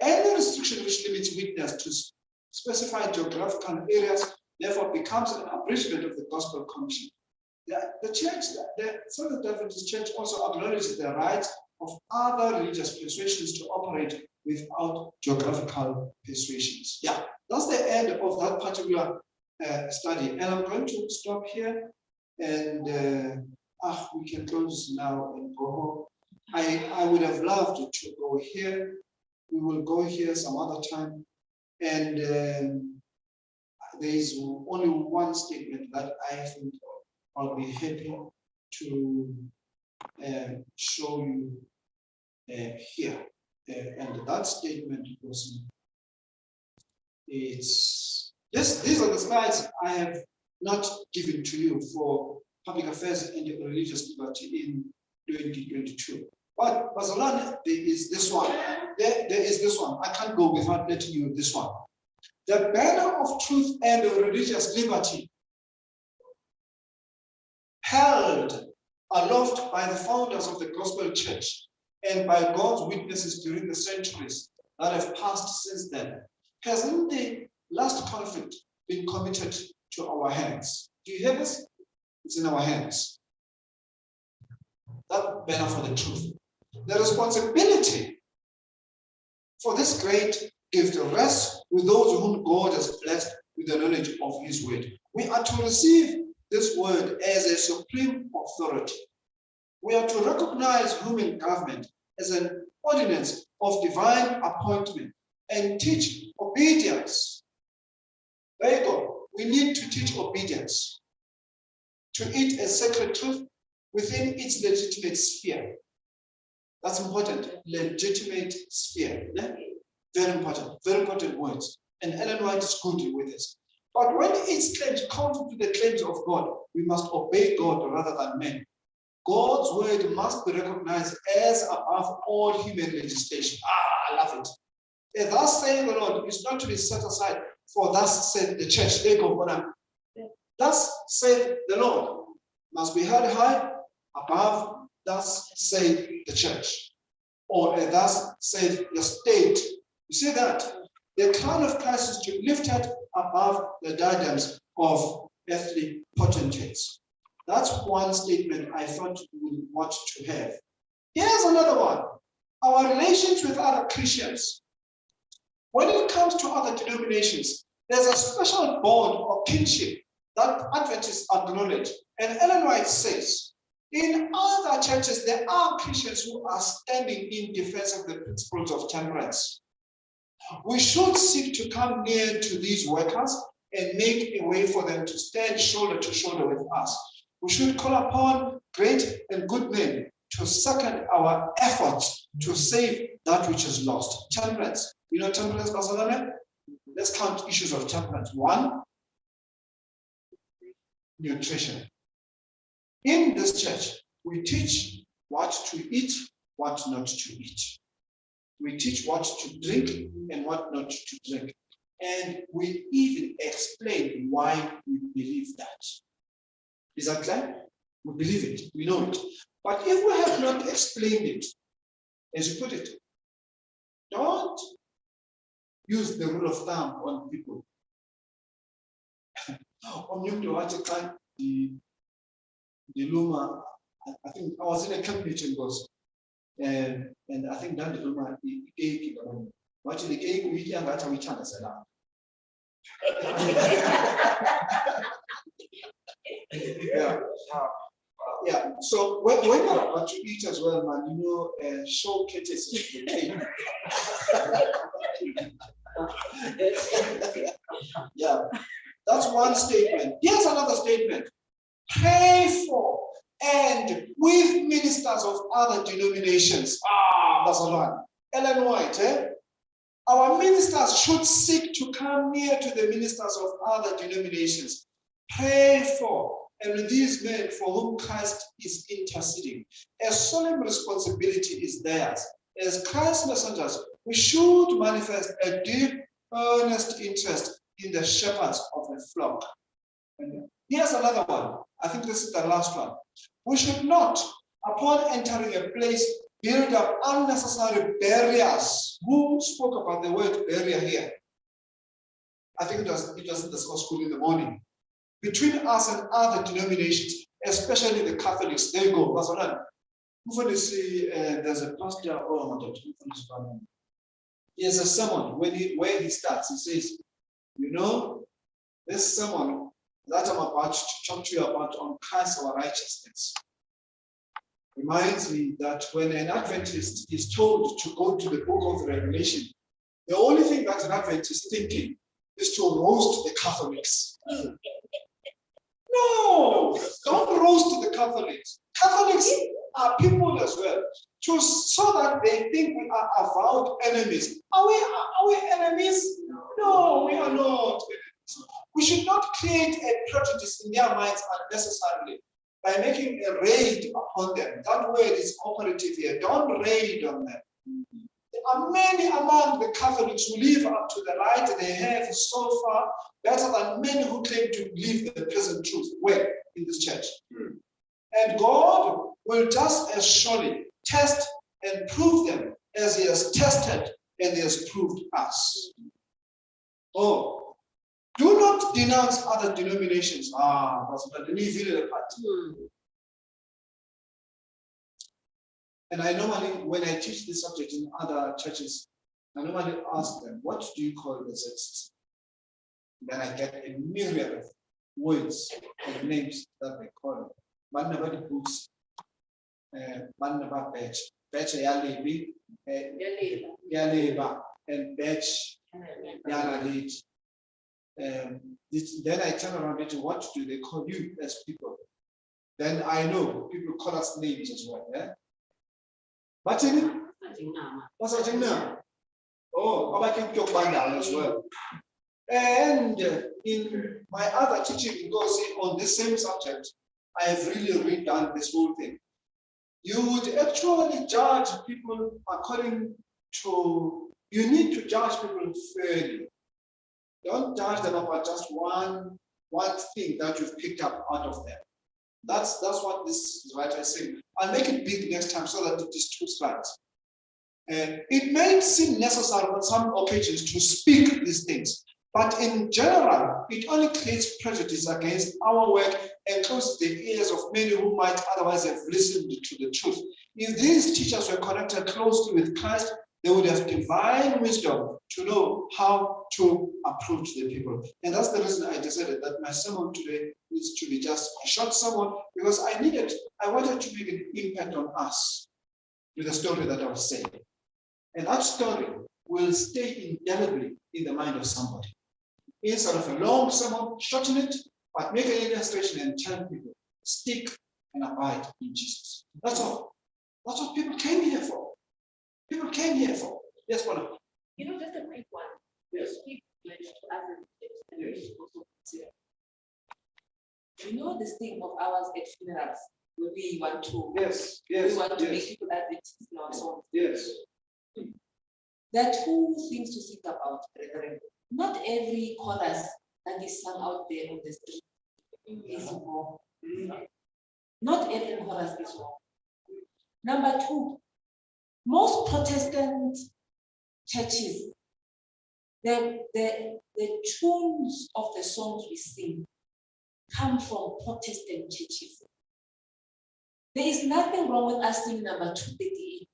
Any restriction which limits witness to specified geographical areas therefore becomes an abridgment of the gospel commission. The church, the Seventh-day Adventist Church also acknowledges the rights of other religious persuasions to operate without geographical persuasions. Yeah, that's the end of that particular study. And I'm going to stop here, and we can close now and go home. I would have loved to go here. We will go here some other time. And there is only one statement that I think I'll be happy to show you here. And that statement was, these are the slides I have not given to you for public affairs and religious liberty in 2022. But Bazalan, there is this one. There is this one. I can't go without letting you this one. The banner of truth and religious liberty, held aloft by the founders of the gospel church and by God's witnesses during the centuries that have passed since then, hasn't the last conflict been committed to our hands? Do you hear this? It's in our hands. That banner for the truth. The responsibility for this great gift rests with those whom God has blessed with the knowledge of his word. We are to receive this word as a supreme authority. We are to recognize human government as an ordinance of divine appointment and teach obedience. There you go. We need to teach obedience, to it a sacred truth within its legitimate sphere. That's important, legitimate sphere. Yeah? Very important words. And Ellen White is good with this. But when its claims come to the claims of God, we must obey God rather than men. God's word must be recognized as above all human legislation. I love it. And thus saying the Lord is not to be set aside for thus said the church. They go on. Thus said the Lord must be held high above thus said the church. Or thus said the state. You see that? The crown of Christ is to be lifted above the diadems of earthly potentates. That's one statement I thought we would want to have. Here's another one. Our relations with other Christians. When it comes to other denominations, there's a special bond of kinship that Adventists acknowledge. And Ellen White says, in other churches, there are Christians who are standing in defense of the principles of temperance. We should seek to come near to these workers and make a way for them to stand shoulder to shoulder with us. We should call upon great and good men to second our efforts to save that which is lost. Temperance. You know temperance, Barcelona? Let's count issues of temperance. 1, nutrition. In this church, we teach what to eat, what not to eat. We teach what to drink and what not to drink. And we even explain why we believe that. Is that clear? We believe it, we know it. But if we have not explained it, as you put it, don't use the rule of thumb on people. The Luma, I think I was in a camp meeting was, and I think that the Luma, what the cake we can that we can say that. Yeah. So when you're about to eat as well, man, you know, show cases in the cake. Yeah, that's one statement. Here's another statement. Pray for and with ministers of other denominations. That's a lot. Ellen White, Our ministers should seek to come near to the ministers of other denominations. Pray for and with these men for whom Christ is interceding. A solemn responsibility is theirs. As Christ's messengers, we should manifest a deep, earnest interest in the shepherds of the flock. And here's another one. I think this is the last one. We should not, upon entering a place, build up unnecessary barriers. Who spoke about the word barrier here? I think it was in the school in the morning. Between us and other denominations, especially the Catholics, there you go. That's what there's a pastor, he has a sermon where he starts. He says, you know, this sermon that I'm about to talk to you about on Christ our righteousness reminds me that when an Adventist is told to go to the book of Revelation, the only thing that an Adventist is thinking is to roast the Catholics. No, don't roast the Catholics. Catholics are people as well, so that they think we are avowed enemies. Are we enemies? No, we are not. We should not create a prejudice in their minds unnecessarily by making a raid upon them. That word is operative here. Don't raid on them. There are many among the Catholics who live up to the light they have so far, better than many who claim to live the present truth well in this church. And God will just as surely test and prove them as He has tested and He has proved us. Oh, do not denounce other denominations. Leave it apart. And I normally, when I teach this subject in other churches, I normally ask them, what do you call resist? Then I get a myriad of words and names that they call it. Man never the books, man never batch, yalibi, yaliba, and batch yalalit. Then I turn around into what do they call you as people? Then I know people call us names as well. Yeah? What's that now? Oh, I can talk about that as well. And in my other teaching, because on the same subject, I have really redone this whole thing. You would actually judge people according to, you need to judge people fairly. Don't judge them about just one thing that you've picked up out of them. That's what this writer is saying. I'll make it big next time so that it is 2 slides. It may seem necessary on some occasions to speak these things, but in general, it only creates prejudice against our work and closes the ears of many who might otherwise have listened to the truth. If these teachers were connected closely with Christ, they would have divine wisdom to know how to approach the people. And that's the reason I decided that my sermon today needs to be just a short sermon, because I wanted to make an impact on us with the story that I was saying. And that story will stay indelibly in the mind of somebody. Instead of a long sermon, shorten it, but make an illustration and tell people, stick and abide in Jesus. That's all. That's what people came here for. People came here for. Yes, Mona. You know, just a quick one. Yes. Speak to others. You know this thing of ours at funerals, where we want to, we want to make people that it is not so. Yes. There are 2 things to think about, brethren. Not every chorus that is sung out there on the street is wrong. Not every chorus is wrong. Number 2, most Protestant churches, the tunes of the songs we sing come from Protestant churches. There is nothing wrong with us singing number 238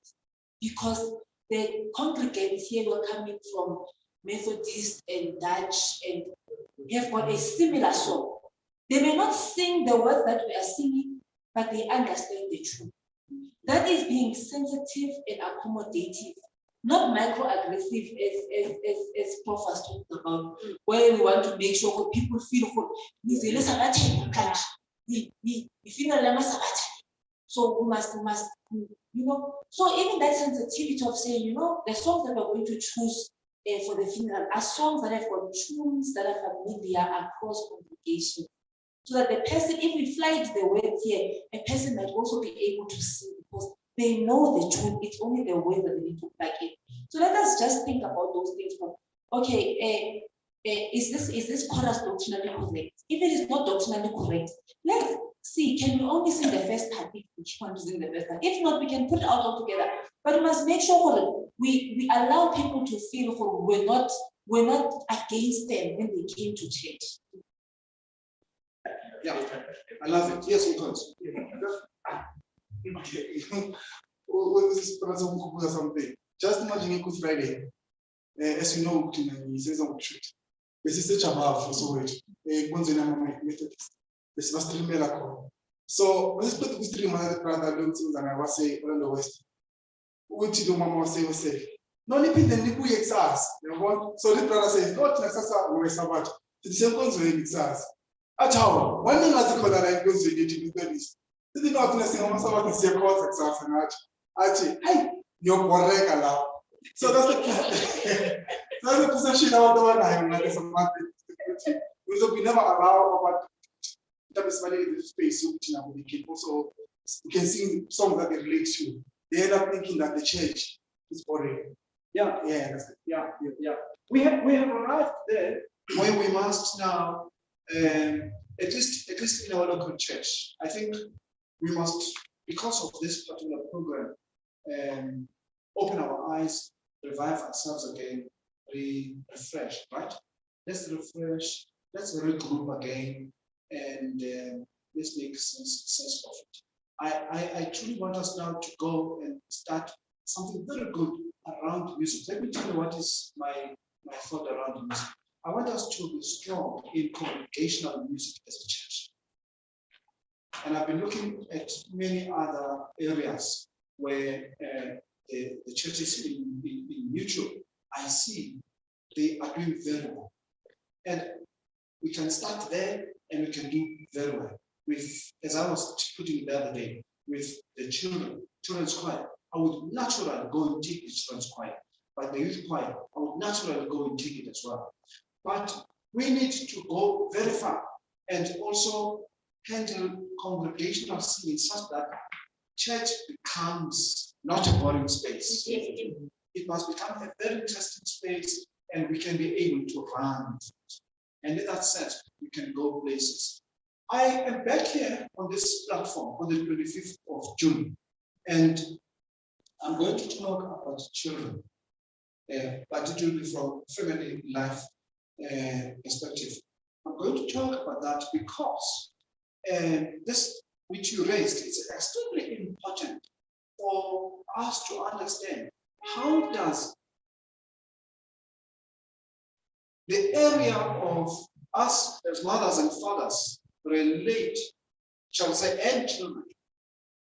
because the congregants here were coming from Methodist and Dutch and have got a similar song. They may not sing the words that we are singing, but they understand the truth. That is being sensitive and accommodative, not microaggressive as Prof was talking about, where we want to make sure people feel so we must, you know. So even that sensitivity of saying, you know, the songs that we're going to choose for the funeral are songs that have got tunes that are familiar across congregations. So that the person, if we fly the words here, a person might also be able to sing because they know the tune. It's only the way that they need to plug in. So let us just think about those things. Okay, is this chorus doctrinally correct? If it is not doctrinally correct, let's see, can we only sing the first part if we want to sing the first part? If not, we can put it out altogether. But we must make sure we allow people to feel we're not against them when they came to church. Yeah, I love it. Yes, we could. Something. Just imagine Good Friday. As you know, he says on the truth. This is such a marvel. So this was a miracle. So when you put the stream, my brother looks and I was saying on the west. What do Mama say? No, you put the Niku exas. So the brother says, not necessarily or Sabbath. The same ones were exas. At how? One thing as a color I goes to the this. Did not listen to someone to see a course exam actually, hey, you're correct allow. So that's the position of the one I am not some we never allow about that is money in the space which we can also we can sing songs that they relate to. They end up thinking that the church is boring. Yeah, that's it. Yeah. We have arrived there where we must now at least in our local church. I think we must, because of this particular program, open our eyes, revive ourselves again, refresh, right? Let's refresh, let's regroup again, and let's make sense of it. I truly want us now to go and start something very good around music. Let me tell you what is my thought around music. I want us to be strong in congregational music as a church. And I've been looking at many other areas where the churches in mutual, I see they are doing very well. And we can start there and we can do very well. With, as I was putting it the other day, with the children's choir, I would naturally go and take the children's choir. But the youth choir, I would naturally go and take it as well. But we need to go very far and also handle congregational singing such that church becomes not a boring space. It must become a very interesting space and we can be able to run. And in that sense, we can go places. I am back here on this platform on the 25th of June, and I'm going to talk about children, but it will be from family life perspective. I'm going to talk about that because this which you raised is extremely important for us to understand how does the area of us as mothers and fathers relate, shall we say, and children.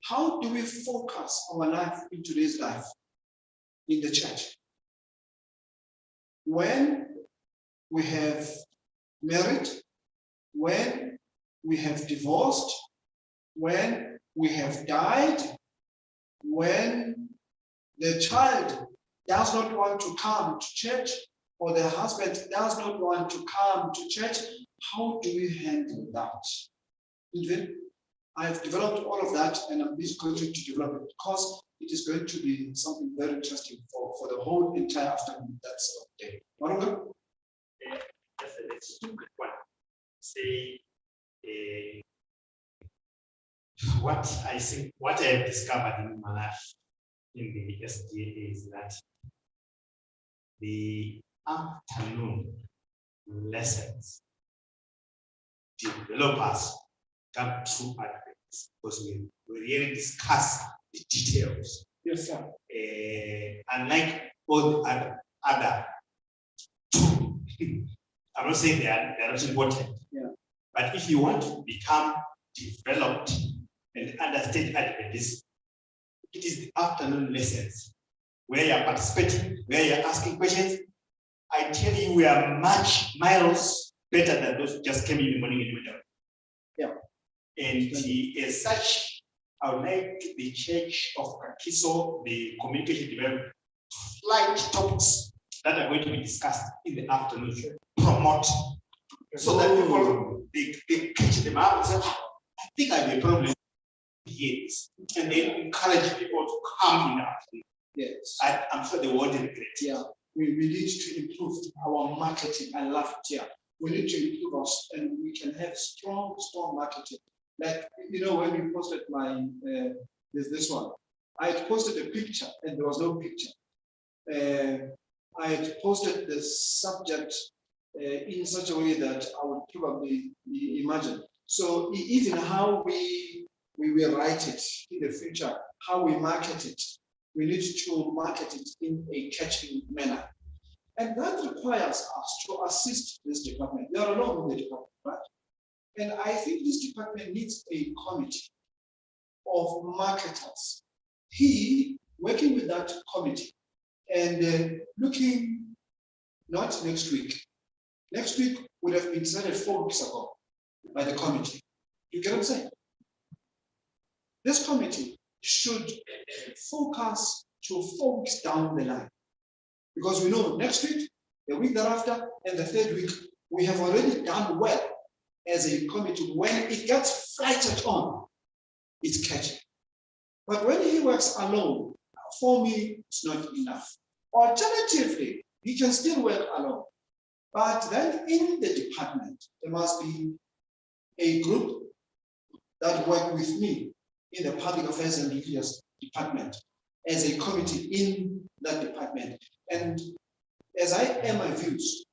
How do we focus our life in today's life in the church? When we have married, when we have divorced, when we have died, when the child does not want to come to church, or the husband does not want to come to church, how do we handle that? I've developed all of that, and I'm just going to develop it because it is going to be something very interesting for the whole entire afternoon. That's the day. That's a stupid one. Say what I think, what I have discovered in my life in the SDA is that the afternoon lessons develop us come through advance because we really discuss the details. Yes, sir. Unlike all the other two, I'm not saying they are not important. Yeah. But if you want to become developed and understand Adventists, it is the afternoon lessons where you are participating, where you are asking questions. I tell you, we are much miles better than those who just came in the morning and went out. Yeah. And as such, I would like the Church of Kagiso, the communication development, flight topics that are going to be discussed in the afternoon, promote, so that people they catch them up and say, I think I have a problem here, and then encourage people to come in the afternoon. Yes. I'm sure they won't regret. Yeah. We need to improve our marketing. I love it here. We need to improve us, and we can have strong marketing. Like, you know, when we posted my this one, I had posted a picture and there was no picture. I had posted the subject in such a way that I would probably imagine. So even how we will write it in the future, how we market it, we need to market it in a catching manner. And that requires us to assist this department. They are alone with the department, right? And I think this department needs a committee of marketers. He working with that committee and looking, not next week. Next week would have been decided 4 weeks ago by the committee. You get what I'm saying? this committee should focus to folks down the line. Because we know next week, the week thereafter, and the third week, we have already done well as a committee. When it gets flighted on, it's catching. But when he works alone, for me, it's not enough. Alternatively, he can still work alone. But then in the department, there must be a group that work with me in the Public Affairs and Religious Department as a committee in that department. And as I air my views,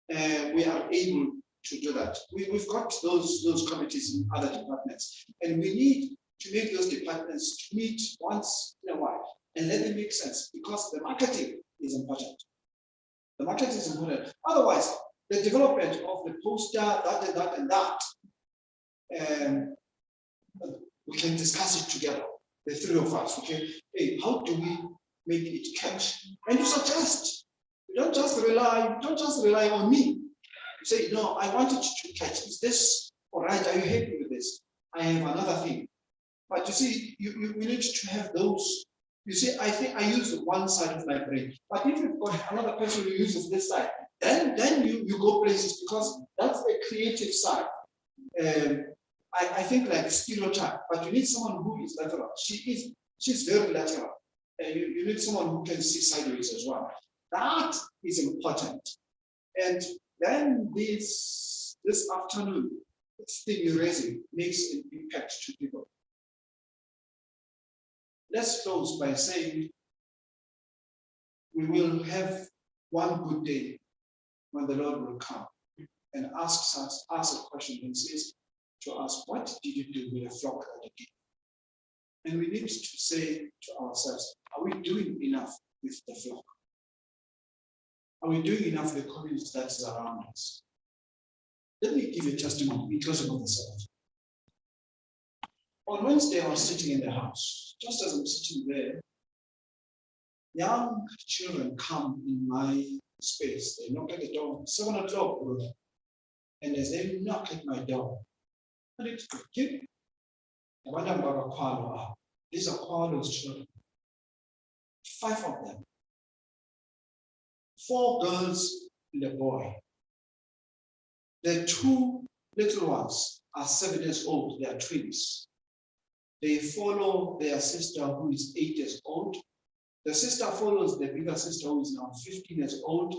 we are able to do that. We've got those committees in other departments, and we need to make those departments meet once in a while and let it make sense, because the marketing is important. The market is important. Otherwise, the development of the poster, that and that, we can discuss it together, the three of us, okay? Hey, how do we make it catch? And you suggest. You don't just rely on me. You say, no, I want it to catch. Is this all right? Are you happy with this? I have another thing. But you see, we need to have those. You see, I think I use one side of my brain. But if you've got another person who uses this side, then you go places, because that's the creative side. I think like stereotype, but you need someone who is lateral. She's very lateral. You need someone who can see sideways as well. That is important. And then this afternoon, this thing you're raising makes an impact to people. Let's close by saying we will have one good day when the Lord will come and ask a question and says to us, what did you do with a flock that day? And we need to say to ourselves, are we doing enough with the flock? Are we doing enough with the community that is around us? Let me give you a testimony because of the Sabbath. On Wednesday, I was sitting in the house. Just as I'm sitting there, young children come in my space. They knock at the door, 7 o'clock, brother. And as they knock at my door, I need to give. These are Qualo's children. 5 of them. 4 girls and a boy. The 2 little ones are 7 years old. They are twins. They follow their sister who is 8 years old. The sister follows the bigger sister who is now 15 years old.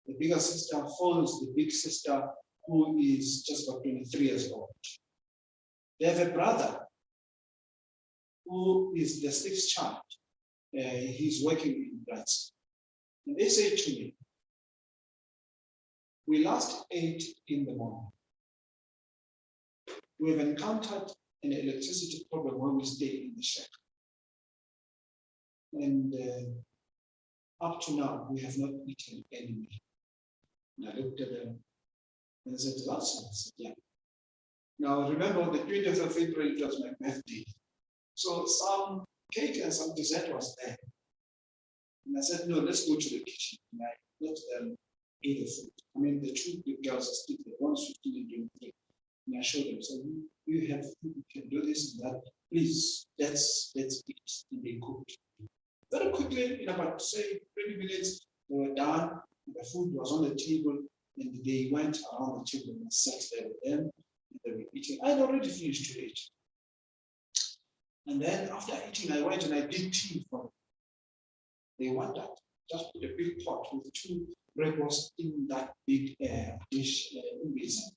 The bigger sister follows the big sister who is just about 23 years old. They have a brother who is the 6th child. He's working in Brazil. And they say to me, we last ate in the morning. We have encountered an electricity problem when we stay in the shack. And up to now, we have not eaten any meal. And I looked at them and I said, last night? I said, yeah. Now remember, on the 20th of April, it was my birthday. So some cake and some dessert was there. And I said, no, let's go to the kitchen. And I let them eat the food. I mean, the 2 big girls are still there, one's 15 and 23. And I showed them, so you have food, you can do this and that. Please, let's eat. And they cooked. Very quickly, in about, say, 20 minutes, they were done. The food was on the table, and they went around the table and sat there with them. And they were eating. I had already finished to eat. And then after eating, I went and I did tea for them. They wondered. Just put a big pot with 2 breakfasts in that big dish in basin.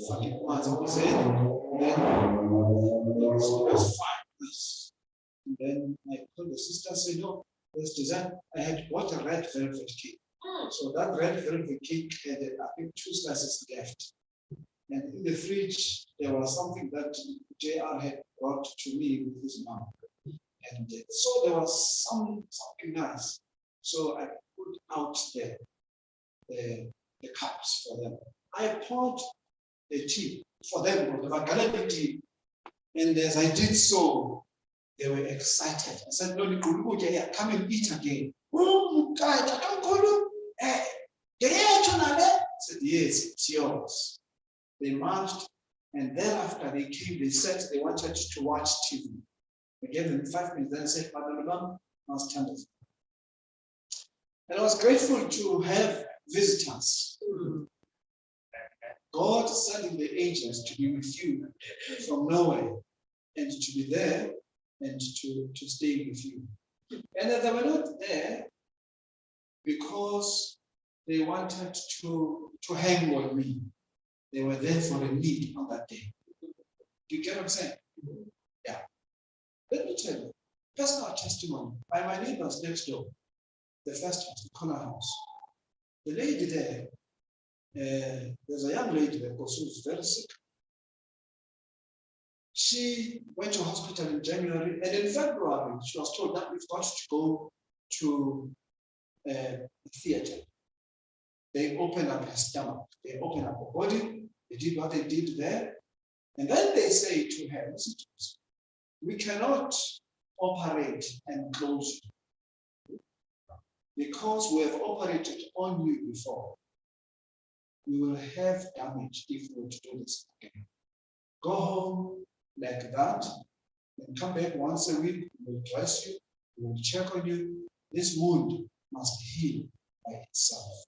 Fucking ones on his head. And then it was fine. And then I told the sister, say, no, there's dessert. I had bought a red velvet cake. So that red velvet cake had, I think, 2 slices left. And in the fridge, there was something that JR had brought to me with his mom. And so there was something nice. So I put out the cups for them. I poured the tea for them, the Magaladi tea. And as I did so, they were excited. I said, no, come and eat again. Oh, God, I don't call you. I said, yes, it's yours. They marched, and thereafter they came, they said they wanted to watch TV. I gave them 5 minutes, then I said, Father Lamam must stand. And I was grateful to have visitors. God sending the angels to be with you from nowhere and to be there and to stay with you. And they were not there because they wanted to hang on me. They were there for a need on that day. Do you get what I'm saying? Yeah. Let me tell you, personal testimony by my neighbors next door, the first house, the corner house. The lady there, there's a young lady there because she was very sick. She went to hospital in January, and in February, she was told that we've got to go to a theater. They opened up her stomach, they opened up her body, they did what they did there, and then they say to her, listen to us, we cannot operate and close you because we have operated on you before. We will have damage if we were to do this again. Go home like that, and come back once a week. We will dress you, we will check on you. This wound must heal by itself.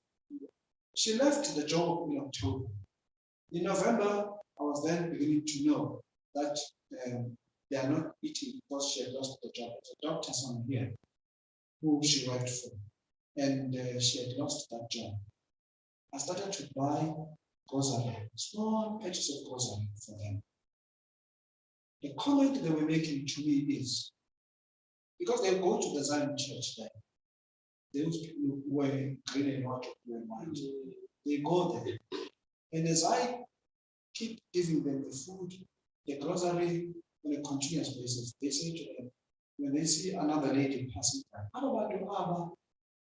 She left the job in October. In November, I was then beginning to know that they are not eating because she had lost the job. The doctor son here, who she worked for, and she had lost that job. I started to buy grocery, small patches of grocery for them. The comment they were making to me is, because they go to the Zion church there, those people who were green and white, they go there. And as I keep giving them the food, the grocery on a continuous basis, they say to them, when they see another lady passing by,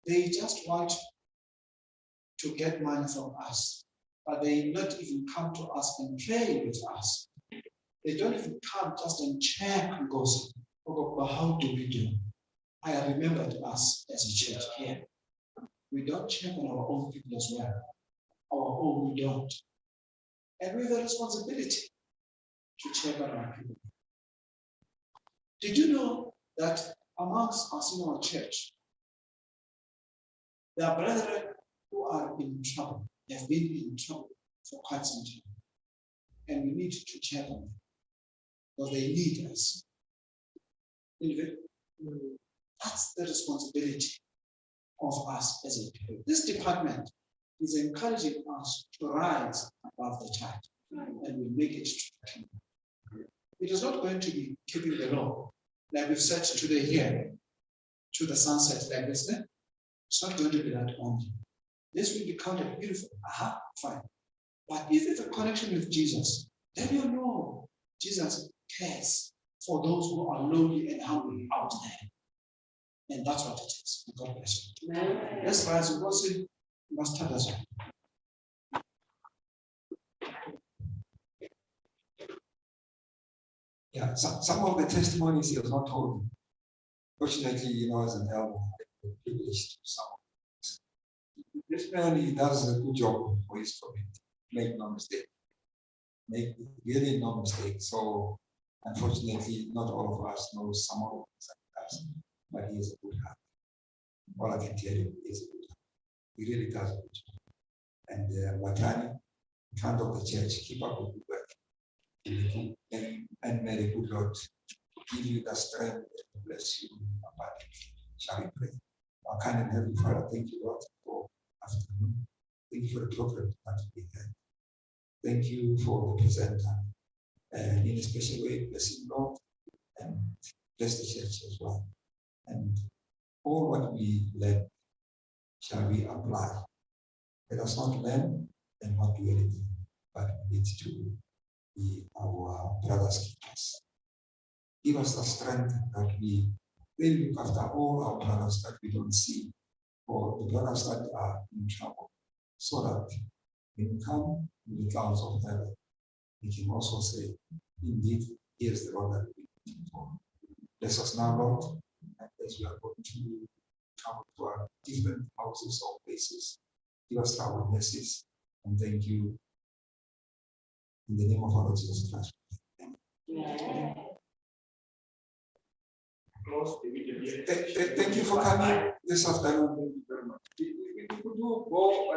they just want to get money from us, but they not even come to us and play with us. They don't even come just and check and go, but how do we do? I remembered us as a church here. We don't check on our own people as well. Our own, we don't. And we have a responsibility to check on our people. Did you know that amongst us in our church, there are brethren who are in trouble, they have been in trouble for quite some time. And we need to check on them because they need us. That's the responsibility of us as a people. This department is encouraging us to rise above the tide and we make it to the kingdom. It is not going to be keeping the law, like we've said today here, to the sunset like this. It's not going to be that only. This will be counted beautiful. Fine. But if it's a connection with Jesus, then you know Jesus cares for those who are lonely and hungry out there. And that's what it is. God bless you. Let's rise and worship. Master does. Yeah, some of the testimonies he has not told me. Fortunately, as an elder, I'm privileged to some of this. This man, he does a good job for his community. Make no mistake. Make really no mistake. So, unfortunately, not all of us know some of us, but he is a good heart. All I can tell you is a good heart. He really does a good job. And Watani, in front of the church, keep up with the work. And may the good Lord give you the strength and bless you abundantly. Shall we pray? Our kind and heavenly Father, thank you, Lord, for afternoon. Thank you for the program that we had. Thank you for the presenter. And in a special way, bless him, Lord, and bless the church as well. And all what we learn shall we apply. Let us not learn and not do anything, but we need to be our brothers' keepers. Give us the strength that we really look after all our brothers that we don't see, or the brothers that are in trouble, so that when we come to the clouds of heaven, we can also say, indeed, here's the Lord that we need for. Bless us now, Lord, and as we are going to travel to our different houses or places, give us our blessings, and thank you. In the name of our Lord Jesus Christ. Amen. close the video. Thank you for coming this afternoon. Thank you very much. We could do go